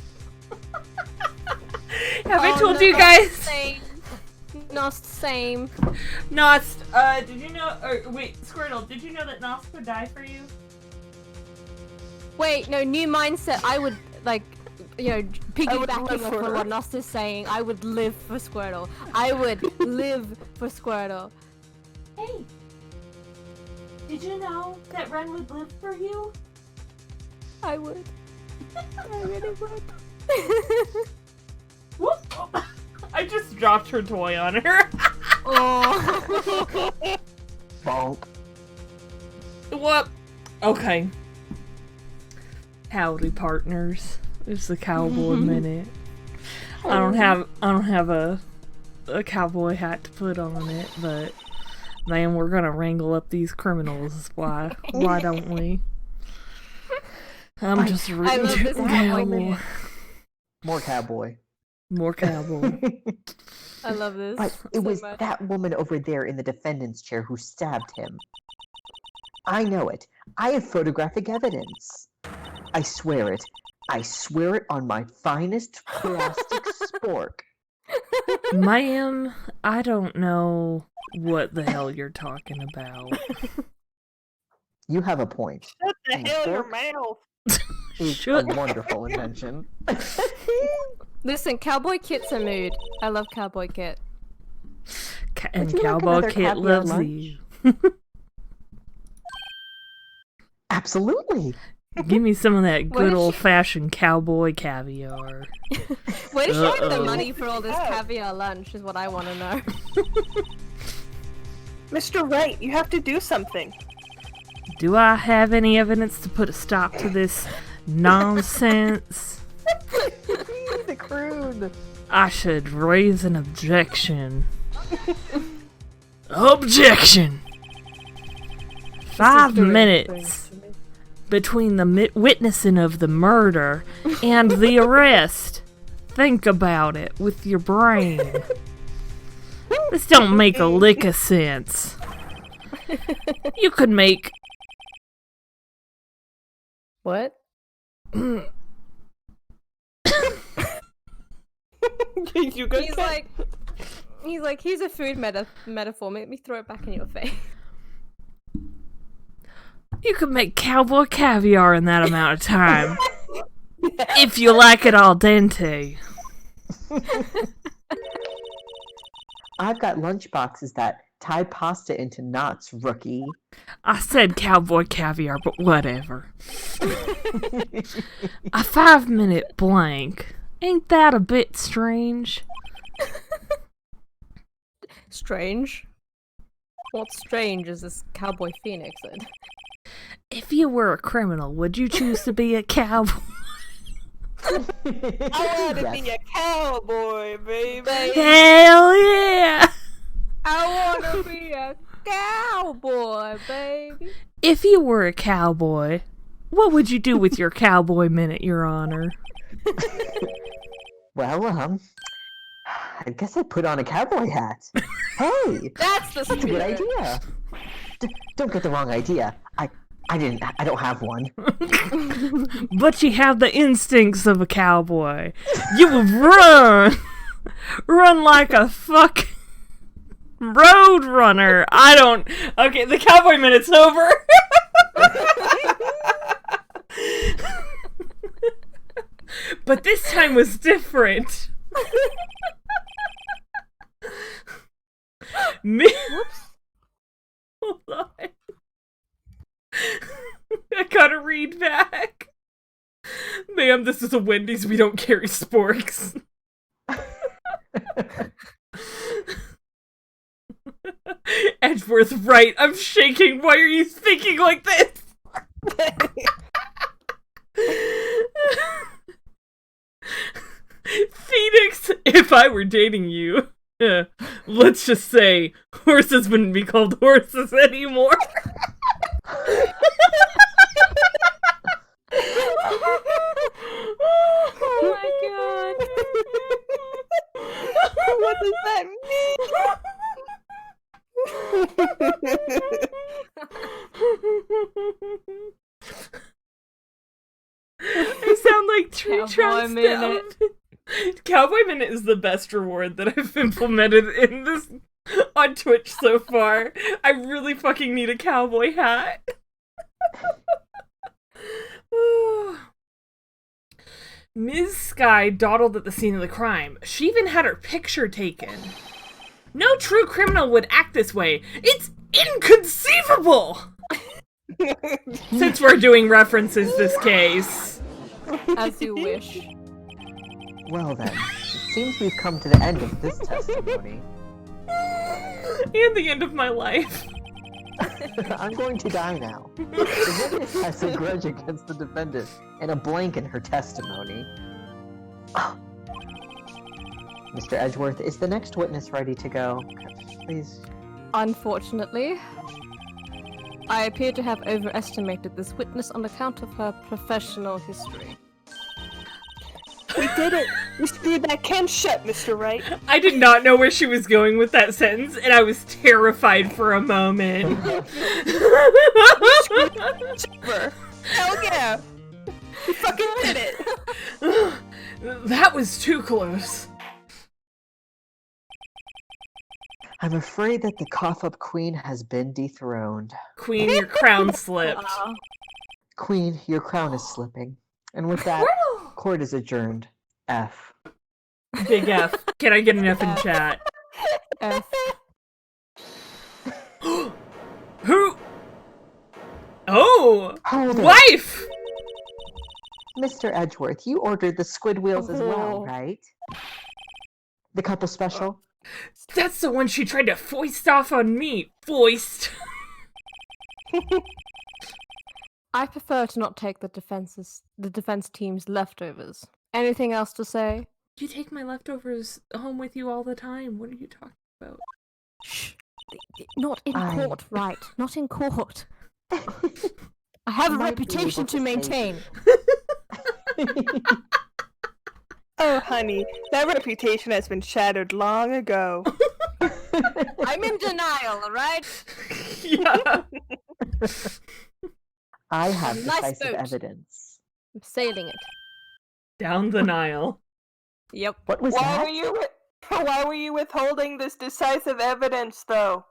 Have I told you guys? Same. Not same. Nost, did you know? Or wait, Squirtle, did you know that Nost would die for you? Wait, no, new mindset. I would like, you know, live piggybacking for off her. what Nost is saying. I would live for Squirtle. I would live for Squirtle. Hey, did you know that Ren would live for you? I would. I really would. Whoop! I just dropped her toy on her. Oh. Bonk. Whoop. Okay. Howdy, partners. It's the cowboy minute. I don't have a cowboy hat to put on it, but man, we're gonna wrangle up these criminals. Why don't we? I'm just I rooting love to this cowboy. More cowboy. More cowboy. I love this. But it so was much. that woman over there in the defendant's chair who stabbed him. I know it. I have photographic evidence. I swear it. I swear it on my finest plastic spork. Ma'am, I don't know what the hell you're talking about. You have a point. Shut the And hell your spork mouth. is Shut- a wonderful invention. Listen, Cowboy Kit's a mood. I love Cowboy Kit. And Would you like Cowboy another Kit caviar loves lunch? you. Absolutely. Give me some of that What good if she- old-fashioned cowboy caviar. Where does she get the Uh-oh. money for all this caviar lunch? Is what I want to know. Mr. Wright, you have to do something. Do I have any evidence to put a stop to this nonsense? The crude. I should raise an objection. Objection! 5 minutes between the witnessing of the murder and the arrest. Think about it with your brain. This don't make a lick of sense. You could make What? You good? He's like, here's a food metaphor. Make me throw it back in your face. You could make cowboy caviar in that amount of time. If you like it al dente. I've got lunch boxes that tie pasta into knots, rookie. I said cowboy caviar, but whatever. A 5-minute blank. Ain't that a bit strange? Strange. What's strange is this Cowboy Phoenix then. If you were a criminal, would you choose to be a cowboy? I want to be a cowboy, baby. Hell yeah! I wanna be a cowboy, baby. If you were a cowboy, what would you do with your cowboy minute, Your Honor? Well, I guess I put on a cowboy hat. Hey, That's the that's a good spirit. idea. Don't get the wrong idea. I don't have one. But you have the instincts of a cowboy. You would run! Run like a fuck road runner. I don't. Okay, the cowboy minute's over. But this time was different. Whoops. Hold on. I gotta read back. Ma'am, this is a Wendy's. We don't carry sporks. Edgeworth, right. I'm shaking. Why are you thinking like this? Phoenix, if I were dating you, let's just say horses wouldn't be called horses anymore. Oh my god. What does that I sound like Tree Cowboy Trunks. Minute. Cowboy Minute is the best reward that I've implemented in this on Twitch so far. I really fucking need a cowboy hat. Ms. Sky dawdled at the scene of the crime. She even had her picture taken. No true criminal would act this way. It's inconceivable! Since we're doing references this case. As you wish. Well then, it seems we've come to the end of this testimony. And the end of my life. I'm going to die now. The witness has a grudge against the defendant and a blank in her testimony. Mr. Edgeworth, is the next witness ready to go? Please. Unfortunately, I appear to have overestimated this witness on account of her professional history. We did it! We screwed that can shut, Mr. Wright. I did not know where she was going with that sentence, and I was terrified for a moment. Super. Hell yeah! We fucking did it! That was too close. I'm afraid that the cough-up queen has been dethroned. Queen, your crown slipped. Queen, your crown is slipping. And with that, court is adjourned. F. Big F. Can I get an F in chat? F. Who? Oh! Hold it. Wife! Mr. Edgeworth, you ordered the squid wheels as well, Oh. right? The couple special? That's the one she tried to foist off on me. Foist. I prefer to not take the defense team's leftovers. Anything else to say? You take my leftovers home with you all the time. What are you talking about? Shh. Not in I- court, right? Not in court. I have a Might be reputation able to to maintain. Oh, honey, that reputation has been shattered long ago. I'm in denial, alright? Yeah. I have Nice decisive boat. evidence. I'm sailing it. Down the Nile. Yep. What was that? Why were you withholding this decisive evidence, though?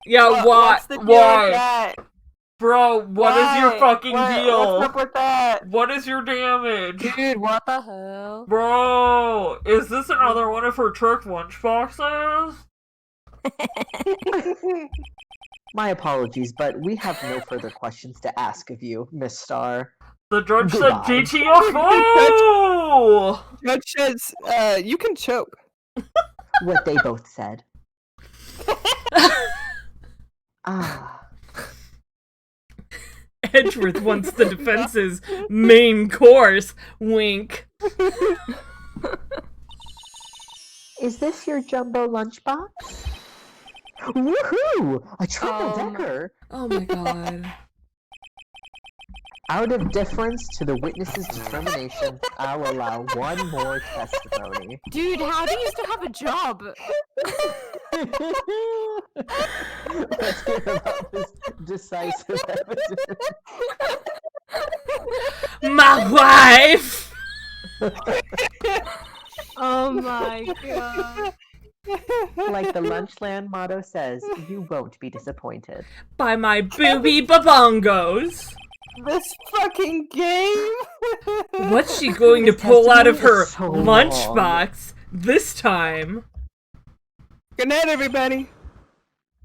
Yeah, What's the deal with why? that? Bro, what is your Why? fucking What's deal? up with that? What is your damage? Dude, what the hell? Bro, is this another one of her trick lunchboxes? My apologies, but we have no further questions to ask of you, Miss Starr. The judge Goodbye. said GTFO! Judge says, you can choke. What they both said. Ah. Edgeworth wants the defense's main course. Wink. Is this your jumbo lunchbox? Woohoo! A triple decker! Oh my god. Out of deference to the witness's determination, I'll allow one more testimony. Dude, how do you still have a job? Let's hear about this decisive evidence. My wife! Oh my god. Like the Lunchland motto says, you won't be disappointed. By my booby babongos! This fucking game. What's she going to This pull out of testimony her is so lunchbox this time? Good night, everybody.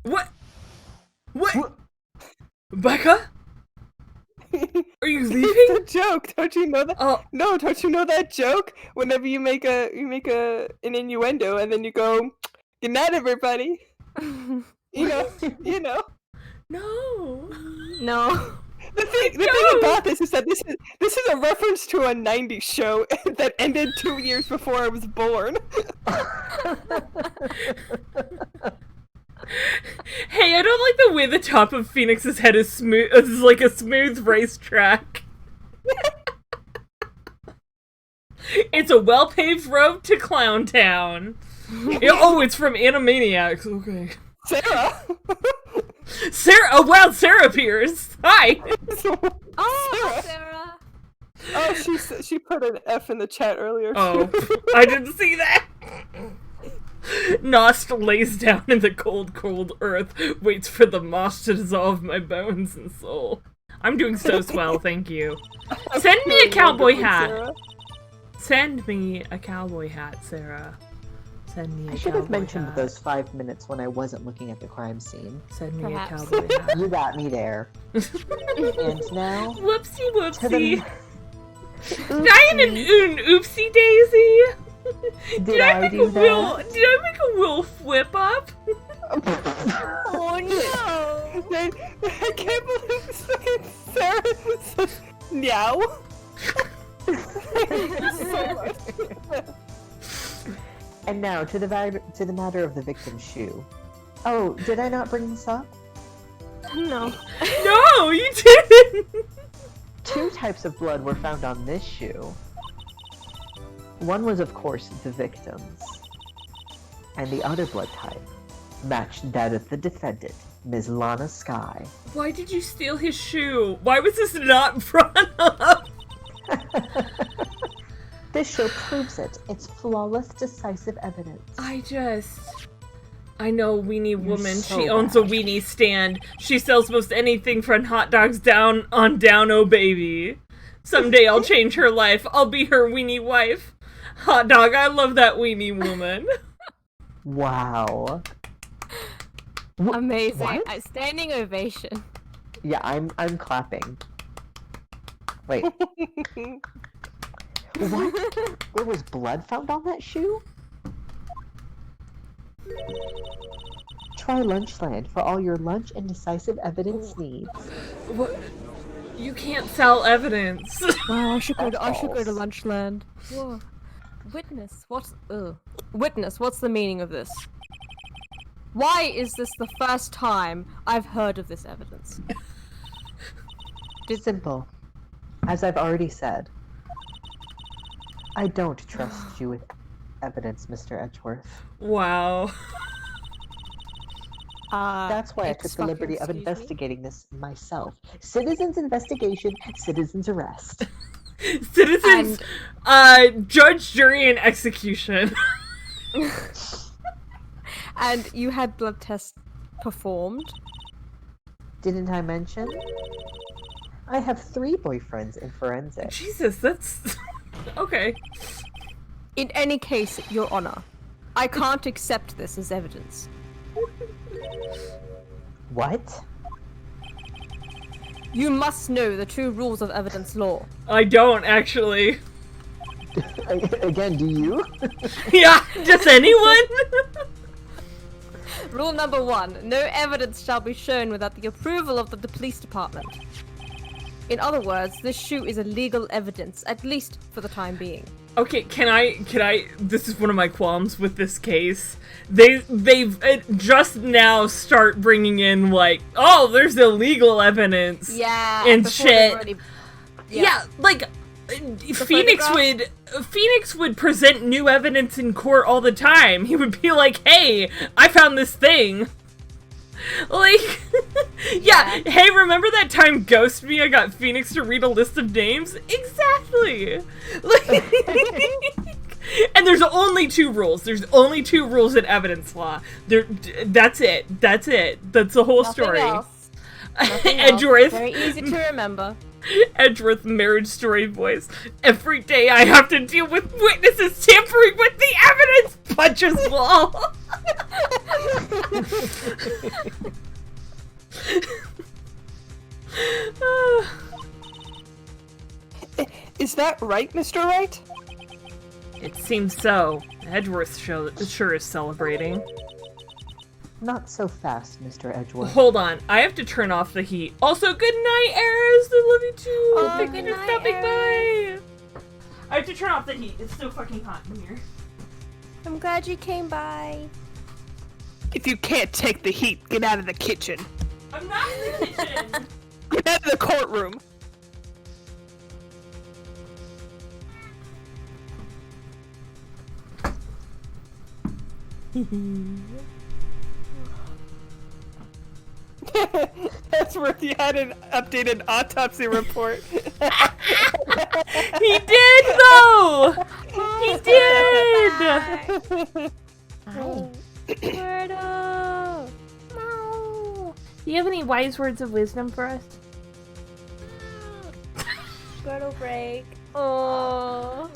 What? What? Becca? Are you leaving? It's a joke. Don't you know that? Oh, No, don't you know that joke? Whenever you make an innuendo and then you go, "Good night, everybody." You know. no. No. The thing about this is that this is a reference to a '90s show that ended 2 years before I was born. Hey, I don't like the way the top of Phoenix's head is smooth. Is like a smooth racetrack. It's a well-paved road to Clown Town. Oh, it's from Animaniacs. Okay. Sarah. Sarah. Oh wow, Sarah appears. Hi. Oh, Sarah. Oh, she put an F in the chat earlier. Oh, Too. I didn't see that. Nost lays down in the cold, cold earth, waits for the moss to dissolve my bones and soul. I'm doing so swell, thank you. Send me a cowboy hat. Sarah. Send me a cowboy hat, Sarah. Send me a I should cowboy have mentioned hat. those 5 minutes when I wasn't looking at the crime scene. Send me Perhaps. a cowboy hat. You got me there. And now, Whoopsie to the... whoopsie. Diane and oopsie daisy. Did I make do a that? Did I make a wolf whip up? Oh no. I can't believe this fucking Sarah says meow. So much. And now to the matter of the victim's shoe. Oh, did I not bring this up? No. No, you didn't. 2 types of blood were found on this shoe. One was, of course, the victim's, and the other blood type matched that of the defendant, Ms. Lana Sky. Why did you steal his shoe? Why was this not brought up? This show proves it. It's flawless, decisive evidence. I know Weenie Woman. so She owns a bad. weenie stand. She sells most anything from hot dogs down on Down Oh Baby. Someday I'll change her life. I'll be her weenie wife. Hot dog, I love that Weenie Woman. Wow. Amazing. What? Standing ovation. Yeah, I'm clapping. Wait. What? There was blood found on that shoe? Try Lunchland for all your lunch and decisive evidence needs. What? You can't sell evidence. Wow, I should go to False. Lunchland. Whoa. Witness, what's the meaning of this? Why is this the first time I've heard of this evidence? Simple. As I've already said, I don't trust you with evidence, Mr. Edgeworth. Wow. That's why I took the liberty of investigating this myself. Citizens investigation, citizens arrest. Citizens, judge, jury, and execution. And you had blood tests performed? Didn't I mention? I have 3 boyfriends in forensics. Jesus, that's... okay. In any case, Your Honor, I can't accept this as evidence. What? You must know the true rules of evidence law. I don't, actually. Again, do you? Yeah, does anyone? Rule number 1, no evidence shall be shown without the approval of the police department. In other words, this shoe is illegal evidence, at least for the time being. Okay, can I, this is one of my qualms with this case. They've just now start bringing in, like, oh, there's illegal evidence. Yeah, And before they've shit. already- Yeah, like, Phoenix would present new evidence in court all the time. He would be like, "Hey, I found this thing." Like, yeah, hey, remember that time Ghost Mia got Phoenix to read a list of names? Exactly. Like, and there's only 2 rules. There's only 2 rules in evidence law. That's it. That's the whole story. Nothing Edgeworth. Very easy to remember. Edgeworth marriage story voice. Every day I have to deal with witnesses tampering with the evidence. Punches wall. Is that right, Mr. Wright? It seems so. Edgeworth sure is celebrating. Not so fast, Mr. Edgeworth. Hold on, I have to turn off the heat. Also, good night, Eris. I love you too. Oh, Thank good you for night, stopping Eris. by. I have to turn off the heat. It's so fucking hot in here. I'm glad you came by. If you can't take the heat, get out of the kitchen. I'm not in the kitchen. Get out of the courtroom. That's worth you had an updated autopsy report. He did though. He did. Squirtle. Do you have any wise words of wisdom for us? Squirtle break. Oh.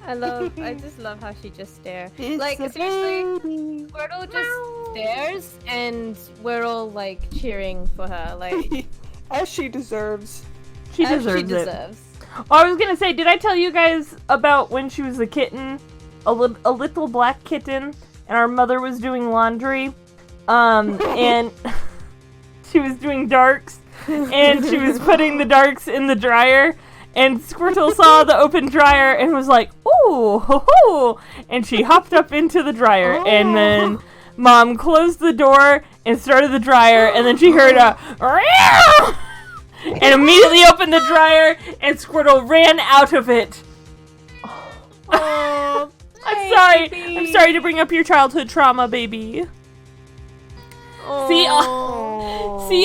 I just love how she just stares. Like, seriously, Squirtle just stares, and we're all, like, cheering for her, like... As she deserves. She deserves it. Oh, I was gonna say, did I tell you guys about when she was a kitten? A little black kitten, and our mother was doing laundry, and she was doing darks, and she was putting the darks in the dryer, and Squirtle saw the open dryer and was like, "Ooh, ho ho!" And she hopped up into the dryer, and then Mom closed the door and started the dryer, and then she heard a "Meow!" and immediately opened the dryer, and Squirtle ran out of it. Oh, I'm sorry to bring up your childhood trauma, baby. See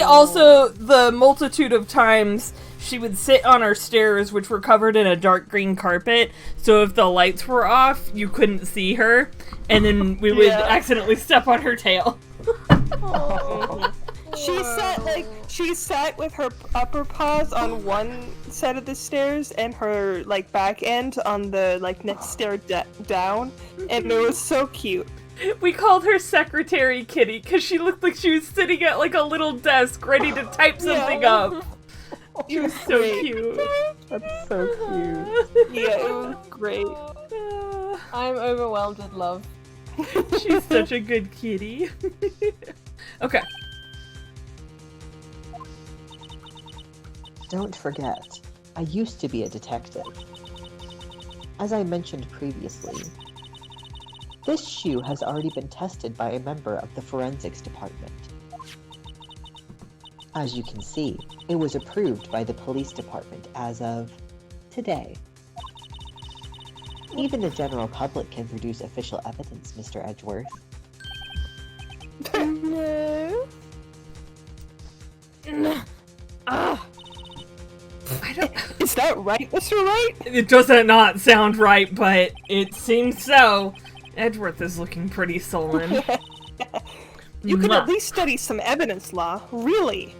also the multitude of times she would sit on our stairs, which were covered in a dark green carpet, so if the lights were off, you couldn't see her, and then we would accidentally step on her tail. She sat with her upper paws on one side of the stairs and her like back end on the like next stair down, and it was so cute. We called her Secretary Kitty because she looked like she was sitting at like a little desk ready to type something up. She was so cute. That's so cute. Yeah, it was great. I'm overwhelmed with love. She's such a good kitty. Okay. Don't forget, I used to be a detective. As I mentioned previously, this shoe has already been tested by a member of the forensics department. As you can see, it was approved by the police department as of today. Even the general public can produce official evidence, Mr. Edgeworth. No. Is that right, Mr. Wright? It doesn't not sound right, but it seems so. Edgeworth is looking pretty sullen. You could at least study some evidence law, really.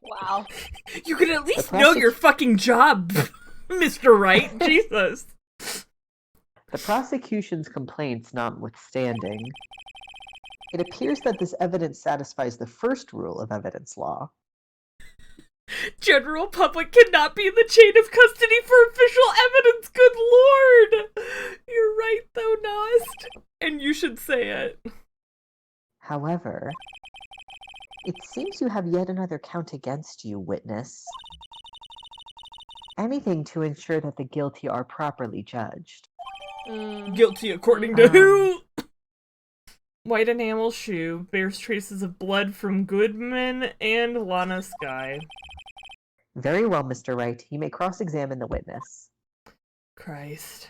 Wow. You could at least know your fucking job, Mr. Wright. Jesus. The prosecution's complaints notwithstanding, it appears that this evidence satisfies the first rule of evidence law. General public cannot be in the chain of custody for official evidence, good lord! You're right, though, Nost. And you should say it. However, it seems you have yet another count against you, witness. Anything to ensure that the guilty are properly judged. Guilty according to who? White enamel shoe bears traces of blood from Goodman and Lana Sky. Very well, Mr. Wright. You may cross-examine the witness. Christ.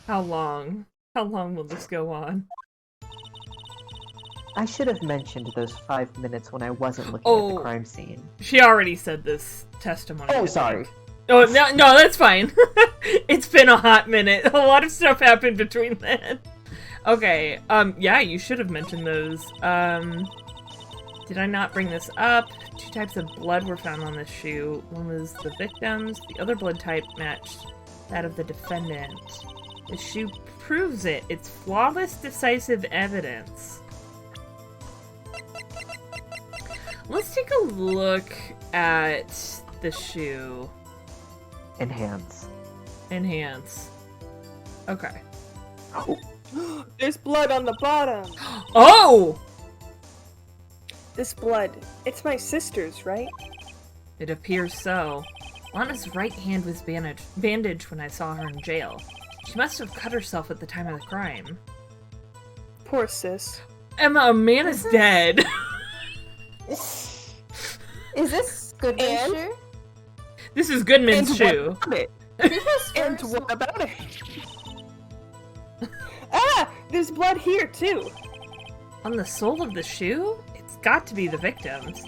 How long? How long will this go on? I should have mentioned those 5 minutes when I wasn't looking at the crime scene. She already said this testimony. Oh, sorry. Oh, no, that's fine. It's been a hot minute. A lot of stuff happened between then. Okay, yeah, you should have mentioned those. Did I not bring this up? 2 types of blood were found on this shoe. One was the victim's, the other blood type matched that of the defendant. The shoe proves it. It's flawless, decisive evidence. Let's take a look at the shoe. Enhance. Enhance. Okay. Oh, There's blood on the bottom. Oh! This blood, it's my sister's, right? It appears so. Lana's right hand was bandaged when I saw her in jail. She must have cut herself at the time of the crime. Poor sis. Emma, a man is dead. Is this Goodman's And? shoe? This is Goodman's And shoe. what about it? Because And first- what about it? Ah! There's blood here, too. On the sole of the shoe? It's got to be the victim's.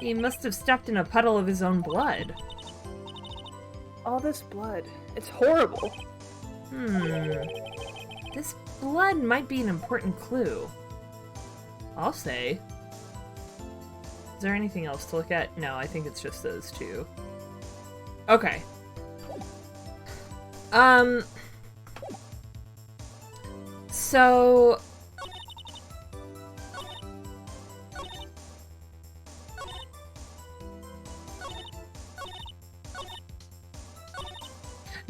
He must have stepped in a puddle of his own blood. All this blood. It's horrible. This blood might be an important clue. I'll say. Is there anything else to look at? No, I think it's just those 2. Okay. So...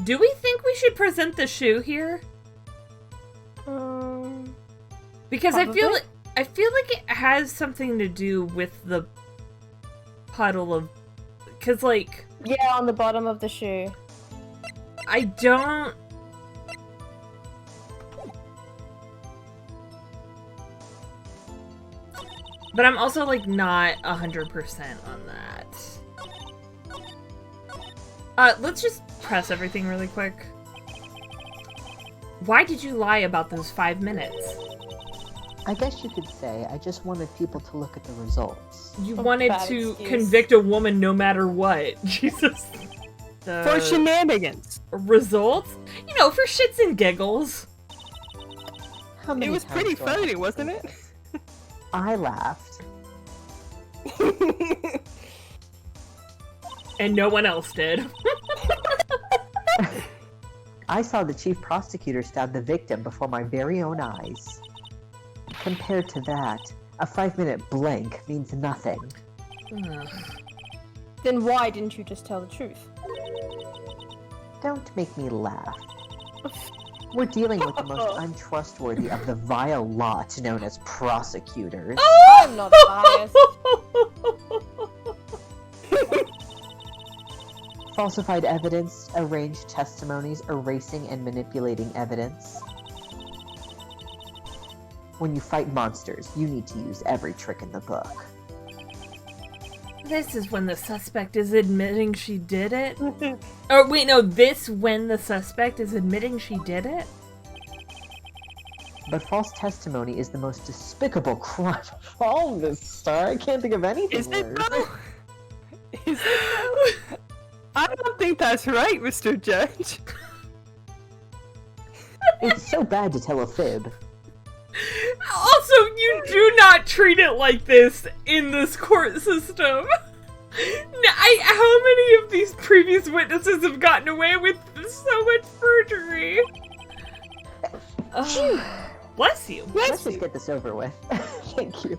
do we think we should present the shoe here? Because I feel like it has something to do with the puddle of... because, like... Yeah, on the bottom of the shoe. I don't... but I'm also, like, not 100% on that. Let's just press everything really quick. Why did you lie about those 5 minutes? I guess you could say I just wanted people to look at the results. You A wanted bad to excuse. convict a woman no matter what. Jesus. For shenanigans. Results? You know, for shits and giggles. How many It was times pretty do I have funny, to wasn't say it? this? I laughed. And no one else did. I saw the chief prosecutor stab the victim before my very own eyes. Compared to that, a 5-minute blank means nothing. Ugh. Then why didn't you just tell the truth? Don't make me laugh. We're dealing with the most untrustworthy of the vile lot known as prosecutors. I'm not biased. Falsified evidence, arranged testimonies, erasing and manipulating evidence. When you fight monsters, you need to use every trick in the book. This is when the suspect is admitting she did it? Oh, wait, no, this when the suspect is admitting she did it? But false testimony is the most despicable crime of all, Miss Star. I can't think of anything Is it worse. though? Is it though? I don't think that's right, Mr. Judge. It's so bad to tell a fib. Also, you do not treat it like this in this court system. How many of these previous witnesses have gotten away with so much perjury? Bless you. Let's just get this over with. Thank you.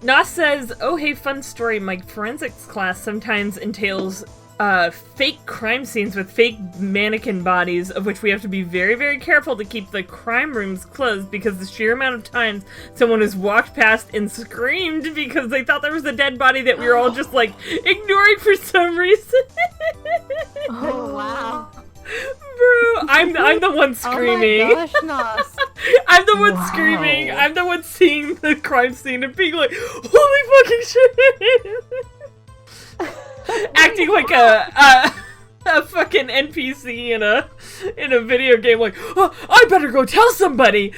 Nas says, oh hey, fun story, my forensics class sometimes entails fake crime scenes with fake mannequin bodies, of which we have to be very, very careful to keep the crime rooms closed because the sheer amount of times someone has walked past and screamed because they thought there was a dead body that we were all just, like, ignoring for some reason. Oh, wow. Bro, I'm the one screaming. Oh my gosh, Nas. I'm the one Wow. screaming. I'm the one seeing the crime scene and being like, holy fucking shit. acting like a fucking NPC in a video game, like, oh, I better go tell somebody.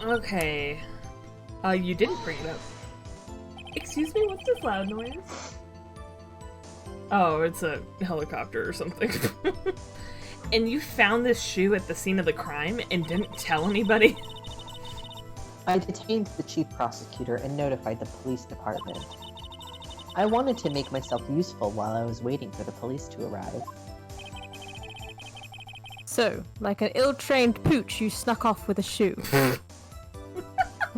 Okay. You didn't bring it up. Excuse me, what's this loud noise? Oh, it's a helicopter or something. And you found this shoe at the scene of the crime and didn't tell anybody? I detained the chief prosecutor and notified the police department. I wanted to make myself useful while I was waiting for the police to arrive. So, like an ill-trained pooch, you snuck off with a shoe.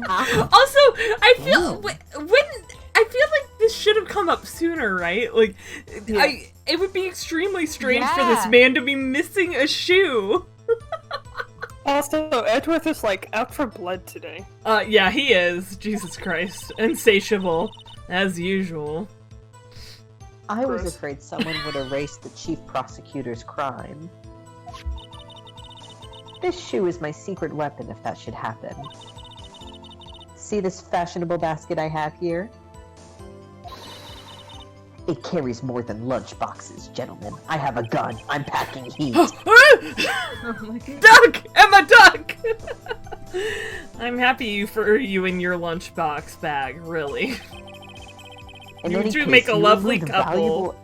Also, I feel when I feel like this should have come up sooner, right? Like, it would be extremely strange for this man to be missing a shoe. Also, Edgeworth is like out for blood today. Yeah, he is. Jesus Christ, insatiable as usual. I was afraid someone would erase the chief prosecutor's crime. This shoe is my secret weapon if that should happen. See this fashionable basket I have here? It carries more than lunch boxes, gentlemen. I have a gun. I'm packing heat. Duck! Emma, duck! I'm happy for you in your lunchbox bag, really. You two make a lovely couple.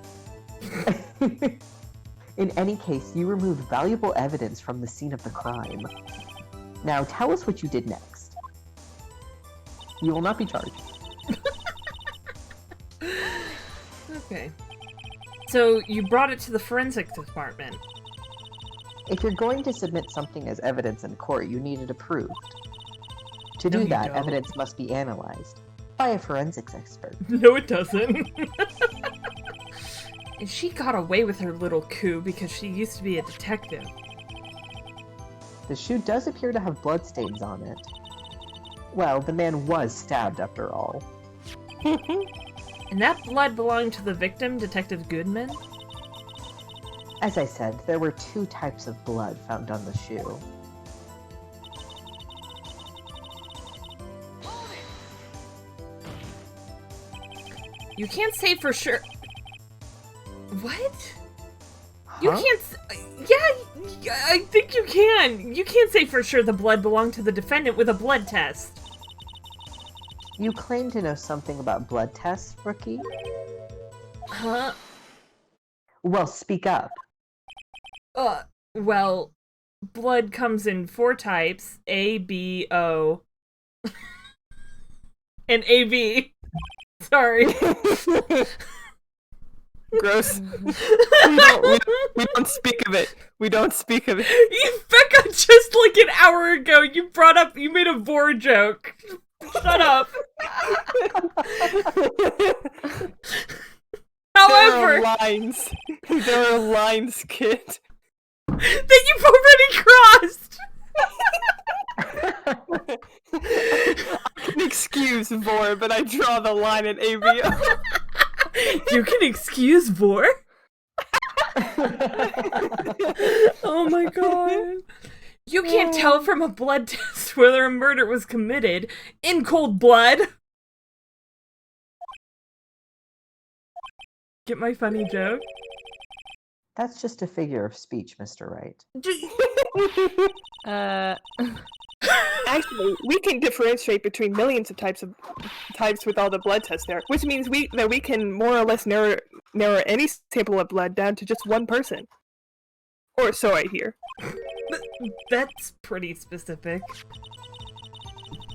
In any case, you removed valuable evidence from the scene of the crime. Now, tell us what you did next. You will not be charged. Okay. So, you brought it to the forensics department. If you're going to submit something as evidence in court, you need it approved. To No, do you that, don't. evidence must be analyzed by a forensics expert. No, it doesn't. And she got away with her little coup because she used to be a detective. The shoe does appear to have bloodstains on it. Well, the man was stabbed after all. And that blood belonged to the victim, Detective Goodman? As I said, there were 2 types of blood found on the shoe. You can't say for sure. What? You can't. Yeah, I think you can. You can't say for sure the blood belonged to the defendant with a blood test. You claim to know something about blood tests, rookie? Huh? Well, speak up. Well, blood comes in 4 types: A, B, O, and AB. Sorry. Gross. we don't speak of it. We don't speak of it. Becca, just like an hour ago, you made a vor joke. Shut up. However, There are lines. There are lines, kid. that you've already crossed. I can excuse vor, but I draw the line at ABO. You can excuse vor? Oh my god. You can't tell from a blood test whether a murder was committed in cold blood. Get my funny joke? That's just a figure of speech, Mr. Wright. Actually, we can differentiate between millions of types with all the blood tests there, which means we can more or less narrow any sample of blood down to just one person. Or so I hear. That's pretty specific.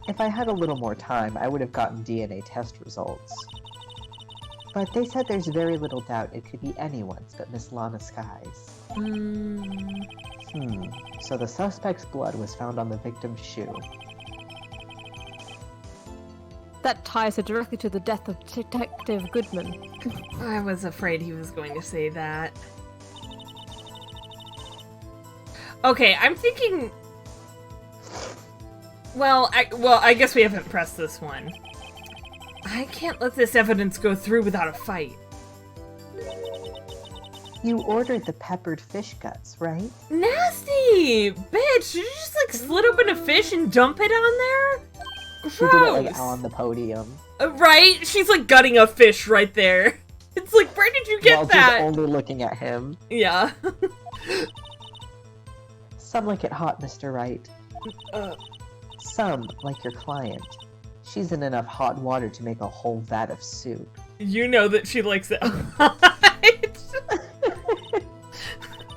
If I had a little more time, I would have gotten DNA test results. But they said there's very little doubt it could be anyone's but Miss Lana Skies. So the suspect's blood was found on the victim's shoe. That ties her directly to the death of Detective Goodman. I was afraid he was going to say that. Okay, I'm thinking... Well, I guess we haven't pressed this one. I can't let this evidence go through without a fight. You ordered the peppered fish guts, right? Nasty! Bitch, did you just, like, slit open a fish and dump it on there? She did it like on the podium. Right? She's like gutting a fish right there. It's like, where did you get While that? just only looking at him. Yeah. Some like it hot, Mr. Wright. Some like your client. She's in enough hot water to make a whole vat of soup. You know that she likes it hot.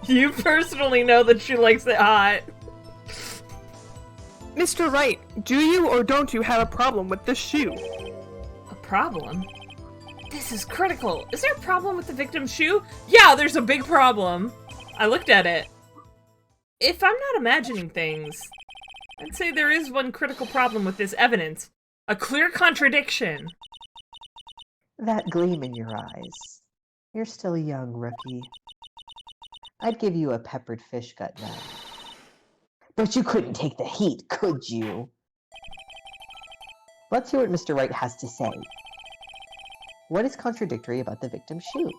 You personally know that she likes it hot. Mr. Wright, do you or don't you have a problem with this shoe? A problem? This is critical. Is there a problem with the victim's shoe? Yeah, there's a big problem. I looked at it. If I'm not imagining things, I'd say there is one critical problem with this evidence. A clear contradiction. That gleam in your eyes. You're still young, rookie. I'd give you a peppered fish gut now. But you couldn't take the heat, could you? Let's hear what Mr. Wright has to say. What is contradictory about the victim's shoe?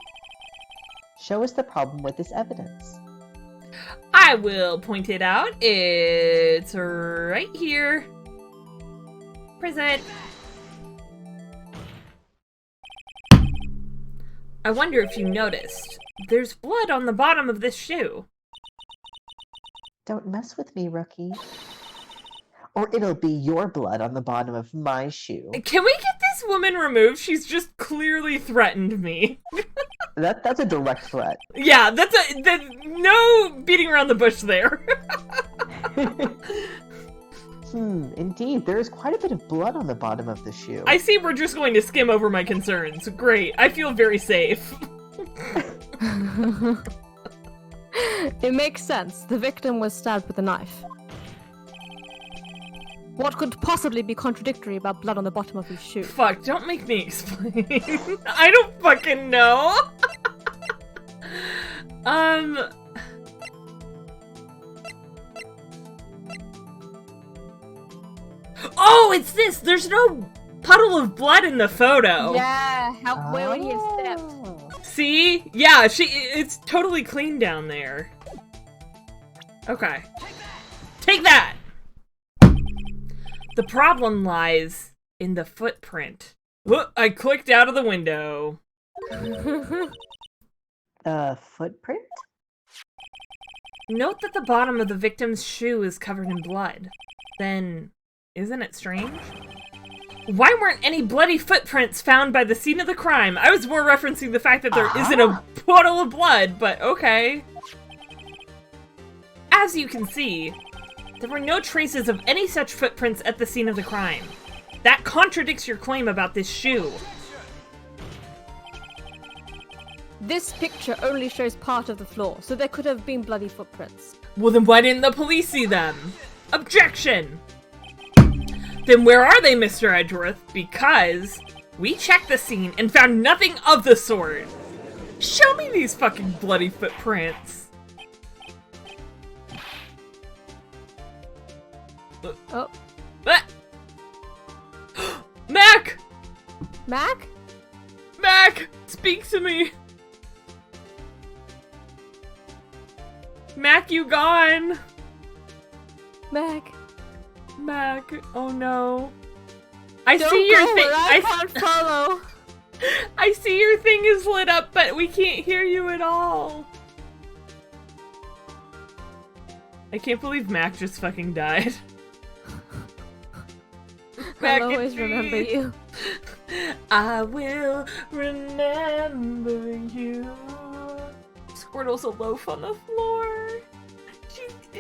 Show us the problem with this evidence. I will point it out. It's right here. Present. I wonder if you noticed. There's blood on the bottom of this shoe. Don't mess with me, rookie. Or it'll be your blood on the bottom of my shoe. Can we get this woman removed? She's just clearly threatened me. That's a direct threat. Yeah, that's no beating around the bush there. Indeed. There is quite a bit of blood on the bottom of the shoe. I see we're just going to skim over my concerns. Great. I feel very safe. It makes sense. The victim was stabbed with a knife. What could possibly be contradictory about blood on the bottom of his shoe? Fuck, don't make me explain. I don't fucking know. Oh, it's this! There's no puddle of blood in the photo. Yeah, where he stepped. See? Yeah, it's totally clean down there. Okay. Take that! The problem lies in the footprint. Whoop, I clicked out of the window. Footprint? Note that the bottom of the victim's shoe is covered in blood. Then, isn't it strange? Why weren't any bloody footprints found by the scene of the crime? I was more referencing the fact that there isn't a puddle of blood, but okay. As you can see, there were no traces of any such footprints at the scene of the crime. That contradicts your claim about this shoe. This picture only shows part of the floor, so there could have been bloody footprints. Well, then why didn't the police see them? Objection! Then where are they, Mr. Edgeworth? Because we checked the scene and found nothing of the sort. Show me these fucking bloody footprints. Oh. Ah. Mac! Mac? Mac! Speak to me! Mac, you gone! Mac? Mac, oh no. I Don't see your go thing. where I can't follow. I see your thing is lit up, but we can't hear you at all. I can't believe Mac just fucking died. Mac, I'll always remember you. I will remember you. Squirtle's a loaf on the floor.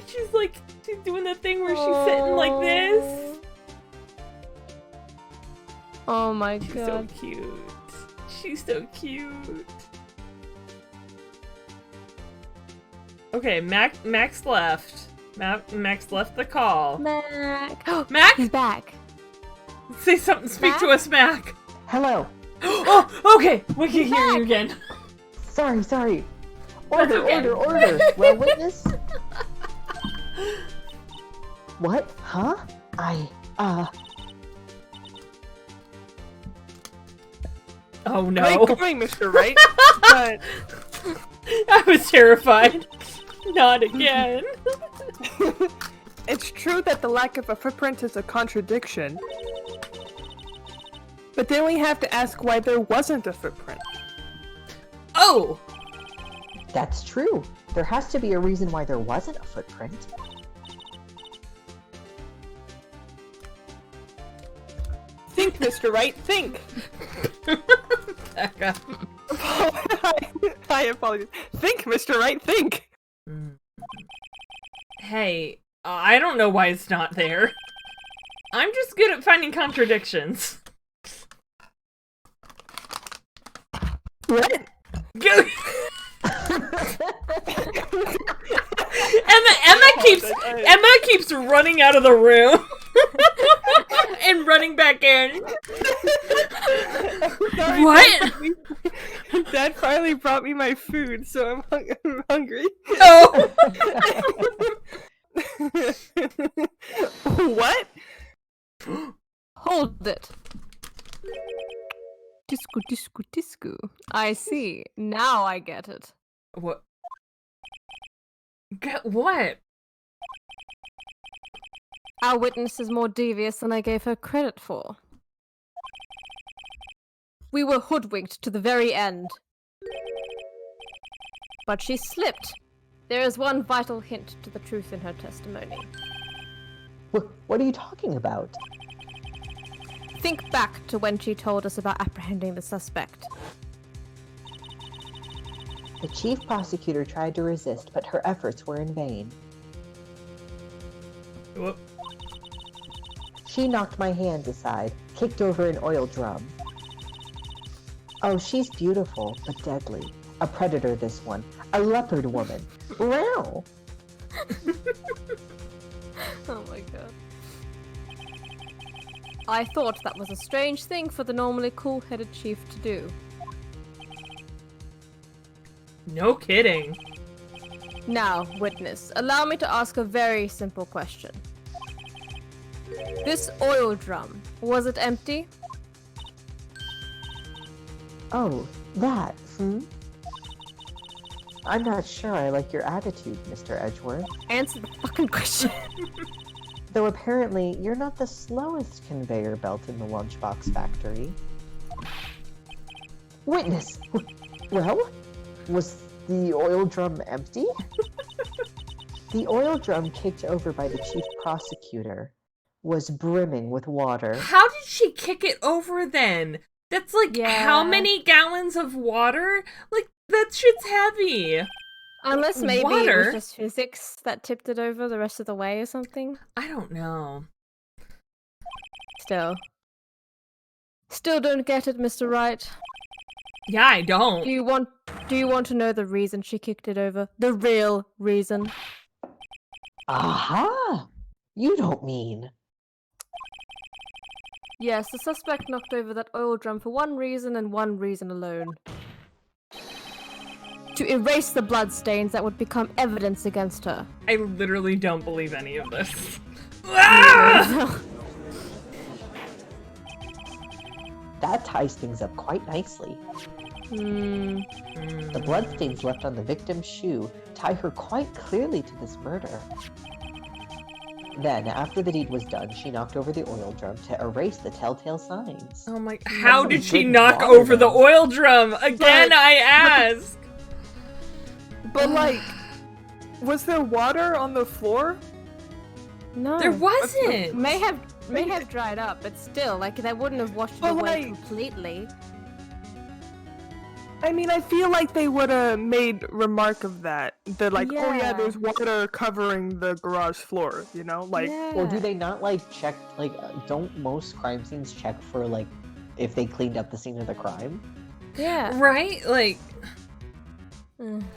She's like, she's doing the thing where she's sitting like this. Oh my She's god. so cute. She's so cute. Okay, Max left. Max left the call. Mac. Mac? He's back. Say something. Speak Mac? to us, Mac. Hello. Oh, okay. We can hear you again. Sorry. That's Order, okay. order. Well, witness. What? Huh? Oh no. Great going, Mr. Wright. But I was terrified. Not again. it's true that the lack of a footprint is a contradiction. But then we have to ask why there wasn't a footprint. Oh! That's true. There has to be a reason why there wasn't a footprint. Think, Mr. Wright, think! Becca. I apologize. Think, Mr. Wright, think! Hey, I don't know why it's not there. I'm just good at finding contradictions. What? Go- Emma keeps running out of the room and running back in. Sorry, What? Dad finally brought me my food, so I'm hungry. Oh. What? Hold it. Disco, disco, disco. I see. Now I get it. What? Get what? Our witness is more devious than I gave her credit for. We were hoodwinked to the very end. But she slipped. There is one vital hint to the truth in her testimony. What are you talking about? Think back to when she told us about apprehending the suspect. The chief prosecutor tried to resist, but her efforts were in vain. Whoop. She knocked my hands aside, kicked over an oil drum. Oh, she's beautiful, but deadly. A predator, this one. A leopard woman. Wow! Oh my god. I thought that was a strange thing for the normally cool-headed chief to do. No kidding. Now, witness, allow me to ask a very simple question. This oil drum, was it empty? Oh, that, I'm not sure I like your attitude, Mr. Edgeworth. Answer the fucking question. Though apparently, you're not the slowest conveyor belt in the lunchbox factory. Witness! Well? Was the oil drum empty? The oil drum kicked over by the chief prosecutor was brimming with water. How did she kick it over then? That's like how many gallons of water? Like, that shit's heavy. Unless maybe water? it was just physics that tipped it over the rest of the way or something. I don't know. Still don't get it, Mr. Wright. Yeah, I don't. Do you want to know the reason she kicked it over? The real reason. Aha! You don't mean... Yes, the suspect knocked over that oil drum for one reason and one reason alone. To erase the bloodstains that would become evidence against her. I literally don't believe any of this. Ah! That ties things up quite nicely. The bloodstains left on the victim's shoe tie her quite clearly to this murder. Then, after the deed was done, she knocked over the oil drum to erase the telltale signs. Oh my... How did she Good knock water, over the though. oil drum? Again, I ask! But like, was there water on the floor? No. There wasn't! May have dried up, but still, like, that wouldn't have washed it But, away like- completely. I mean, I feel like they would have made remark of that. They're like, oh yeah, Yeah. there's water covering the garage floor, you know? Like, Or do they not, like, check, like, don't most crime scenes check for, like, if they cleaned up the scene of the crime? Yeah. Right? Like...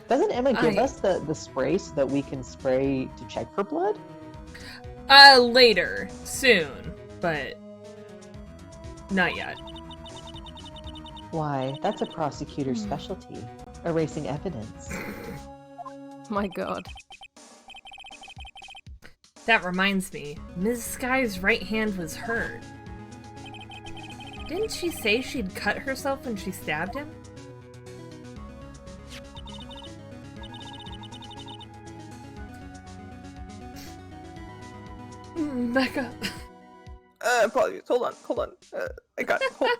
Doesn't Emma give us the spray so that we can spray to check for blood? Later. Soon. But... not yet. Why, that's a prosecutor's specialty. Erasing evidence. My god. That reminds me, Ms. Sky's right hand was hurt. Didn't she say she'd cut herself when she stabbed him? Back up. Apologies. Hold on. I got it. Hold.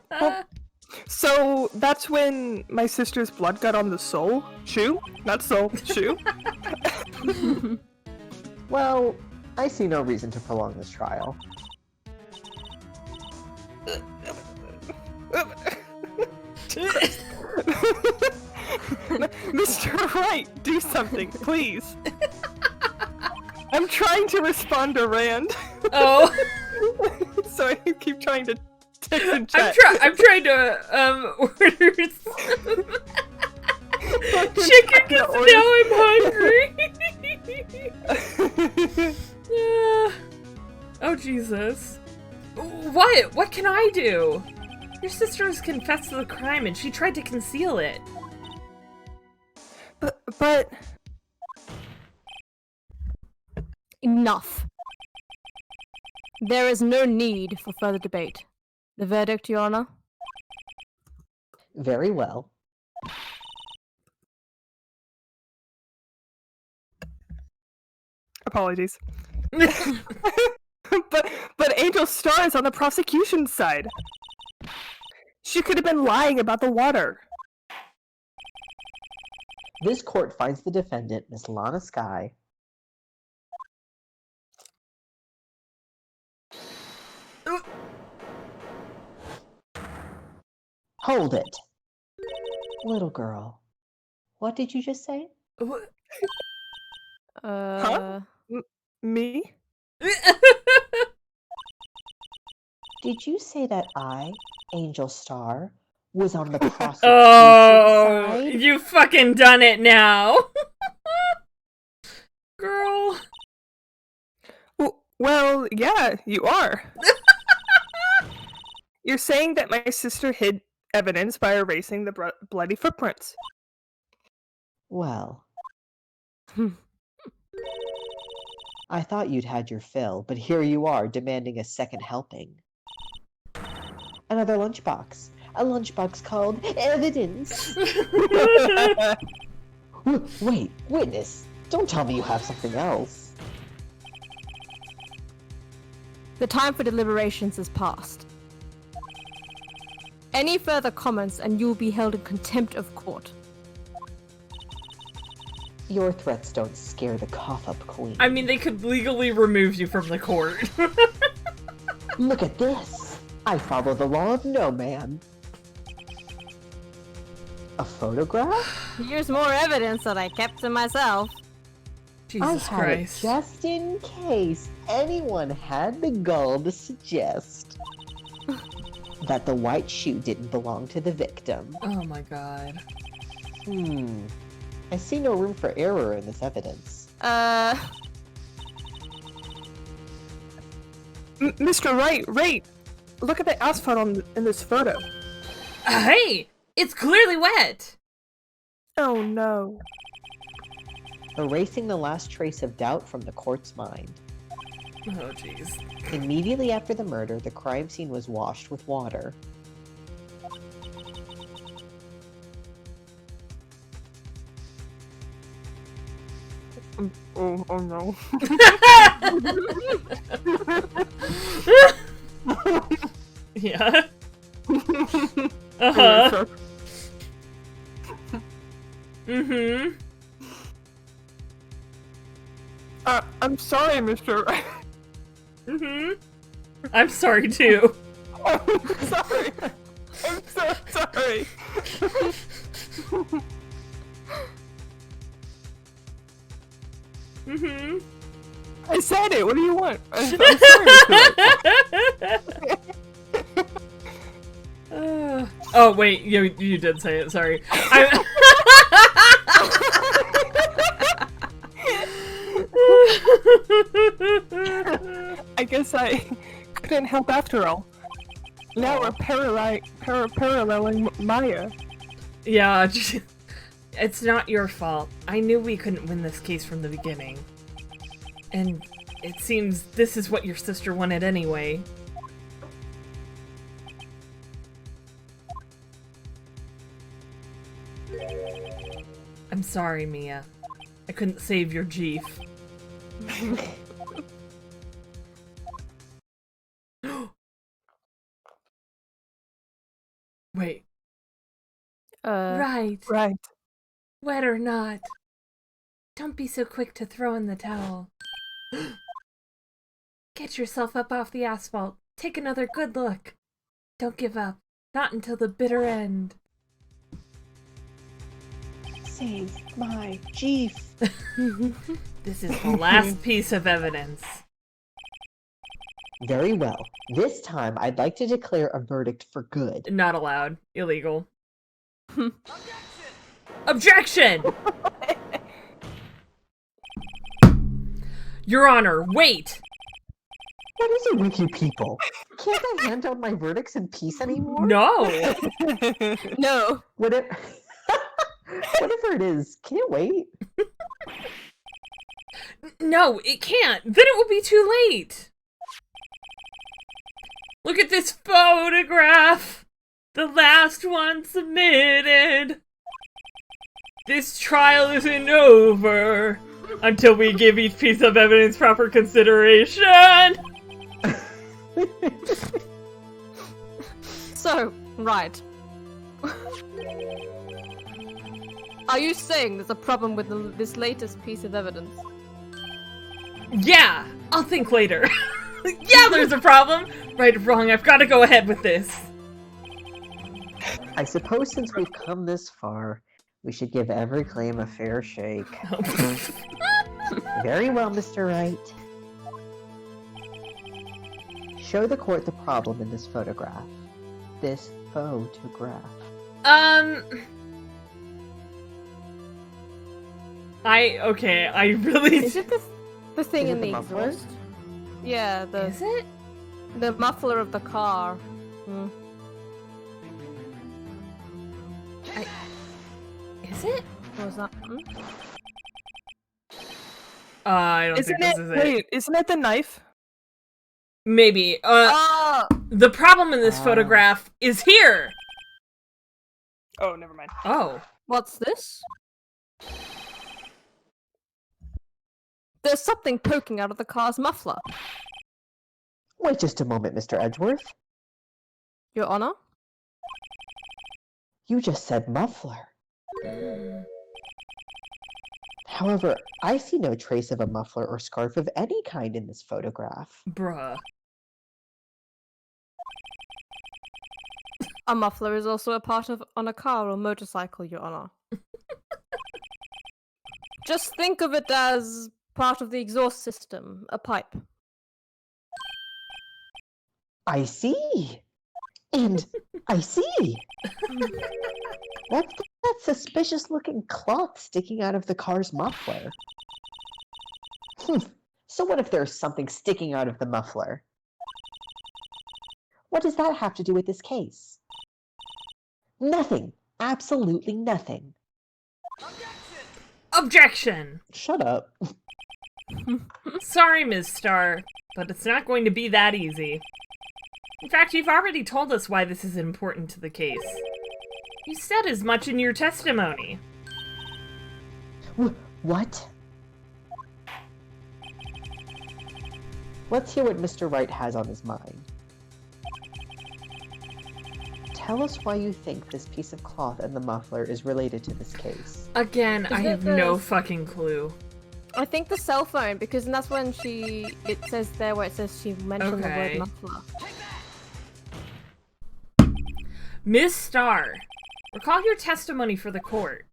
So that's when my sister's blood got on the shoe? Not soul, shoe. Well, I see no reason to prolong this trial. Mr. Wright, do something, please. I'm trying to respond to Rand. Oh. So I keep trying to text and chat. I'm trying to order some chicken because now I'm hungry. Oh Jesus. What? What can I do? Your sister has confessed to the crime and she tried to conceal it. But... Enough. There is no need for further debate. The verdict, Your Honor? Very well. Apologies. But Angel Star is on the prosecution's side. She could have been lying about the water. This court finds the defendant, Miss Lana Sky. Hold it. Little girl, what did you just say? What? Huh? Me? Did you say that I, Angel Star, was on the prosecution Oh, side? you fucking done it now. Girl. Well, yeah, you are. You're saying that my sister hid evidence by erasing the bloody footprints. Well, I thought you'd had your fill, but here you are demanding a second helping. Another lunchbox. A lunchbox called evidence. Wait, witness. Don't tell me you have something else. The time for deliberations is past. Any further comments and you will be held in contempt of court. Your threats don't scare the cough-up queen. I mean, they could legally remove you from the court. Look at this. I follow the law of no man. A photograph? Here's more evidence that I kept to myself. Jesus I had Christ. it just in case anyone had the gall to suggest that the white shoe didn't belong to the victim. Oh my god. I see no room for error in this evidence. Mr. Wright, look at the asphalt in this photo. Hey! It's clearly wet! Oh no. Erasing the last trace of doubt from the court's mind. Oh jeez. Immediately after the murder, the crime scene was washed with water. Oh no. Yeah. Uh-huh. Mm-hmm. I'm sorry, Mr. Wright. Mm-hmm. I'm sorry too. I'm sorry. I'm so sorry. Mm-hmm. I said it. What do you want? I'm sorry, Mr. Wright. Oh wait, you did say it. Sorry. I guess I couldn't help after all. Now we're paralleling Maya. Yeah, it's not your fault. I knew we couldn't win this case from the beginning. And it seems this is what your sister wanted anyway. I'm sorry, Mia. I couldn't save your Jeef. Right. Right. Wet or not. Don't be so quick to throw in the towel. Get yourself up off the asphalt. Take another good look. Don't give up. Not until the bitter end. Save my Jeef. This is the last piece of evidence. Very well. This time, I'd like to declare a verdict for good. Not allowed. Illegal. Objection! Your Honor, wait! What is it with you people? Can't I hand down my verdicts in peace anymore? No! No. Whatever it is, can it wait? No, it can't. Then it will be too late. Look at this photograph. The last one submitted. This trial isn't over until we give each piece of evidence proper consideration. So, right. Are you saying there's a problem with this latest piece of evidence? Yeah, I'll think later. Yeah, there's a problem. Right or wrong, I've got to go ahead with this. I suppose since we've come this far, we should give every claim a fair shake. Very well, Mr. Wright. Show the court the problem in this photograph. This photograph. I really... Is it the thing Is it in the the muffler? exhaust? Yeah, Is it? the muffler of the car. Hmm. Is it? What was that? Hmm? I don't think this is it. Wait, isn't it the knife? Maybe. Oh! The problem in this photograph is here! Oh, never mind. Oh. What's this? There's something poking out of the car's muffler. Wait just a moment, Mr. Edgeworth. Your Honor? You just said muffler. However, I see no trace of a muffler or scarf of any kind in this photograph. Bruh. A muffler is also a part of on a car or motorcycle, Your Honor. Just think of it as part of the exhaust system, a pipe. I see! And I see! What's that suspicious-looking cloth sticking out of the car's muffler? So what if there's something sticking out of the muffler? What does that have to do with this case? Nothing. Absolutely nothing. Objection! Shut up. Sorry, Ms. Starr, but it's not going to be that easy. In fact, you've already told us why this is important to the case. You said as much in your testimony. What? Let's hear what Mr. Wright has on his mind. Tell us why you think this piece of cloth and the muffler is related to this case. Again, I Is it have no fucking clue. I think the cell phone, because that's when it says there where it says she mentioned the Okay. word muffler. Ms. Starr, recall your testimony for the court.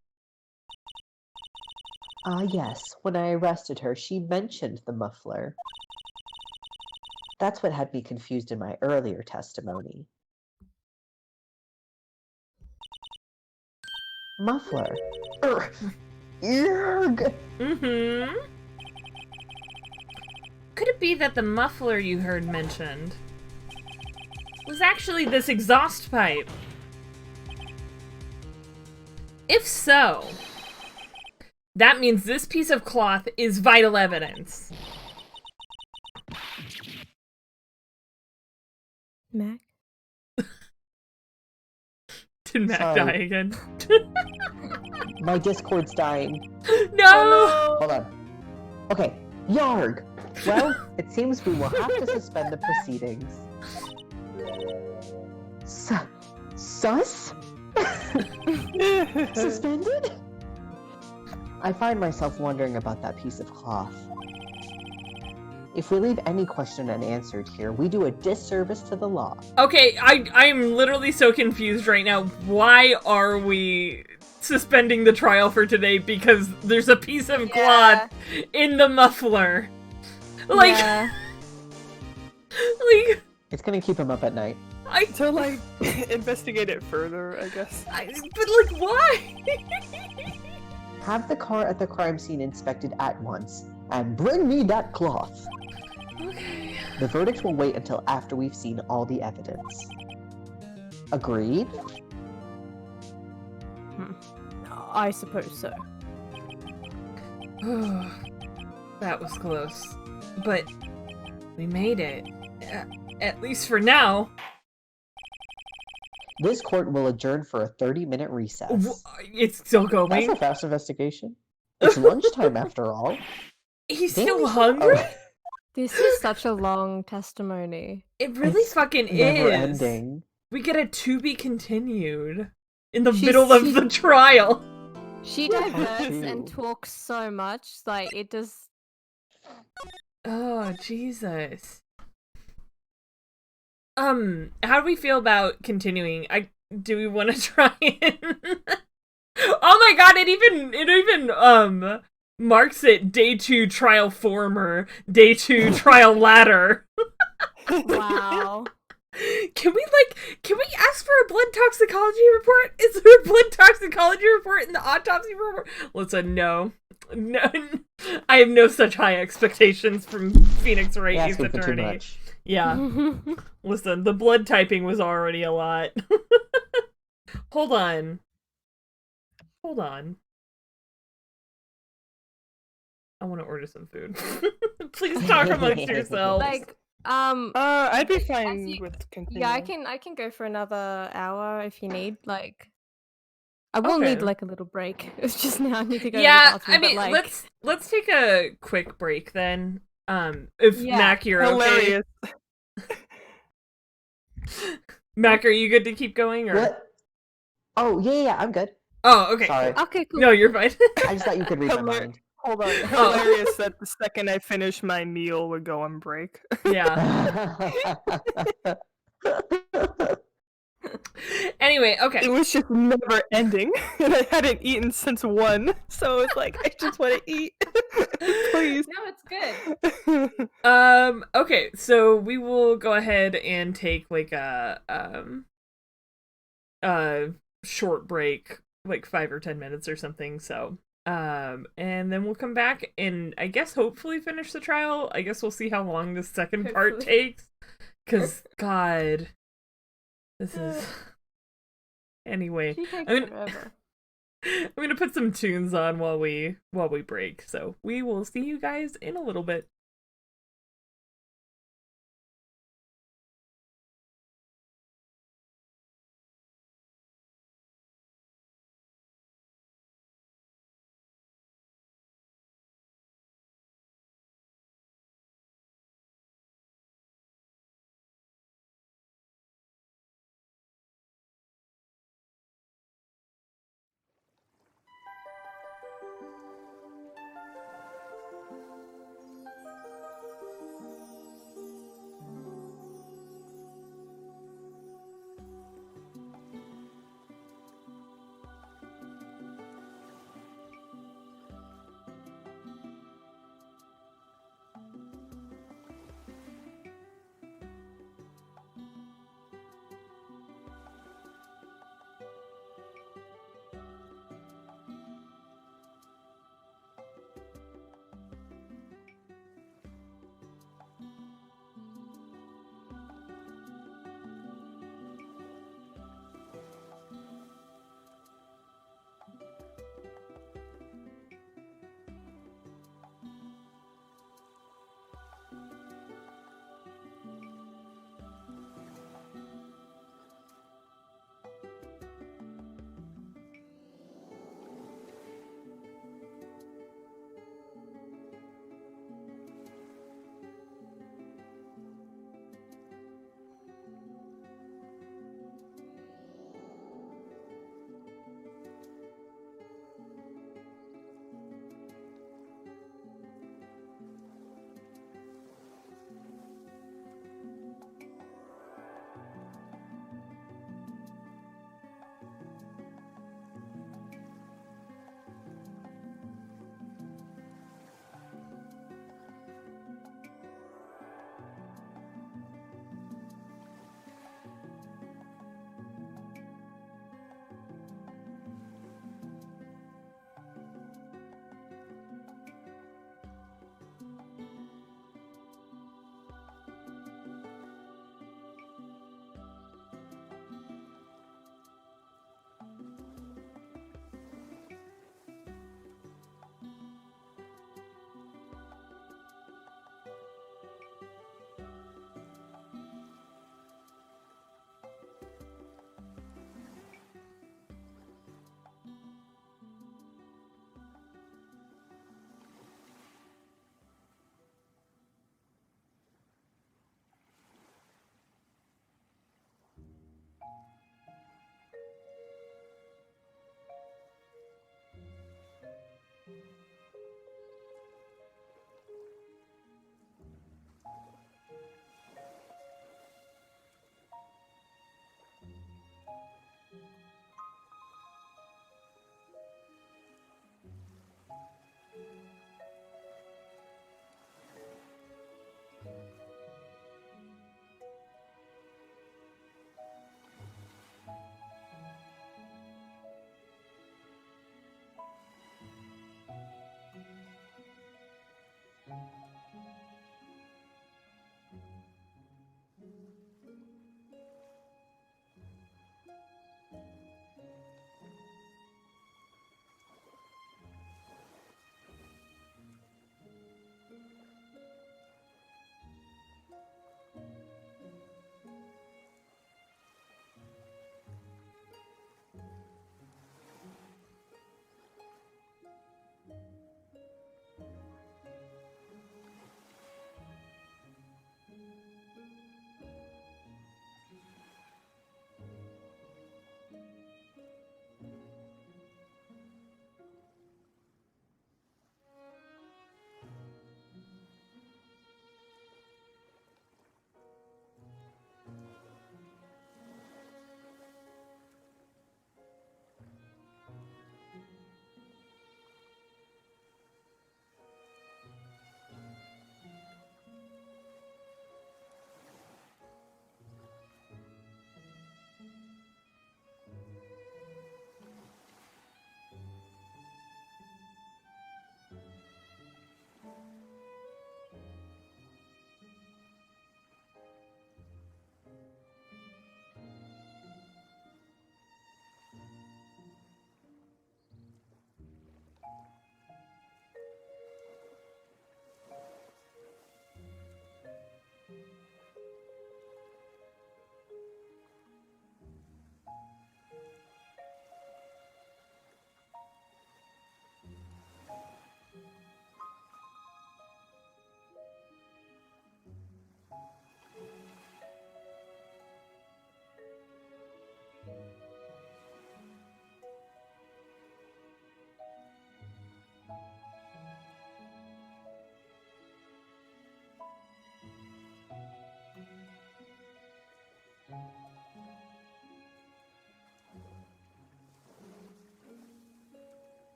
Yes. When I arrested her, she mentioned the muffler. That's what had me confused in my earlier testimony. Muffler. Urgh. Yerg. Mm-hmm. Could it be that the muffler you heard mentioned was actually this exhaust pipe? If so, that means this piece of cloth is vital evidence. Mac? Did Mac Sorry. die again? My Discord's dying. No! Hold on. Okay. Yarg. Well, it seems we will have to suspend the proceedings. Sus? Suspended? I find myself wondering about that piece of cloth. If we leave any question unanswered here, we do a disservice to the law. Okay, I'm literally so confused right now. Why are we suspending the trial for today? Because there's a piece of cloth in the muffler. Like, Yeah. like, It's gonna keep him up at night. To like investigate it further, I guess. But like, why? Have the car at the crime scene inspected at once, and bring me that cloth. Okay. The verdict will wait until after we've seen all the evidence. Agreed? I suppose so. That was close. But we made it. At least for now. This court will adjourn for a 30-minute recess. It's still That's going. a fast investigation. It's lunchtime after all. He's Didn't still we- hungry? Oh, This is such a long testimony. It really it's fucking never is. ending. We get a to be continued in the She's- middle of she- the trial. She Yeah, diverts too. and talks so much, like it does. Oh, Jesus. How do we feel about continuing? Do we want to try it? Oh my god, it even marks it day 2 trial former, day 2 trial ladder. Wow. Can we ask for a blood toxicology report? Is there a blood toxicology report in the autopsy report? Listen, no. I have no such high expectations from Phoenix Wright, his Asking for too attorney. much. Yeah. Listen, the blood typing was already a lot. Hold on. I want to order some food. Please talk amongst yourselves. Like, I'd be fine you- with continuing. yeah, I can go for another hour if you need. Like, I will Okay. need like a little break. It's just now I need to go. Yeah, to the bathroom, I mean, but, like, let's take a quick break then. If Yeah. Mac, you're Hilarious. okay. Mac, are you good to keep going? Or What? Oh, yeah, I'm good. oh, okay. Sorry. Cool. Okay, cool. No, you're fine. I just thought you could read my mind. Hold on. Oh. Hilarious that the second I finish my meal would go on break. Yeah. Anyway, okay. It was just never ending, and I hadn't eaten since 1, so it's like I just want to eat. Please. No, it's good. Okay, so we will go ahead and take like a short break, like 5 or 10 minutes or something. So and then we'll come back and I guess hopefully finish the trial. I guess we'll see how long the second part Hopefully. takes. Cause God, this is anyway. She takes I mean- forever. I'm gonna put some tunes on while we break. So we will see you guys in a little bit.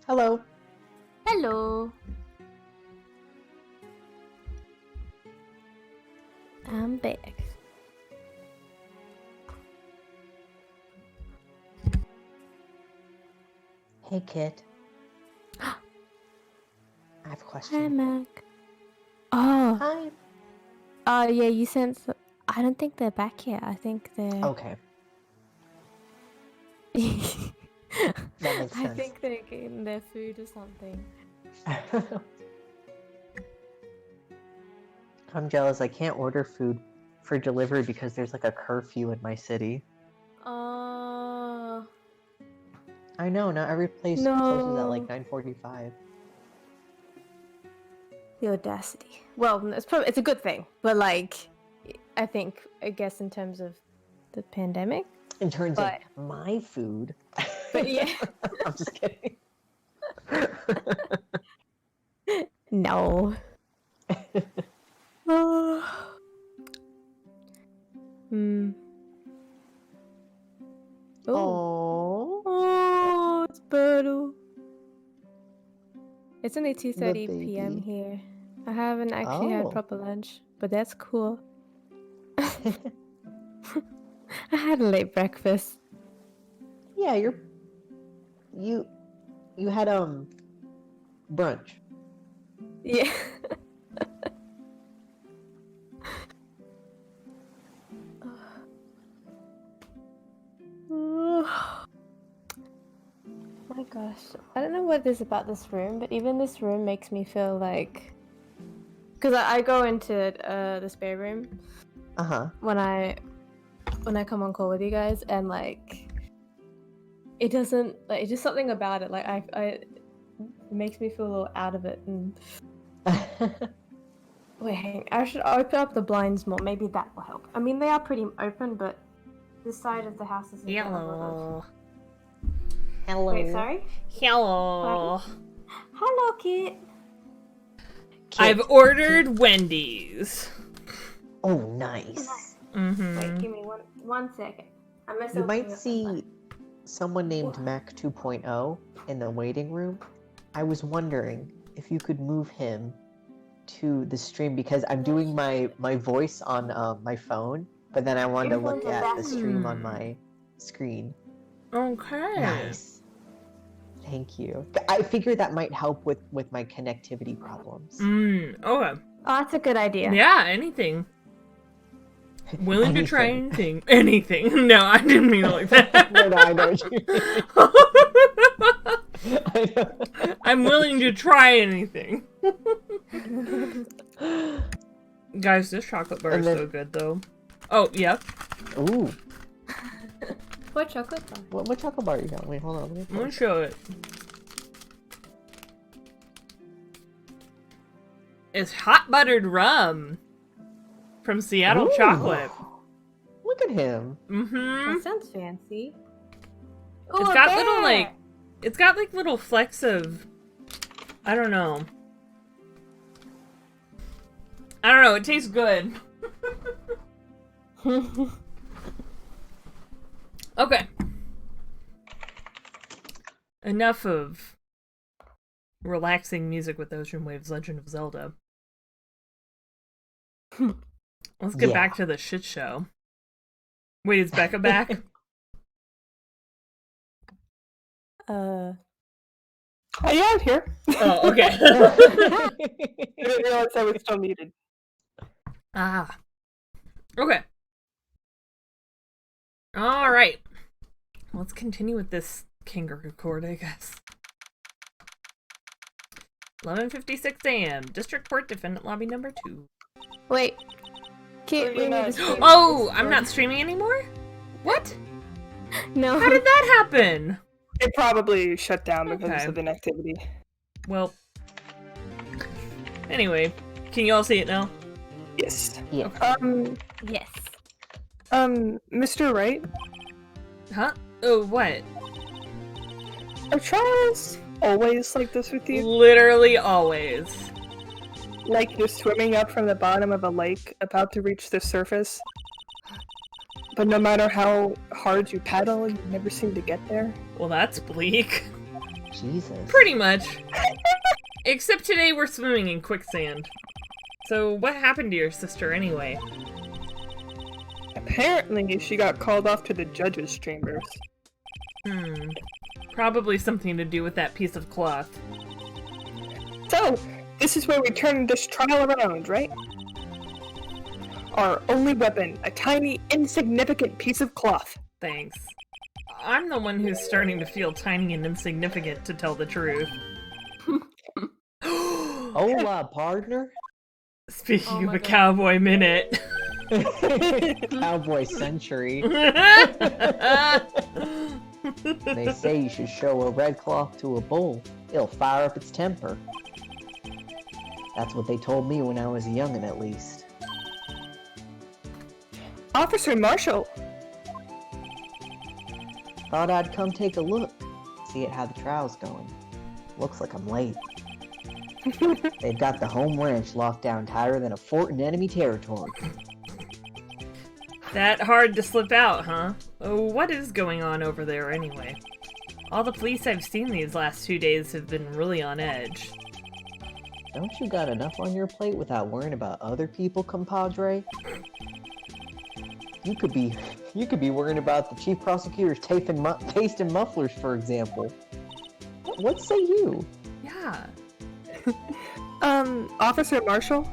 Hello. Hello. I'm back. Hey, Kit. I have a Hi, question. Mac. Oh. Hi. Yeah, you sent. I don't think they're back yet. I think they're. Okay, that makes I sense. think they're getting their food or something. I'm jealous. I can't order food for delivery because there's like a curfew in my city. Oh. I know, not every place closes at like No. 9:45. The audacity. Well, it's a good thing, but like, I guess in terms of the pandemic. In terms But- of my food. But yeah. I'm just kidding. No. Oh. Hmm. Oh. Oh, Oh, it's Birdle. It's only the 2:30 p.m. baby. here. I haven't actually had Oh. proper lunch, but that's cool. I had a late breakfast. Yeah, you had brunch. Yeah. My gosh, I don't know what it is about this room, but even this room makes me feel like, because I go into the spare room Uh-huh. when I come on call with you guys, and like it doesn't like it's just something about it. Like it makes me feel a little out of it. And wait, hang, I should open up the blinds more. Maybe that will help. I mean, they are pretty open, but this side of the house is Hello. Hello. Wait, sorry. Hello. Hello, Kit. I've ordered Wendy's. Oh, nice. Mm-hmm. Wait, give me one second. I messed You up might with see someone named Mac 2.0 in the waiting room. I was wondering if you could move him to the stream because I'm doing my voice on my phone, but then I wanted to look at the stream on my screen. Okay. Nice. Thank you. I figured that might help with my connectivity problems. Okay. Oh, that's a good idea. Yeah, anything. Willing to try anything. Anything. No, I didn't mean it like that. No, I know what you mean. I know. I'm willing to try anything. Guys, this chocolate bar is so good, though. Oh, yeah. Ooh. What chocolate bar? What chocolate bar you got? Wait, hold on. I'm gonna show it. It's hot buttered rum from Seattle Ooh. Chocolate. Look at him. Mm-hmm. That sounds fancy. It's got little like, it's got like little flecks of, I don't know. It tastes good. Okay. Enough of relaxing music with Ocean Waves Legend of Zelda. Let's get back to the shit show. Wait, is Becca back? Yeah, I'm here. Oh, okay. I didn't realize I was still muted. Ah. Okay. All right. Let's continue with this kangaroo court, I guess. 11:56 a.m. District Court Defendant Lobby number 2. Wait. Kit, we need to stream Oh, this I'm one. not streaming anymore? What? No. How did that happen? It probably shut down because Okay. of inactivity. Well. Anyway, can you all see it now? Yes. Yeah. Yes. Mr. Wright, Huh? Oh, what? are trials always like this with you? Literally always. Like you're swimming up from the bottom of a lake, about to reach the surface, but no matter how hard you paddle, you never seem to get there? Well, that's bleak. Jesus. Pretty much. Except today we're swimming in quicksand. So what happened to your sister anyway? Apparently, she got called off to the judge's chambers. Probably something to do with that piece of cloth. So, this is where we turn this trial around, right? Our only weapon, a tiny, insignificant piece of cloth. Thanks. I'm the one who's starting to feel tiny and insignificant, to tell the truth. Hola, partner. Speaking Oh of my a God. cowboy minute. Cowboy century. They say you should show a red cloth to a bull. It'll fire up its temper. That's what they told me when I was a youngin', at least. Officer Marshall! Thought I'd come take a look. See how the trial's going. Looks like I'm late. They've got the home ranch locked down tighter than a fort in enemy territory. That hard to slip out, huh? Oh, what is going on over there anyway? All the police I've seen these last 2 days have been really on edge. Don't you got enough on your plate without worrying about other people, compadre? You could be worrying about the chief prosecutor's tasting mufflers, for example. What say you? Yeah. Officer Marshall?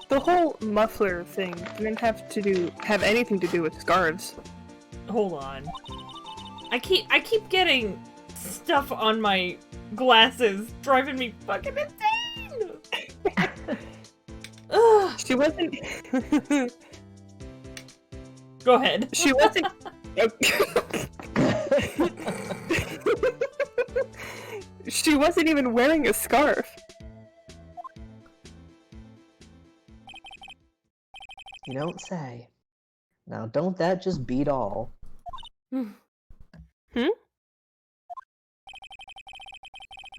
The whole muffler thing didn't have anything to do with scarves. Hold on. I keep getting stuff on my glasses, driving me fucking insane! Ugh. She wasn't... Go ahead. She wasn't... She wasn't even wearing a scarf. You don't say. Now, don't that just beat all?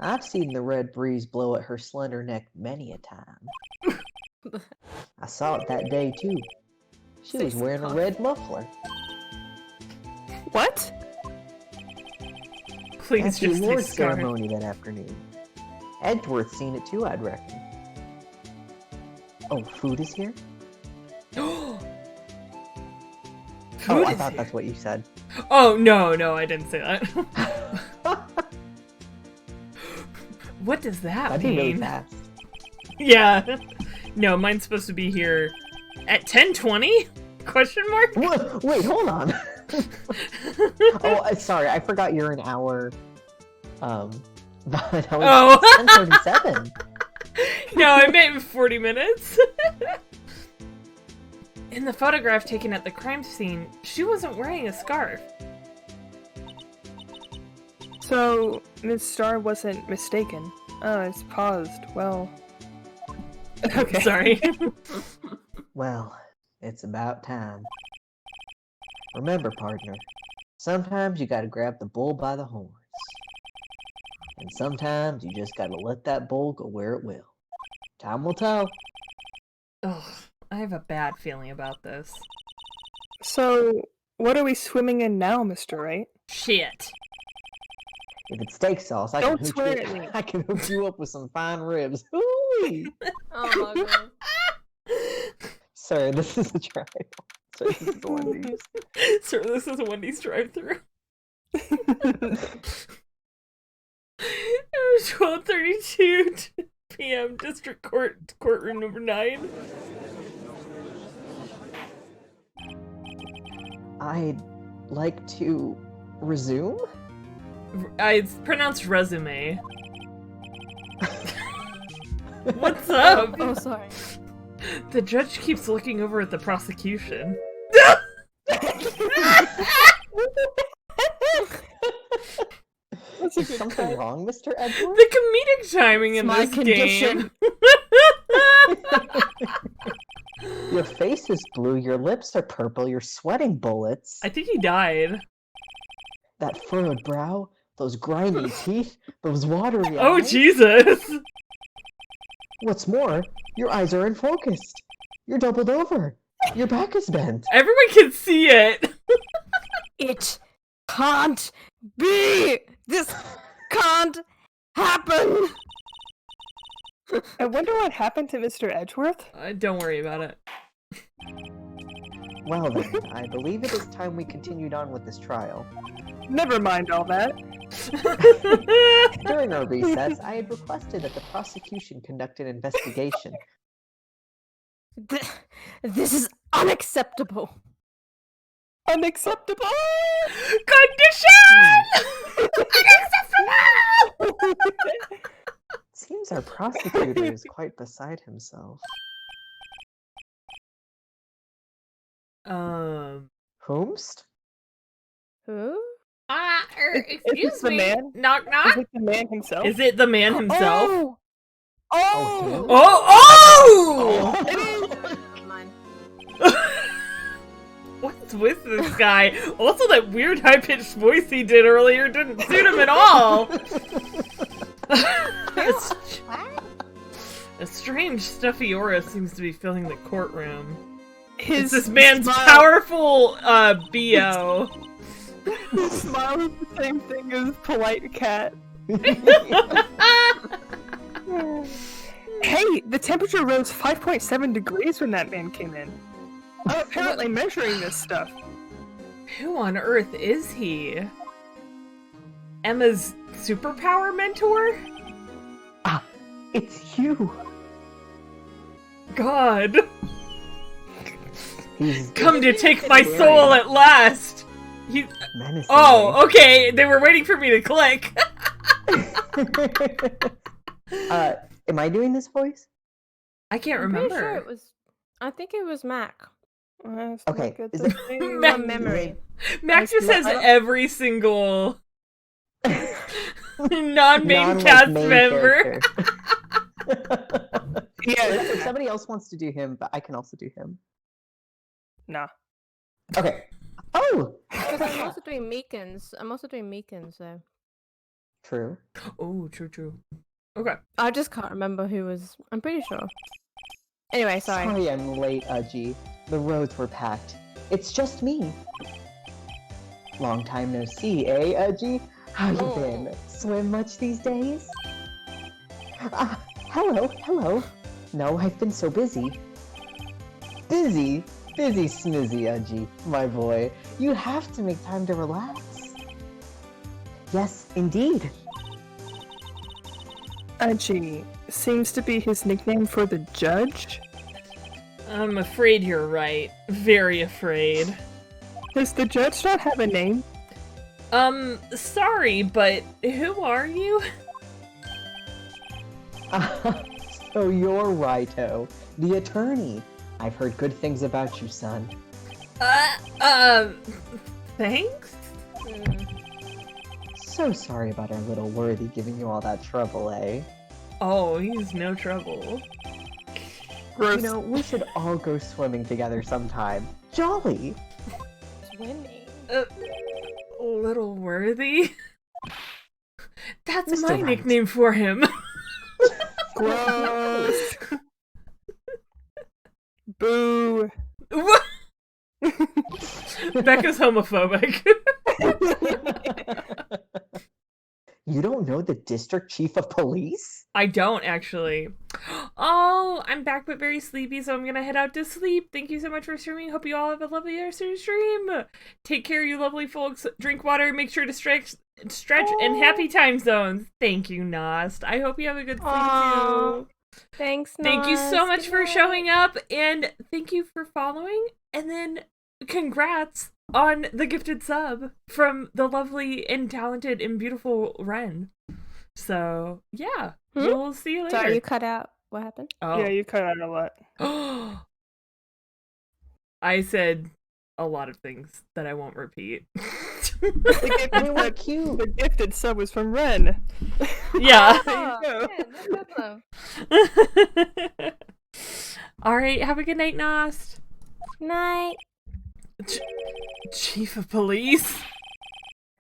I've seen the red breeze blow at her slender neck many a time. I saw it that day, too. She was wearing a red muffler. What? Please That's the just say award scarf. ceremony that afternoon. Edgeworth's seen it too, I'd reckon. Oh, food is here? Oh, I thought that's what you said. Oh, no, I didn't say that. What does that That'd mean? be really fast. Yeah. No, mine's supposed to be here at 10:20? Question mark? What? Wait, hold on. Sorry, I forgot you're an hour. That was 10:37. No, I meant 40 minutes. In the photograph taken at the crime scene, she wasn't wearing a scarf. So, Ms. Starr wasn't mistaken. Oh, it's paused. Well... Okay. Sorry. Well, it's about time. Remember, partner, sometimes you gotta grab the bull by the horns. And sometimes you just gotta let that bull go where it will. Time will tell. Ugh, I have a bad feeling about this. So, what are we swimming in now, Mr. Wright? Shit. If it's steak sauce, I Don't can swear hook at me. I can hook you up with some fine ribs. Ooh! Oh my god. Sorry, this is a trial. Sorry, this is the Wendy's. Sir, this is a Wendy's drive-thru. It was 12:32 p.m. District Court, courtroom number 9. I'd like to resume? It's pronounced resume. What's up? Oh, sorry. The judge keeps looking over at the prosecution. Is something wrong, Mr. Edward? The comedic timing in my this condition. game. Your face is blue, your lips are purple, you're sweating bullets. I think he died. That furrowed brow, those grimy teeth, those watery Oh, eyes. Jesus. What's more, your eyes are unfocused. You're doubled over. Your back is bent. Everyone can see it. It can't be! This can't happen! I wonder what happened to Mr. Edgeworth. Don't worry about it. Well then, I believe it is time we continued on with this trial. Never mind all that. During our recess, I had requested that the prosecution conduct an investigation. This is unacceptable. Unacceptable! Condition! Unacceptable! Seems our prosecutor is quite beside himself. Whomst? Who? Excuse the me. man? Knock Is knock. it the man himself? Is it the man himself? Oh! Oh, Oh! Oh! Never mind. What's with this guy? Also, that weird high-pitched voice he did earlier didn't suit him at all. A strange stuffy aura seems to be filling the courtroom. It's this man's powerful BO. His smile is the same thing as polite cat. Hey, the temperature rose 5.7 degrees when that man came in. I'm apparently measuring this stuff. Who on earth is he? Emma's superpower mentor? Ah, it's you! God. He's Come to take my soul at last! menacing. Oh, okay, they were waiting for me to click. Am I doing this voice? I can't I'm pretty remember. sure it was. I think it was Mac. Okay, Look at is the it- thing. Mac- From memory. Max just has every single non-main Non, like, cast main member. character. Yeah, If somebody else wants to do him, but I can also do him. nah. Okay. Oh! Because I'm also doing Meekins. So True. Oh, true. Okay. I just can't remember who was. I'm pretty sure. Anyway, sorry. I'm late, G. The roads were packed. It's just me. Long time no see, eh, G? How you been? Swim much these days? Hello. No, I've been so busy. Busy snizzy, G, my boy. You have to make time to relax. Yes, indeed. Aji seems to be his nickname for the judge. I'm afraid you're right. Very afraid. Does the judge not have a name? Sorry, but who are you? So you're Righto, the attorney. I've heard good things about you, son. Thanks? So sorry about our little worthy giving you all that trouble, eh? Oh, he's no trouble. Gross. You know, we should all go swimming together sometime. Jolly! Swimming. Little Worthy? That's Mr. my Wright. nickname for him. Gross. Boo. What? Becca's homophobic. You don't know the district chief of police? I don't, actually. Oh, I'm back but very sleepy, so I'm gonna head out to sleep. Thank you so much for streaming. Hope you all have a lovely rest of your stream. Take care, you lovely folks. Drink water, make sure to stretch, and happy time zones. Thank you, Nost. I hope you have a good sleep, Aw. too. Thanks, Thank you so Nas. much Good for night. showing up, and thank you for following, and then congrats on the gifted sub from the lovely and talented and beautiful Ren. So, yeah, we'll see you later. Sorry, you cut out. What happened? Oh. Yeah, you cut out a lot. I said a lot of things that I won't repeat. They were cute. The gifted sub was from Ren. Yeah. There you go. Yeah, no problem. Alright, have a good night, Nost. Night. Chief of Police?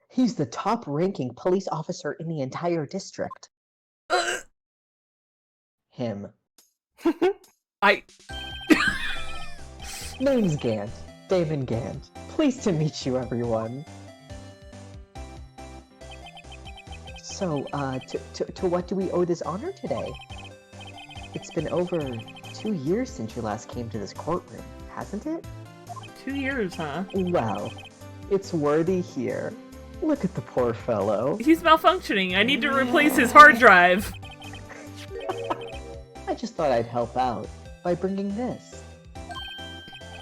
He's the top-ranking police officer in the entire district. Him. I... Name's Gant. Damon Gant. Pleased to meet you, everyone. So, to what do we owe this honor today? It's been over 2 years since you last came to this courtroom, hasn't it? 2 years, huh? Well, it's Worthy here. Look at the poor fellow. He's malfunctioning. I need to replace his hard drive. I just thought I'd help out by bringing this.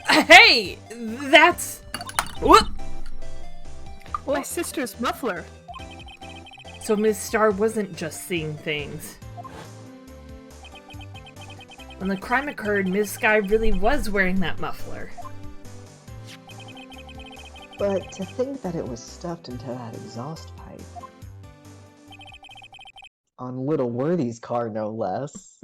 Hey! That's... Whoop! My sister's muffler. So Ms. Starr wasn't just seeing things. When the crime occurred, Ms. Sky really was wearing that muffler. But to think that it was stuffed into that exhaust pipe. On little Worthy's car, no less.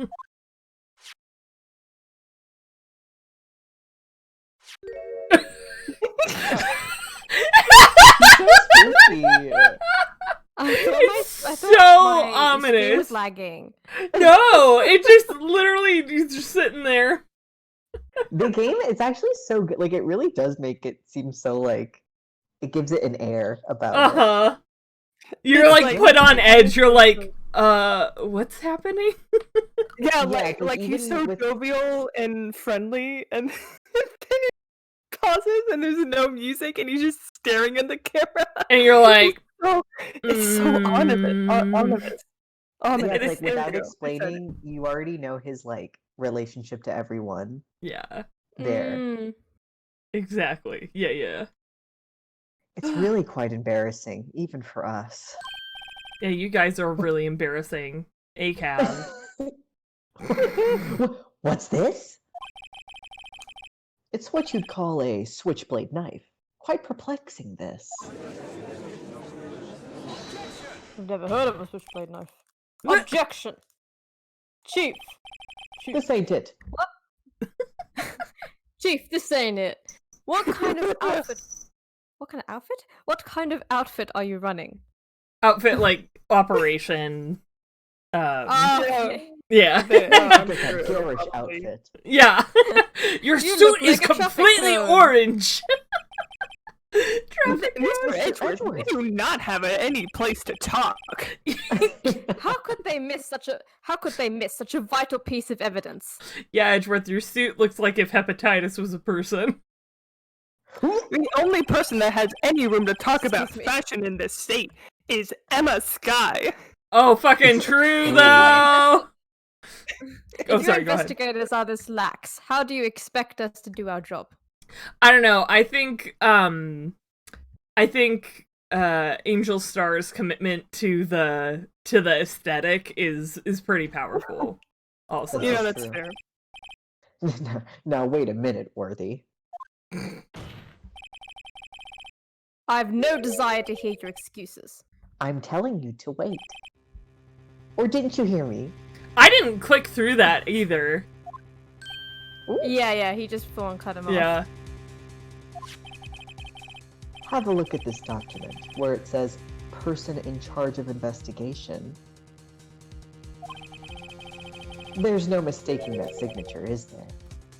So spooky. It's I thought so my stream ominous. was lagging. No! It just literally, he's just sitting there. The game is actually so good. Like, it really does make it seem so, like, it gives it an air about it. Uh-huh. You're It's like put on edge. You're like, what's happening? Yeah, Yeah, like 'cause he's even so with- jovial and friendly, and then it pauses and there's no music, and he's just staring at the camera. And you're like, It's so ominous. Ominous. Yeah, Ominous. it's like, There we without go. I said it. explaining, you already know his, like, relationship to everyone yeah, there. Mm. exactly. Yeah. It's really quite embarrassing, even for us. Yeah, you guys are really embarrassing. ACAB. What's this? It's what you'd call a switchblade knife. Quite perplexing, this. I've never heard of a switchblade knife. Objection! Chief! This ain't it. Chief, this ain't it. What kind of outfit? What kind of outfit? What kind of outfit are you running? Outfit, like, operation. Okay. Yeah. I'm Like sure a it'll garish probably- outfit. Yeah. Your You suit look is like a traffic completely cone. orange. Mr. Mr. Edgeworth, we Edgeworth. do not have any place to talk. How could they miss such a vital piece of evidence? Yeah, Edgeworth, your suit looks like if hepatitis was a person. The only person that has any room to talk about Excuse me. fashion in this state is Emma Sky. Oh, fucking true, If though! If Oh, your sorry, go ahead. investigators are this lax, how do you expect us to do our job? I don't know. I think Angel Star's commitment to the aesthetic is pretty powerful. Also, Yeah. Yeah, That's that's true. fair. Now, wait a minute, Worthy. I have no desire to hear your excuses. I'm telling you to wait. Or didn't you hear me? I didn't click through that either. Yeah, he just full on cut him off. Yeah. Have a look at this document, where it says, person in charge of investigation. There's no mistaking that signature, is there,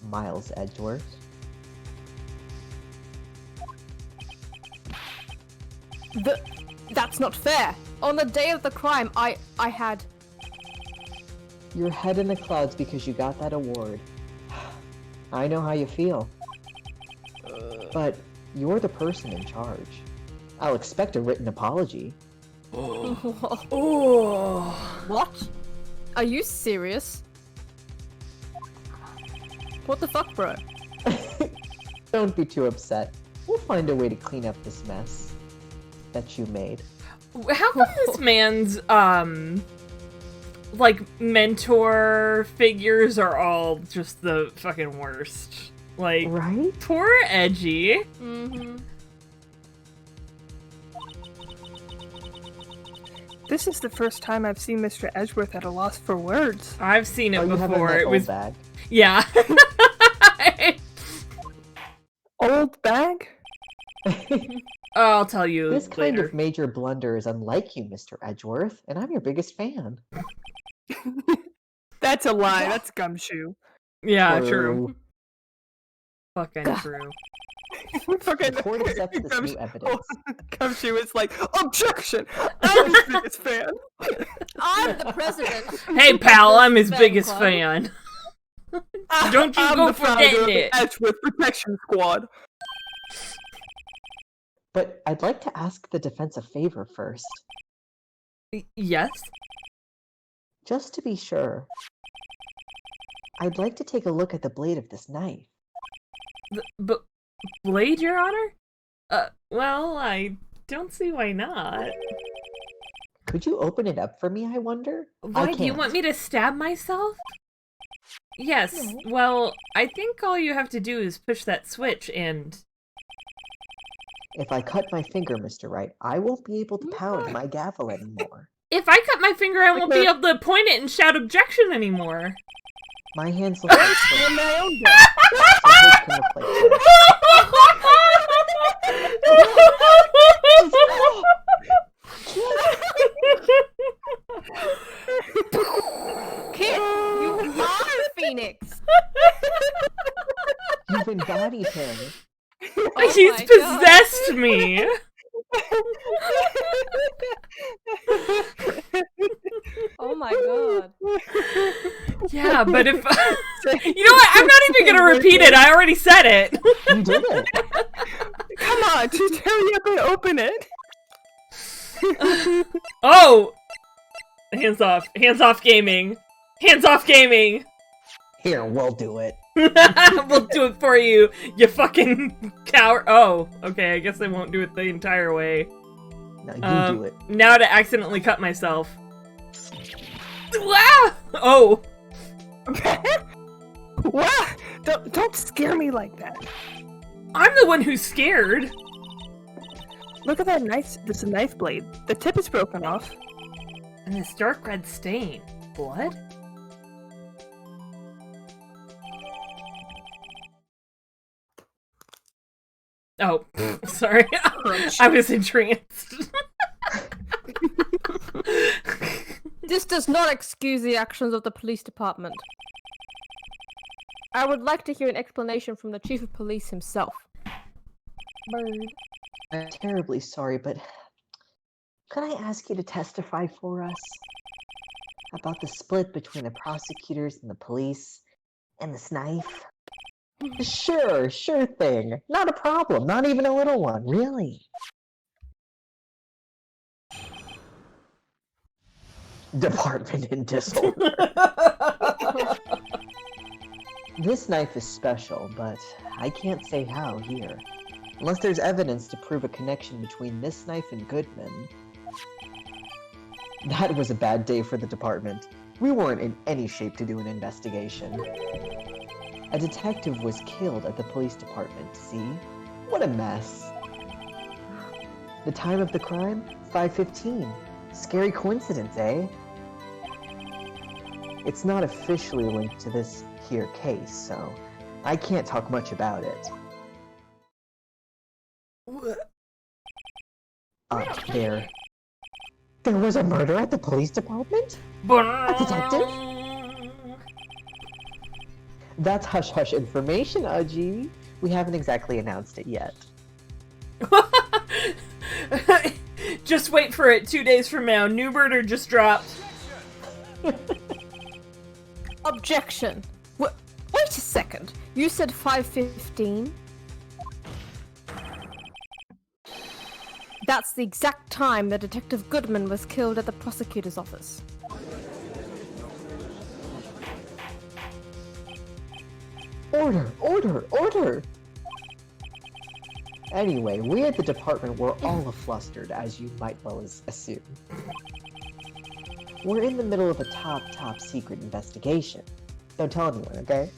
Miles Edgeworth? That's not fair. On the day of the crime, I had. Your head in the clouds because you got that award. I know how you feel. But you're the person in charge. I'll expect a written apology. Oh. What? Are you serious? What the fuck, bro? Don't be too upset. We'll find a way to clean up this mess that you made. How come this man's like mentor figures are all just the fucking worst? Like, Right? poor Edgy. Mm-hmm. This is the first time I've seen Mr. Edgeworth at a loss for words. I've seen it Oh, you have it in before. that It old was bag. yeah. Old bag? I'll tell you This kind later. of major blunder is unlike you, Mr. Edgeworth, and I'm your biggest fan. That's a lie. That's gumshoe. Yeah, true. Fucking Gah. true. Fucking The court accepts this new evidence. Gumshoe is like, objection! I'm his biggest fan. I'm the president. Hey, pal, I'm his Fan biggest club. fan. Don't you I'm go the founder forgetting of the it. Edgeworth Protection Squad. But I'd like to ask the defense a favor first. Yes? Just to be sure. I'd like to take a look at the blade of this knife. But blade, Your Honor? Well, I don't see why not. Could you open it up for me, I wonder? Why, do you can't. want me to stab myself? Yes, well, I think all you have to do is push that switch and... If I cut my finger, Mr. Wright, I won't be able to pound my gavel anymore. If I cut my finger, I won't be able to point it and shout objection anymore. My hands look like so my own death. his can look like this. Kid, you are a phoenix. You've embodied him. He's my possessed me. Oh my god. Yeah, but if... You know what? I'm not even gonna repeat it. I already said it. You did it. Come on, just hurry up and open it. Oh! Hands off. Hands off gaming. Hands off gaming. Here, we'll do it. We'll do it for you, you fucking coward. Oh, okay, I guess I won't do it the entire way. No, you do it. Now to accidentally cut myself. Ah! Oh! What? Don't scare me like that. I'm the one who's scared. Look at that this knife blade. The tip is broken off. And this dark red stain. Blood? Oh, sorry. I was entranced. This does not excuse the actions of the police department. I would like to hear an explanation from the chief of police himself. I'm terribly sorry, but could I ask you to testify for us about the split between the prosecutors and the police and this knife? Sure thing. Not a problem. Not even a little one, really. Department in disorder. This knife is special, but I can't say how here. Unless there's evidence to prove a connection between this knife and Goodman. That was a bad day for the department. We weren't in any shape to do an investigation. A detective was killed at the police department, see? What a mess. The time of the crime? 5:15. Scary coincidence, eh? It's not officially linked to this here case, so I can't talk much about it. There was a murder at the police department? A detective? That's hush-hush information, Aji. We haven't exactly announced it yet. Just wait for it. 2 days from now. New murder just dropped. Objection. Wait a second. You said 5:15? That's the exact time that Detective Goodman was killed at the prosecutor's office. Order! Anyway, we at the department were all flustered, as you might well assume. We're in the middle of a top secret investigation. Don't tell anyone, okay?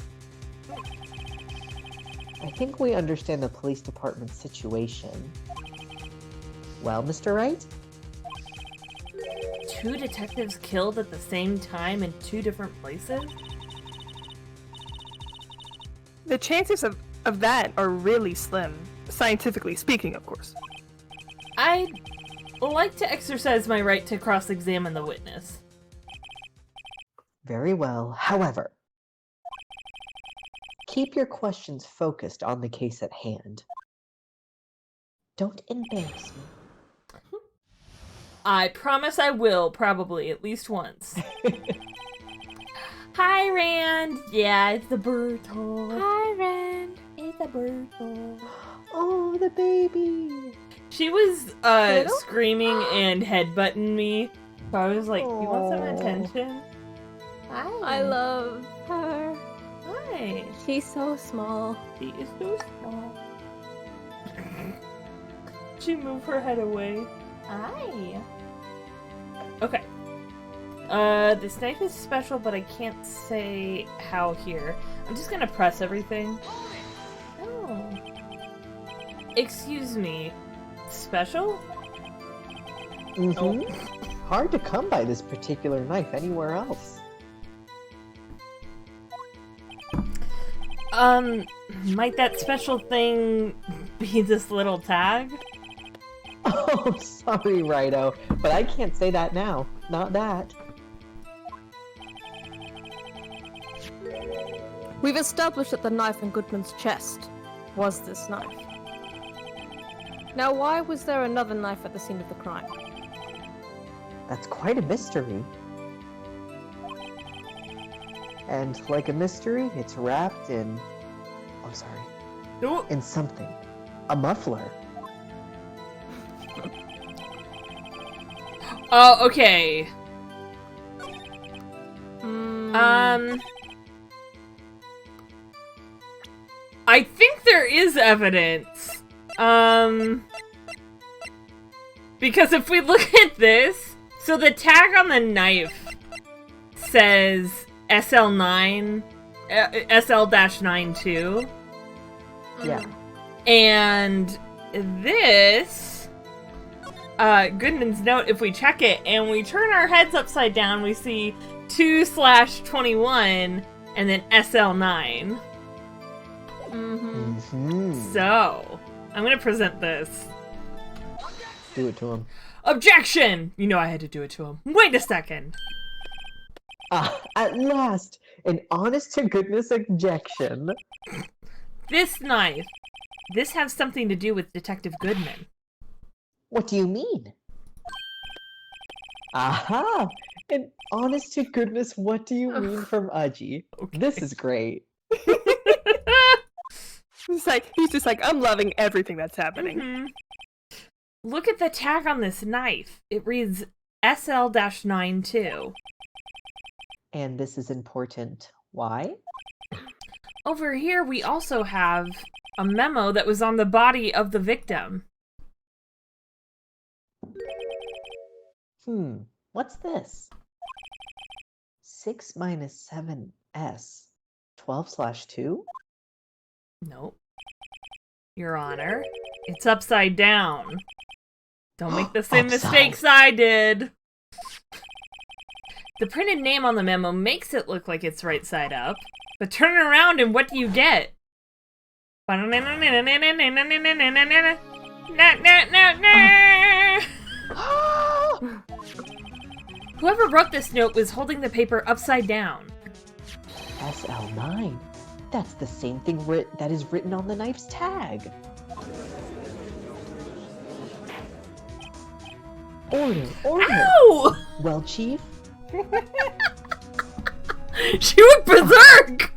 I think we understand the police department's situation. Well, Mr. Wright? 2 detectives killed at the same time in 2 different places? The chances of that are really slim, scientifically speaking, of course. I'd like to exercise my right to cross-examine the witness. Very well. However, keep your questions focused on the case at hand. Don't embarrass me. I promise I will, probably, at least once. Hi, Rand! Yeah, it's the Bertle. Hi, Ren. It's a Bertle. Oh, the baby! She was, Little? screaming and headbutting me. So I was like, you want some Aw. attention? Hi. I love her. Hi. She's so small. She is so small. She moved her head away. Hi. Okay. This knife is special, but I can't say how here. I'm just gonna press everything. Oh. Excuse me. Special? Mm-hmm. Hard to come by this particular knife anywhere else. Might that special thing be this little tag? Oh, sorry, Righto, but I can't say that now. Not that. We've established that the knife in Goodman's chest was this knife. Now, why was there another knife at the scene of the crime? That's quite a mystery. And like a mystery, it's wrapped in... Oh, sorry. Oh. In something. A muffler. Oh, okay. I think there is evidence. Because if we look at this, so the tag on the knife says SL9, SL-92. Yeah. And this, Goodman's note, if we check it and we turn our heads upside down, we see 2/21 and then SL9. So, I'm gonna present this. Do it to him. Objection! You know I had to do it to him. Wait a second. Ah, at last! An honest-to-goodness objection. This knife, this has something to do with Detective Goodman. What do you mean? Aha! An honest-to-goodness what do you mean from Aji. Okay. This is great. He's just like, I'm loving everything that's happening. Mhm. Look at the tag on this knife. It reads SL-92. And this is important. Why? Over here, we also have a memo that was on the body of the victim. What's this? 6 minus 7s. 12/2? Nope. Your Honor, it's upside down. Don't make the same Upside. mistakes I did. The printed name on the memo makes it look like it's right side up, but turn it around and what do you get? Whoever wrote this note was holding the paper upside down. SL9. That's the same thing that is written on the knife's tag. Order, order. Ow! Well, Chief, She went berserk!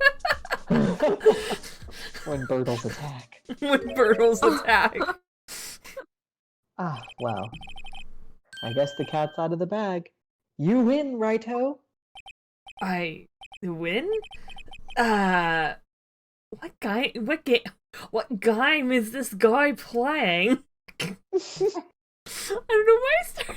when Bertles attack. When Bertles attack. Ah, well. I guess the cat's out of the bag. You win, Righto. I win? What game is this guy playing? I don't know why I started.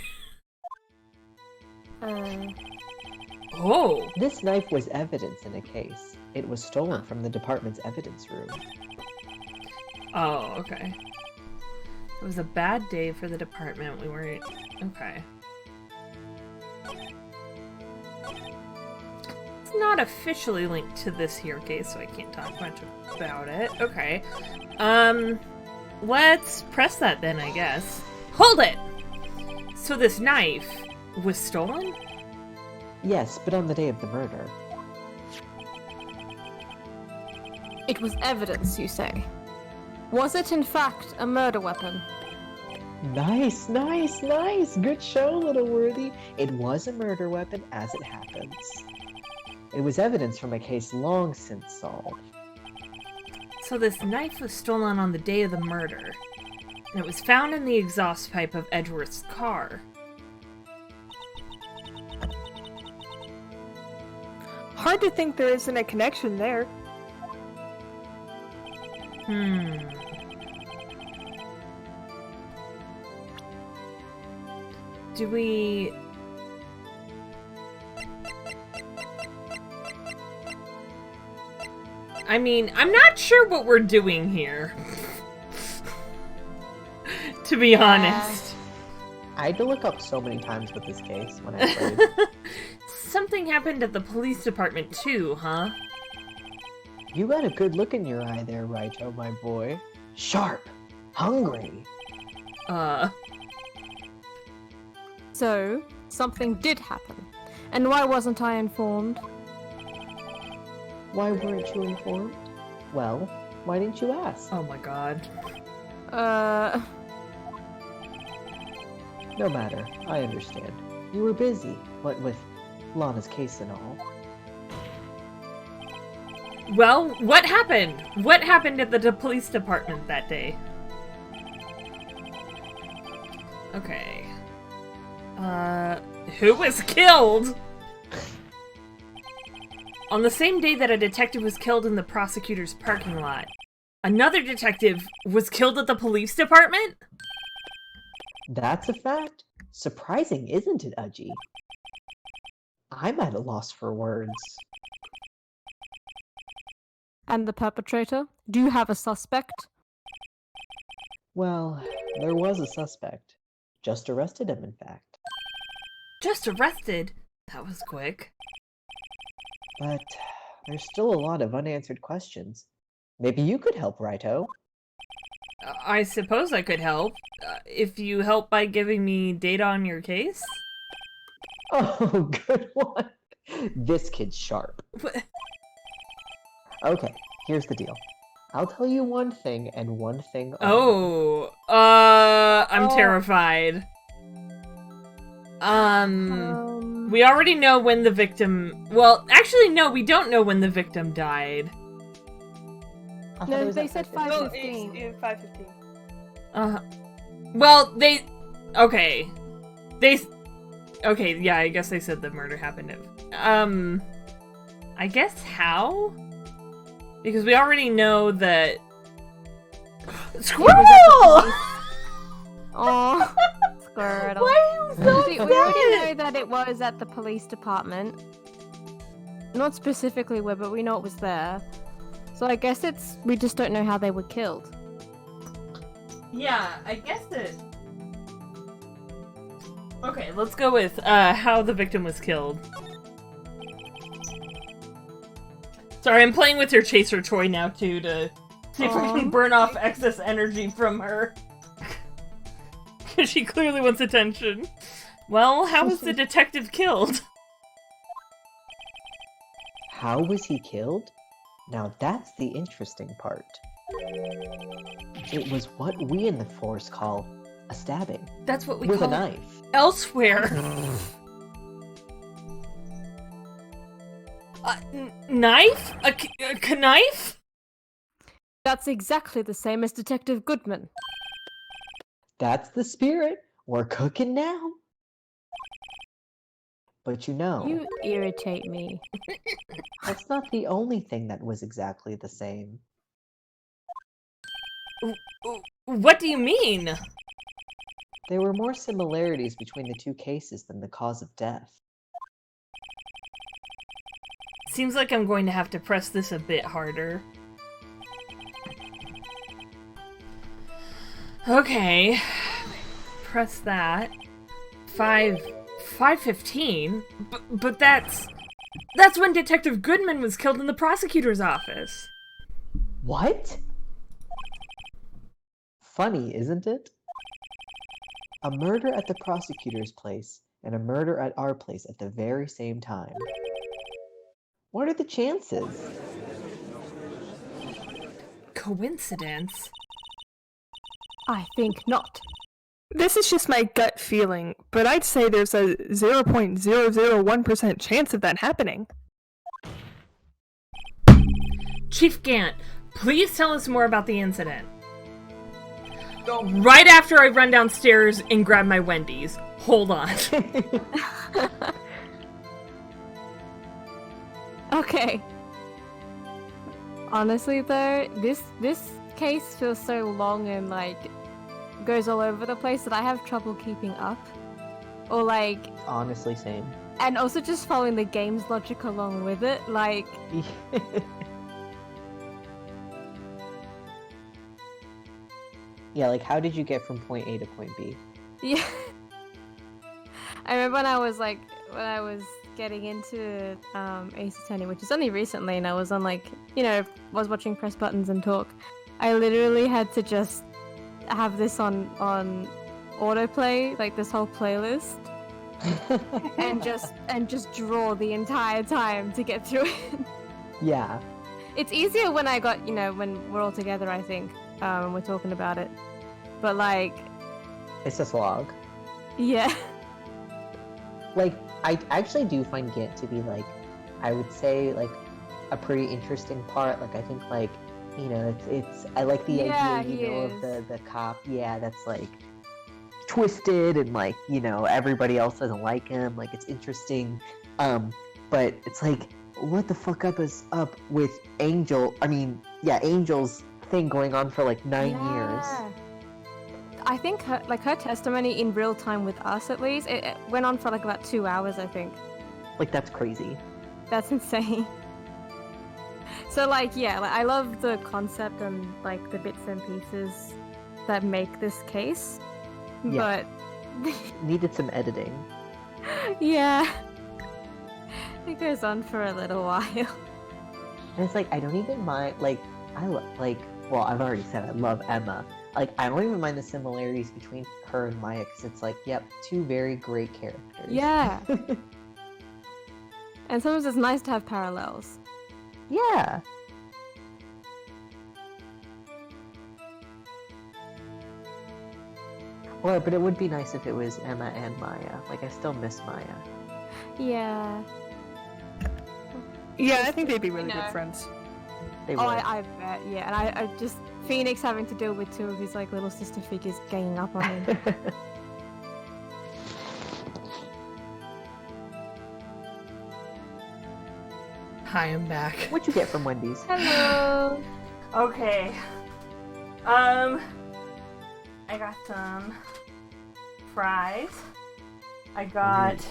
Oh. This knife was evidence in a case. It was stolen from the department's evidence room. Oh, okay. It was a bad day for the department. We weren't... Okay. It's not officially linked to this here case, so I can't talk much about it. Okay. Let's press that then, I guess. Hold it! So this knife was stolen? Yes, but on the day of the murder. It was evidence, you say? Was it in fact a murder weapon? Nice, nice, nice! Good show, little worthy. It was a murder weapon, as it happens. It was evidence from a case long since solved. So this knife was stolen on the day of the murder, and it was found in the exhaust pipe of Edgeworth's car. Hard to think there isn't a connection there. Do we... I mean, I'm not sure what we're doing here. To be honest. I had to look up so many times with this case when I played. Something happened at the police department too, huh? You got a good look in your eye there, Raito, my boy. Sharp. Hungry. So, something did happen. And why wasn't I informed? Why weren't you informed? Well, why didn't you ask? Oh my god. No matter, I understand. You were busy, what with Lana's case and all. Well, what happened? What happened at the police department that day? Okay. Who was killed? On the same day that a detective was killed in the prosecutor's parking lot, another detective was killed at the police department? That's a fact. Surprising, isn't it, Udgy? I'm at a loss for words. And the perpetrator? Do you have a suspect? Well, there was a suspect. Just arrested him, in fact. Just arrested? That was quick. But there's still a lot of unanswered questions. Maybe you could help, Raito. I suppose I could help. If you help by giving me data on your case? Oh, good one. This kid's sharp. Okay, here's the deal. I'll tell you one thing and one thing only. I'm terrified. We already know when the victim... Well, actually, no, we don't know when the victim died. No, they said 5:15. It's 5:15. Well, they... Okay. Okay, yeah, I guess they said the murder happened at... I guess how? Because we already know that... Squirrel! Oh, Squirtle. Why are you so See, we already know that it was at the police department. Not specifically where, but we know it was there. So I guess we just don't know how they were killed. Yeah, I guess it... Okay, let's go with how the victim was killed. Sorry, I'm playing with your chaser toy now, too, to see if we can burn off excess energy from her. Because she clearly wants attention. Well, how was the detective killed? How was he killed? Now that's the interesting part. It was what we in the force call a stabbing. That's what we with call a knife. Elsewhere. Knife? A knife? That's exactly the same as Detective Goodman. That's the spirit. We're cooking now. But you know, You irritate me. that's not the only thing that was exactly the same. What do you mean? There were more similarities between the two cases than the cause of death. Seems like I'm going to have to press this a bit harder. Okay. Press that. 5:15? But that's when Detective Goodman was killed in the prosecutor's office. What? Funny, isn't it? A murder at the prosecutor's place and a murder at our place at the very same time. What are the chances? Coincidence? I think not. This is just my gut feeling, but I'd say there's a 0.001% chance of that happening. Chief Gant, please tell us more about the incident. Right after I run downstairs and grab my Wendy's. Hold on. Okay. Honestly though, this case feels so long and like goes all over the place that I have trouble keeping up. Or like Honestly, same. and also just following the game's logic along with it. Like Yeah, like how did you get from point A to point B? yeah. I remember when I was getting into Ace Attorney, which is only recently, and I was on like, was watching Press Buttons and Talk. I literally had to just have this on autoplay, like this whole playlist, and just draw the entire time to get through it. Yeah. It's easier when I got, when we're all together, I think, and we're talking about it. But like, It's a slog. yeah. Like, I actually do find Gant to be, like, I would say, like, a pretty interesting part. Like, I think, like, it's I like the idea, of the cop, that's, like, twisted and, like, everybody else doesn't like him. Like, it's interesting. But it's like, what the fuck is up with Angel's thing going on for, like, 9 years? I think her testimony in real time with us, at least, it went on for like about 2 hours, I think. Like, that's crazy. That's insane. So like, I love the concept and like the bits and pieces that make this case. Yeah. But Needed some editing. yeah, it goes on for a little while. And it's like, I don't even mind, like, well, I've already said I love Emma. Like, I don't even mind the similarities between her and Maya, because it's like, yep, two very great characters. Yeah. And sometimes it's nice to have parallels. Yeah. Well, but it would be nice if it was Emma and Maya. Like, I still miss Maya. Yeah. Yeah, I think they'd be really good friends. They Oh, would. I bet, yeah. And I just, Phoenix having to deal with two of his, like, little sister figures ganging up on him. Hi, I'm back. What'd you get from Wendy's? Hello! Okay. I got some fries. I got...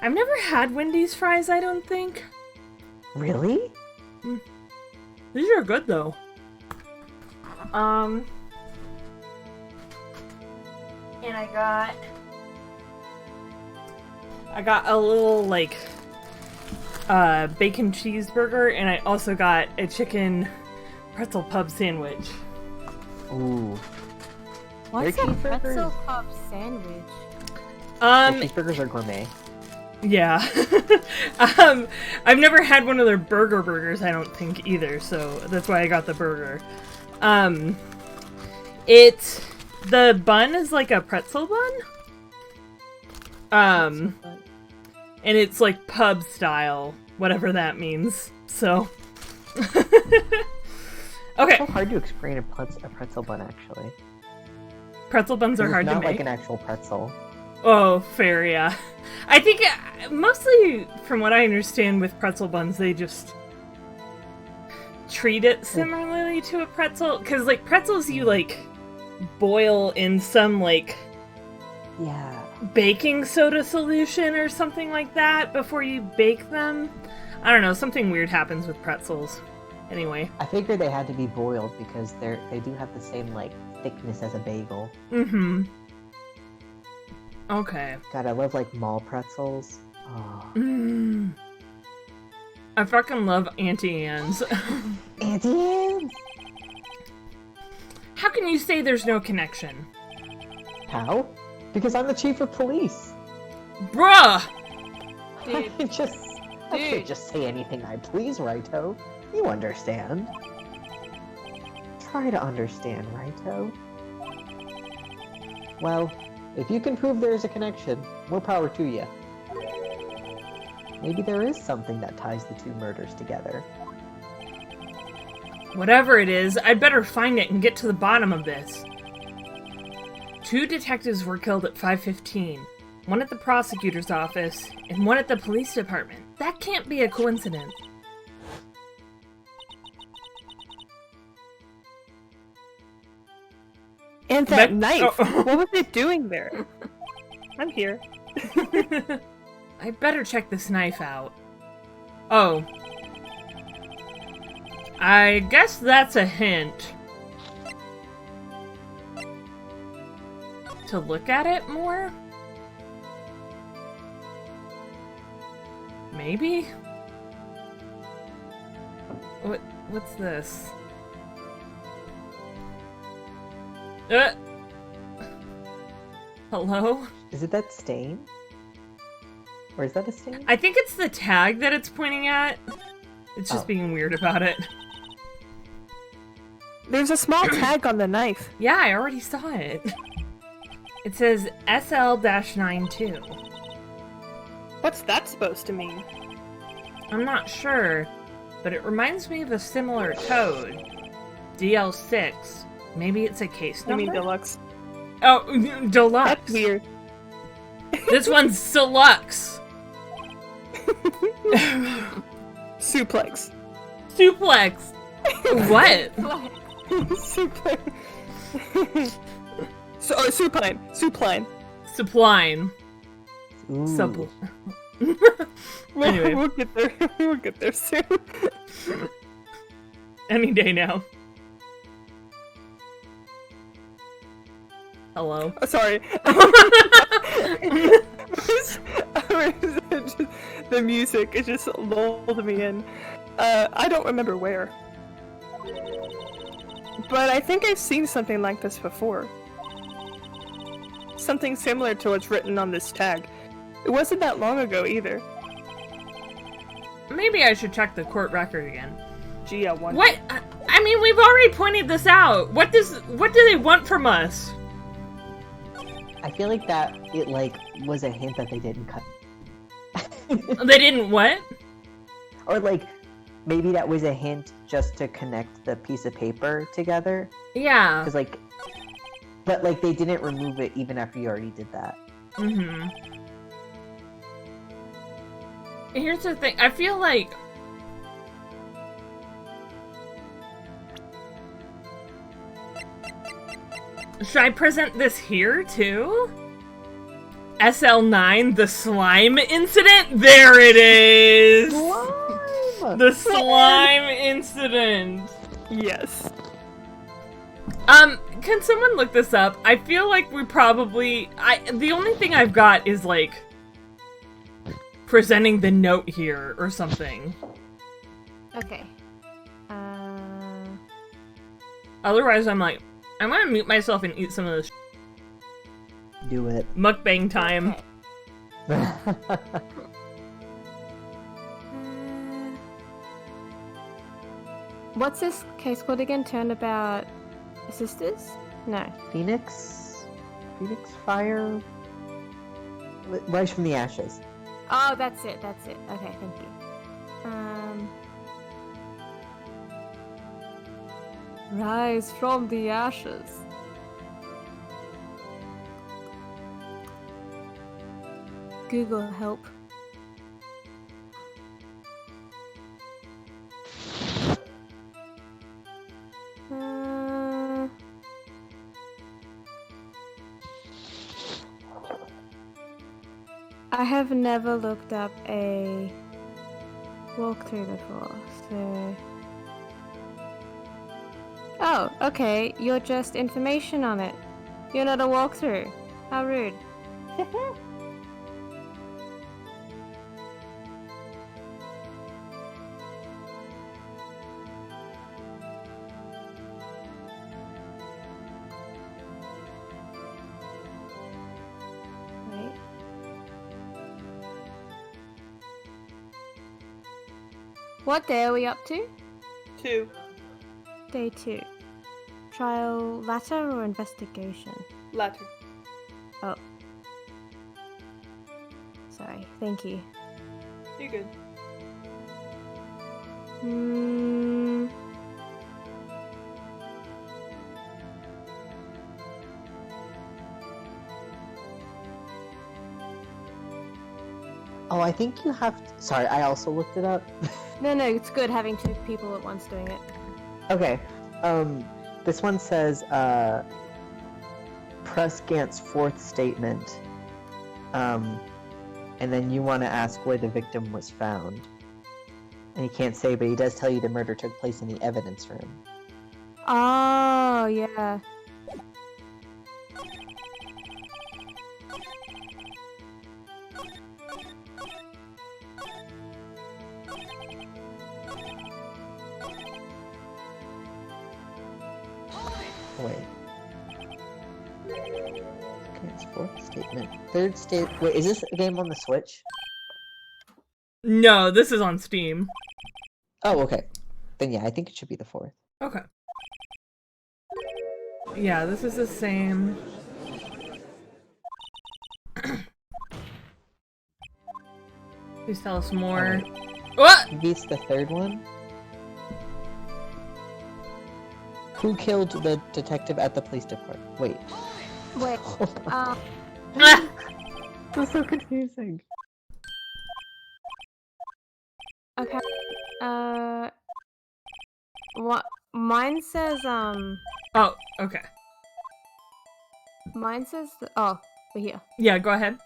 I've never had Wendy's fries, I don't think. Really? These are good, though. And I got a little, like, bacon cheeseburger, and I also got a chicken pretzel pub sandwich. Ooh. What's Their a pretzel cheeseburgers- pub sandwich? Their cheeseburgers are gourmet. Yeah. I've never had one of their burgers, I don't think, either, so that's why I got the burger. The bun is like a pretzel bun. And it's like pub style, whatever that means, so. Okay. It's so hard to explain a pretzel bun, actually. Pretzel buns are It's hard to not make. like an actual pretzel. Oh, fair, yeah. I think mostly, from what I understand with pretzel buns, they just treat it similarly to a pretzel. Because, like, pretzels you, like, boil in some, like, Yeah. baking soda solution or something like that before you bake them. I don't know, something weird happens with pretzels. Anyway. I figured they had to be boiled because they do have the same, like, thickness as a bagel. Mm-hmm. Okay. God, I love, like, mall pretzels. Oh. Mm. I fucking love Auntie Anne's. Auntie Anne's! How can you say there's no connection? How? Because I'm the chief of police. Bruh! Dude. I can't just say anything I please, Righto. You understand. Try to understand, Righto. Well, if you can prove there's a connection, more power to you. Maybe there is something that ties the two murders together. Whatever it is, I'd better find it and get to the bottom of this. 2 detectives were killed at 5:15. One at the prosecutor's office, and one at the police department. That can't be a coincidence. And that But- knife. oh. What was it doing there? I'm here. I better check this knife out. Oh. I guess that's a hint. To look at it more? Maybe? What's this? Hello? Is it that stain? Or is that a stain? I think it's the tag that it's pointing at. It's just Oh. being weird about it. There's a small tag on the knife. Yeah, I already saw it. It says SL-92. What's that supposed to mean? I'm not sure, but it reminds me of a similar code. DL6. Maybe it's a case I number? mean deluxe. Oh, deluxe. That's weird. This one's deluxe. Suplex. Suplex. What? Suplex. Supine. Supine. Suppline. Ooh. Supple. We'll, Anyway. we'll get there. We'll get there soon. Any day now. Hello. Oh, sorry. The music, it just lulled me in. I don't remember where. But I think I've seen something like this before. Something similar to what's written on this tag. It wasn't that long ago either. Maybe I should check the court record again. Gee, I wonder. What? I mean, we've already pointed this out. What do they want from us? I feel like that it was a hint that they didn't cut. They didn't what? Or maybe that was a hint just to connect the piece of paper together. Yeah. Cause but they didn't remove it even after you already did that. Mm-hmm. Here's the thing. I feel like should I present this here too? SL9, the slime incident? There it is! Slime! The slime incident! Yes. Can someone look this up? I feel like we probably... the only thing I've got is, presenting the note here or something. Okay. Otherwise, I'm gonna mute myself and eat some of this Do it. mukbang time. What's this case called again? Turnabout Sisters? No. Phoenix Fire? Rise from the Ashes. Oh, that's it. Okay, thank you. Rise from the ashes. Google help. I have never looked up a walkthrough before, so... Oh, okay, you're just information on it. You're not a walkthrough. How rude. Wait. What day are we up to? 2. Day 2. Trial latter or investigation? Latter. Oh. Sorry. Thank you. You're good. Hmm. Oh, I think you have. Sorry, I also looked it up. No, it's good having two people at once doing it. Okay. This one says, press Gant's fourth statement. And then you want to ask where the victim was found. And he can't say, but he does tell you the murder took place in the evidence room. Oh, yeah. Wait. Gant's fourth statement. Third state. Wait, is this a game on the Switch? No, this is on Steam. Oh, okay. Then yeah, I think it should be the fourth. Okay. Yeah, this is the same. Please tell us more. What? Maybe it's the third one? Who killed the detective at the police department? Wait. Wait. That's so confusing. Okay. What? Mine says, Oh, okay. Mine says, oh, we're here. Yeah, go ahead.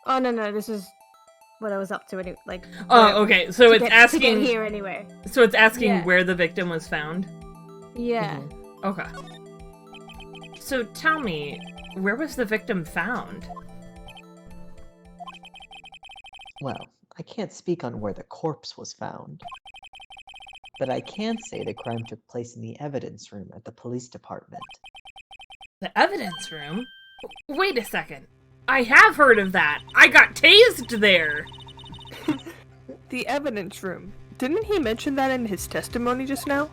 Oh, no, this is what I was up to anyway. Like, Oh, okay. So it's to asking get here anyway. So it's asking Yeah. where the victim was found. Yeah. Okay. So tell me, where was the victim found? Well, I can't speak on where the corpse was found. But I can say the crime took place in the evidence room at the police department. The evidence room? Wait a second. I have heard of that. I got tased there. The evidence room. Didn't he mention that in his testimony just now?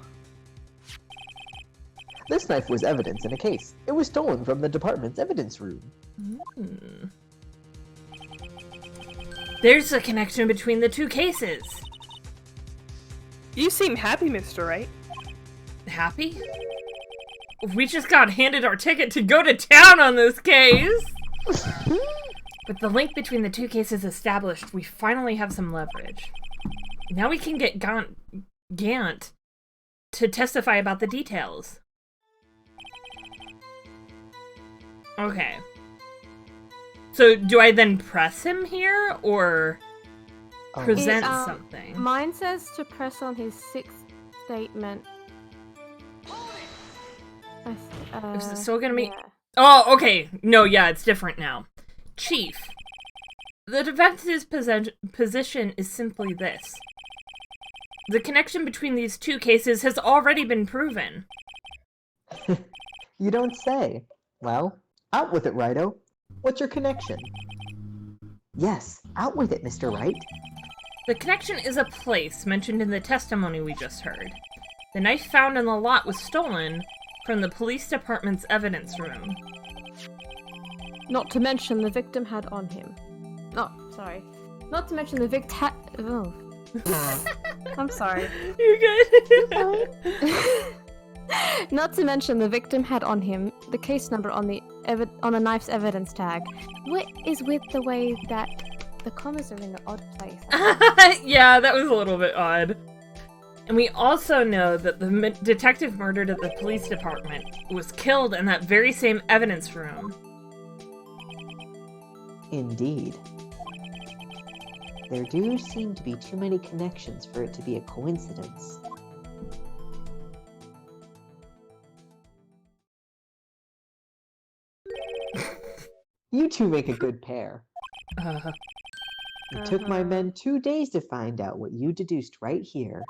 This knife was evidence in a case. It was stolen from the department's evidence room. Hmm. There's a connection between the two cases. You seem happy, Mr. Wright. Happy? We just got handed our ticket to go to town on this case. With the link between the two cases established, we finally have some leverage. Now we can get Gant to testify about the details. Okay. So do I then press him here, or present something? Mine says to press on his sixth statement. Is it still gonna be... Yeah. Oh, okay. No, yeah, it's different now. Chief, the defense's position is simply this. The connection between these two cases has already been proven. You don't say. Well, out with it, Righto. What's your connection? Yes, out with it, Mr. Wright. The connection is a place mentioned in the testimony we just heard. The knife found in the lot was stolen from the police department's evidence room. Not to mention the victim had on him. Oh, sorry. Not to mention the victim had... Oh. I'm sorry. You're good. Not to mention the victim had on him the case number on the on a knife's evidence tag. What is with the way that the commas are in the odd place? Yeah, that was a little bit odd. And we also know that the detective murdered at the police department was killed in that very same evidence room. Indeed. There do seem to be too many connections for it to be a coincidence. You two make a good pair. It took my men 2 days to find out what you deduced right here.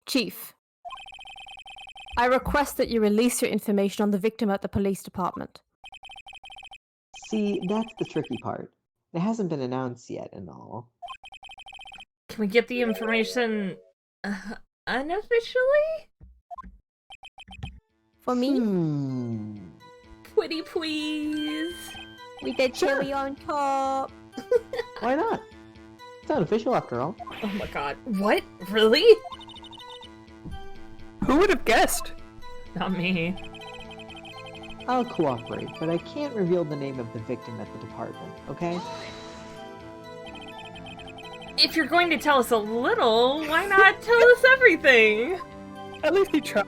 Chief, I request that you release your information on the victim at the police department. See, that's the tricky part. It hasn't been announced yet and all. Can we get the information unofficially? For me? pretty please? With the chili on top. Why not? It's not official after all. Oh my god. What? Really? Who would have guessed? Not me. I'll cooperate, but I can't reveal the name of the victim at the department, okay? If you're going to tell us a little, why not tell us everything? At least he tried.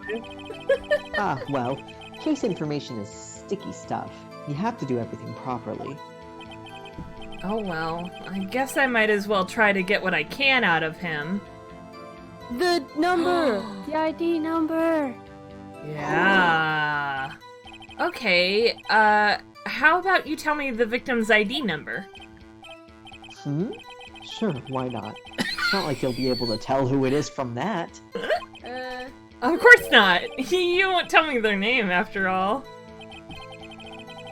Well, case information is sticky stuff. You have to do everything properly. Oh well, I guess I might as well try to get what I can out of him. The number! The ID number! Yeah. Okay, how about you tell me the victim's ID number? Sure, why not? It's not like you'll be able to tell who it is from that. Of course not! You won't tell me their name, after all.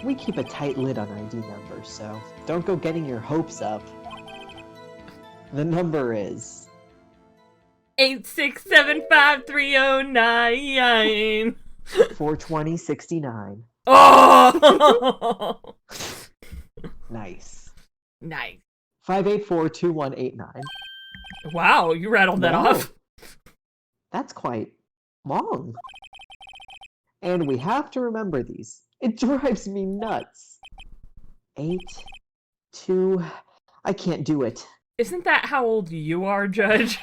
We keep a tight lid on ID numbers, so don't go getting your hopes up. The number is... 8675309. 42069. Oh! Nice. Nice. 5842189. Wow, you rattled that Wow. off. That's quite long. And we have to remember these. It drives me nuts. 8, 2... I can't do it. Isn't that how old you are, Judge?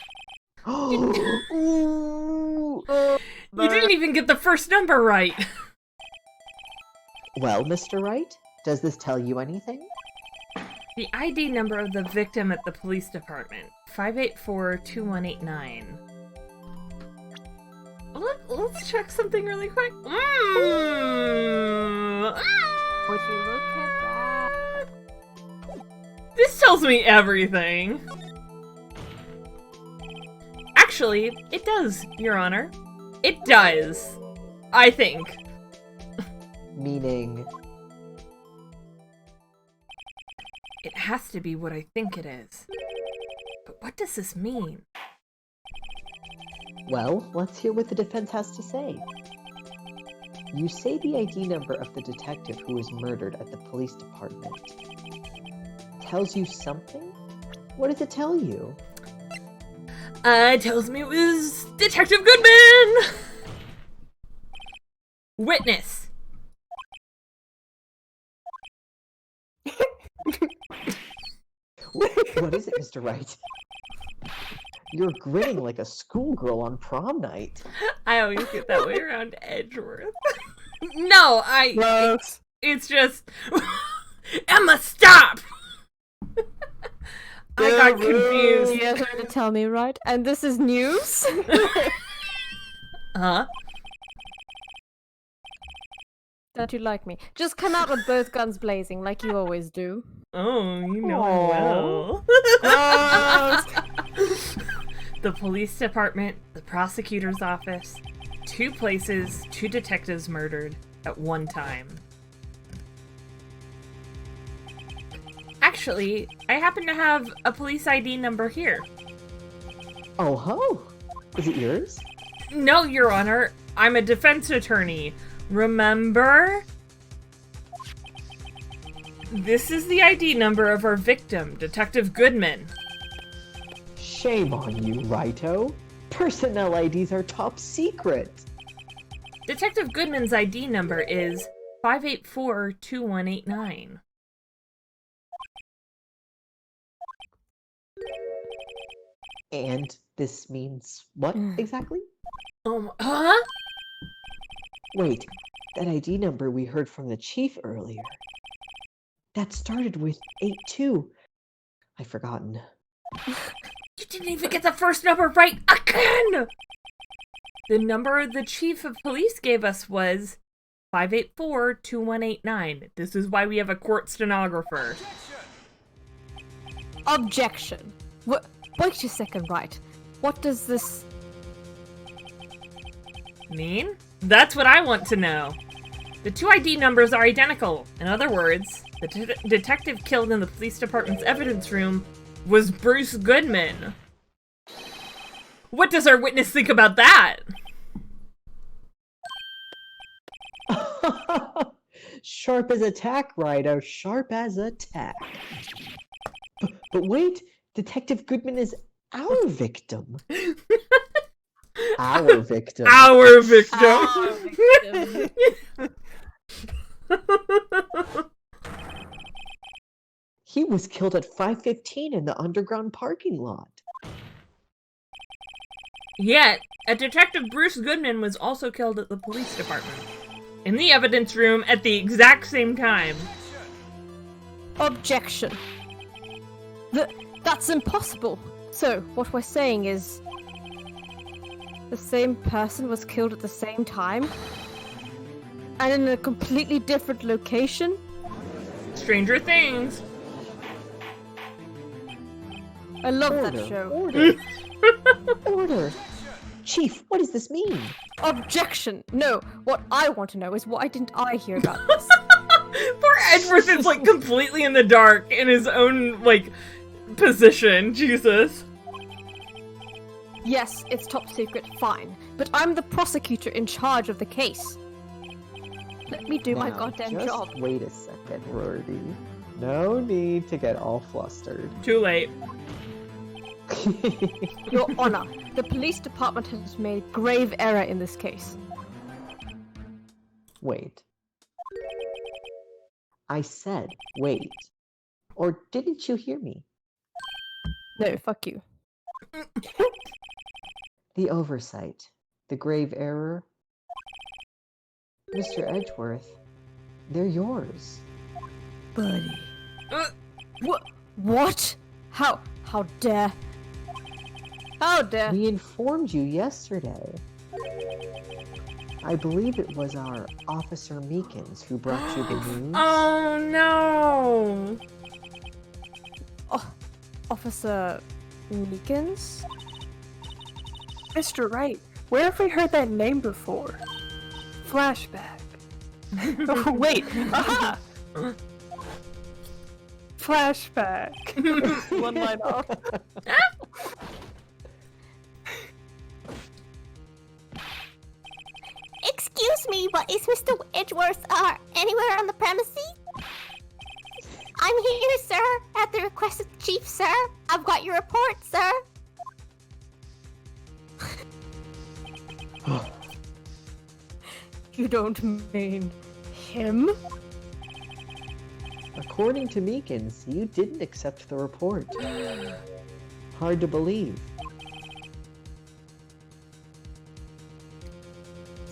Ooh. You didn't even get the first number right. Well, Mr. Wright, does this tell you anything? The ID number of the victim at the police department, 5842189. Let's check something really quick. Would you look at that? This tells me everything. Actually, it does, Your Honor. It does. I think. Meaning... It has to be what I think it is. But what does this mean? Well, let's hear what the defense has to say. You say the ID number of the detective who was murdered at the police department tells you something? What does it tell you? It tells me it was Detective Goodman! Witness. What is it, Mr. Wright? You're grinning like a schoolgirl on prom night. I always get that way around Edgeworth. No, Gross. it's just... Emma, stop! I got confused. You're going to tell me, right? And this is news? Huh? Don't you like me? Just come out with both guns blazing like you always do. Oh, you know I will. The police department, the prosecutor's office, 2 places, 2 detectives murdered at one time. Actually, I happen to have a police ID number here. Oh ho! Is it yours? No, Your Honor, I'm a defense attorney. Remember? This is the ID number of our victim, Detective Goodman. Shame on you, Righto. Personnel IDs are top secret. Detective Goodman's ID number is 5842189. And this means what exactly? Huh? Wait, that ID number we heard from the chief earlier. That started with 82. I've forgotten. You didn't even get the first number right again! The number the chief of police gave us was 5842189. This is why we have a court stenographer. Objection. Wait a second, right? What does this... Mean? That's what I want to know. The 2 ID numbers are identical. In other words, the detective killed in the police department's evidence room was Bruce Goodman. What does our witness think about that? Sharp as a tack, Ryder. Sharp as a tack. But wait, Detective Goodman is our victim. Our victim. Our victim. Our victim. He was killed at 5:15 in the underground parking lot. Yet, a Detective Bruce Goodman was also killed at the police department. In the evidence room at the exact same time. Objection. That's impossible. So, what we're saying is... the same person was killed at the same time? And in a completely different location? Stranger Things. I love Order, that show. order. Order. Chief, what does this mean? Objection! No, what I want to know is why didn't I hear about this? Poor Edgeworth is like completely in the dark in his own like position. Jesus. Yes, it's top secret, fine. But I'm the prosecutor in charge of the case. Let me do my Now, goddamn just job. wait a second, Rory. No need to get all flustered. Too late. Your Honor, the police department has made grave error in this case. Wait. I said wait. Or didn't you hear me? No, fuck you. The oversight. The grave error. Mr. Edgeworth, they're yours. Buddy. Uh, What? How dare? How dare? We informed you yesterday. I believe it was our Officer Meekins who brought you the news. Oh no. Officer Meekins? Mr. Wright, where have we heard that name before? Flashback. Oh, wait. Aha! Flashback. One line off. Excuse me, but is Mr. Edgeworth anywhere on the premises? I'm here, sir, at the request of the chief, sir. I've got your report, sir. You don't mean him? According to Meekins, you didn't accept the report. Hard to believe.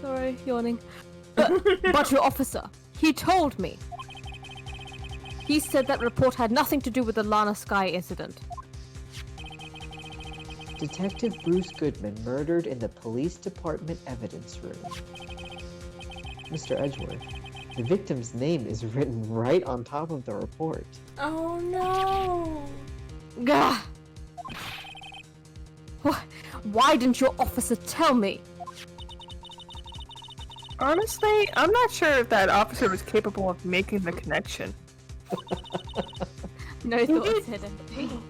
Sorry, yawning. But your officer, he told me. He said that report had nothing to do with the Lana Sky incident. Detective Bruce Goodman murdered in the police department evidence room. Mr. Edgeworth, the victim's name is written right on top of the report. Oh no. Gah! Why didn't your officer tell me? Honestly, I'm not sure if that officer was capable of making the connection. No thoughts hidden.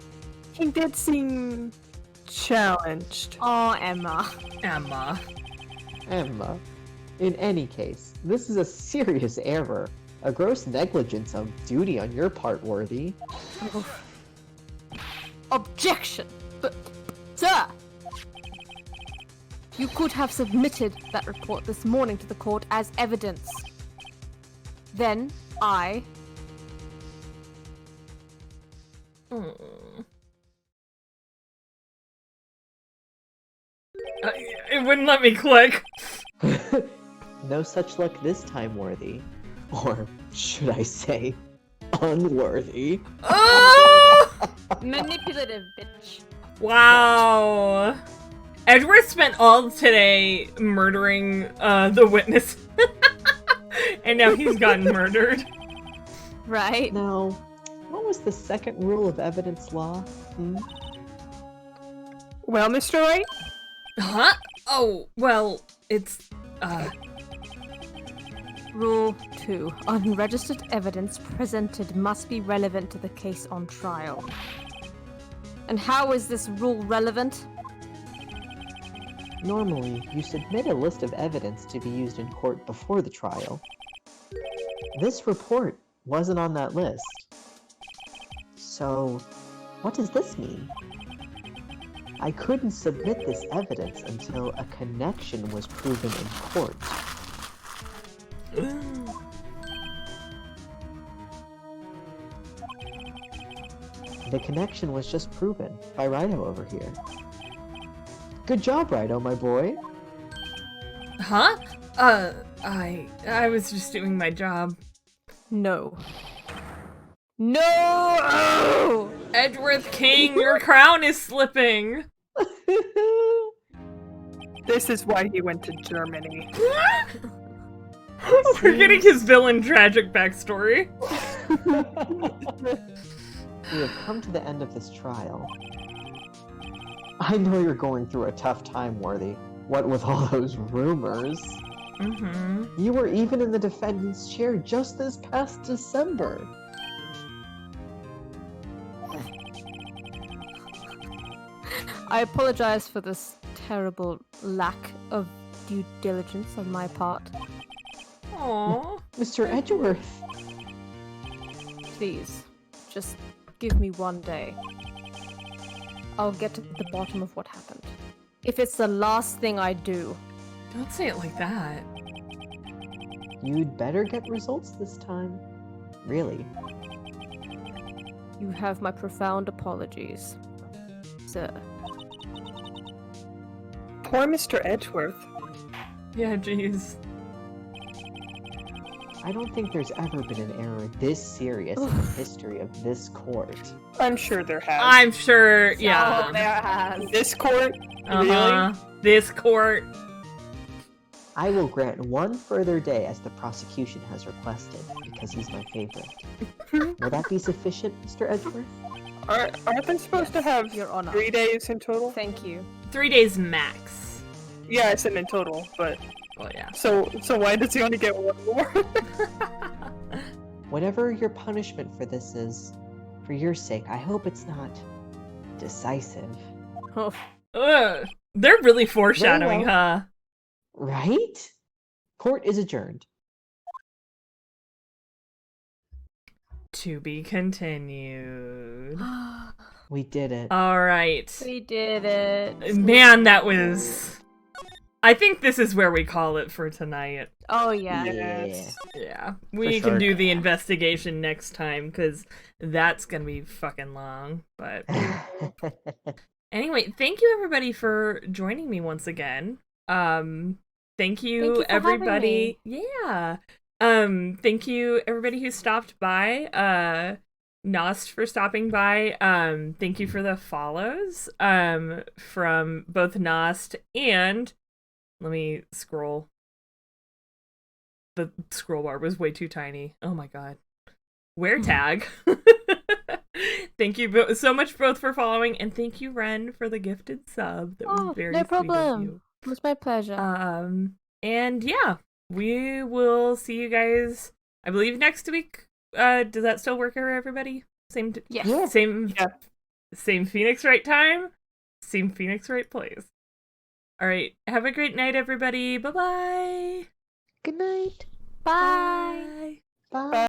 He did seem challenged. Oh, Emma. Emma. Emma, in any case, this is a serious error. A gross negligence of duty on your part, Worthy. Objection! But, sir! You could have submitted that report this morning to the court as evidence. Then, It wouldn't let me click. No such luck this time, Worthy. Or should I say, unworthy. Oh! Manipulative, bitch. Wow. Edgeworth spent all today murdering the witness. And now he's gotten murdered. Right? Now, what was the second rule of evidence law? Well, Mr. Wright? Huh? Oh, well, it's, Rule 2. Unregistered evidence presented must be relevant to the case on trial. And how is this rule relevant? Normally, you submit a list of evidence to be used in court before the trial. This report wasn't on that list. So, what does this mean? I couldn't submit this evidence until a connection was proven in court. The connection was just proven by Rhino over here. Good job, Rhino, my boy. Huh? I was just doing my job. No. No! Edgeworth King, your crown is slipping. This is why he went to Germany. We're getting his villain tragic backstory. We have come to the end of this trial. I know you're going through a tough time, Worthy. What with all those rumors. Mm-hmm. You were even in the defendant's chair just this past December. I apologize for this terrible lack of due diligence on my part. Aww. Mr. Edgeworth. Please, just give me one day. I'll get to the bottom of what happened. If it's the last thing I do. Don't say it like that. You'd better get results this time. Really. You have my profound apologies, sir. Poor Mr. Edgeworth. Yeah, jeez. I don't think there's ever been an error this serious in the history of this court. I'm sure there has. I'm sure, yeah. Oh, there has. This court? Uh-huh. This court. I will grant one further day as the prosecution has requested, because he's my favorite. Will that be sufficient, Mr. Edgeworth? Aren't they supposed to have Your Honor. 3 days in total? Thank you. 3 days max. Yeah, I said in total, but Well, yeah. so why does he only get one more? Whatever your punishment for this is, for your sake, I hope it's not decisive. Oh, Ugh. They're really foreshadowing, Very well. huh? Right? Court is adjourned. To be continued. We did it. All right. we did it. Man, that was... I think this is where we call it for tonight. Oh yeah. Yes. Yeah. We For can sure. do the investigation next time, because that's gonna be fucking long. But anyway, thank you everybody for joining me once again. Thank you, for having everybody. Yeah. Thank you everybody who stopped by. Nost for stopping by. Thank you for the follows. From both Nost and let me scroll. The scroll bar was way too tiny. Oh my god. Wear tag. Thank you so much both for following, and thank you Ren for the gifted sub. That was very no sweet of problem. you. It was my pleasure. And yeah, we will see you guys, I believe, next week. Does that still work for everybody? Same Yes. Yeah. same Phoenix Wright time, same Phoenix Wright place. All right, have a great night, everybody. Bye-bye. Good night. Bye. Bye.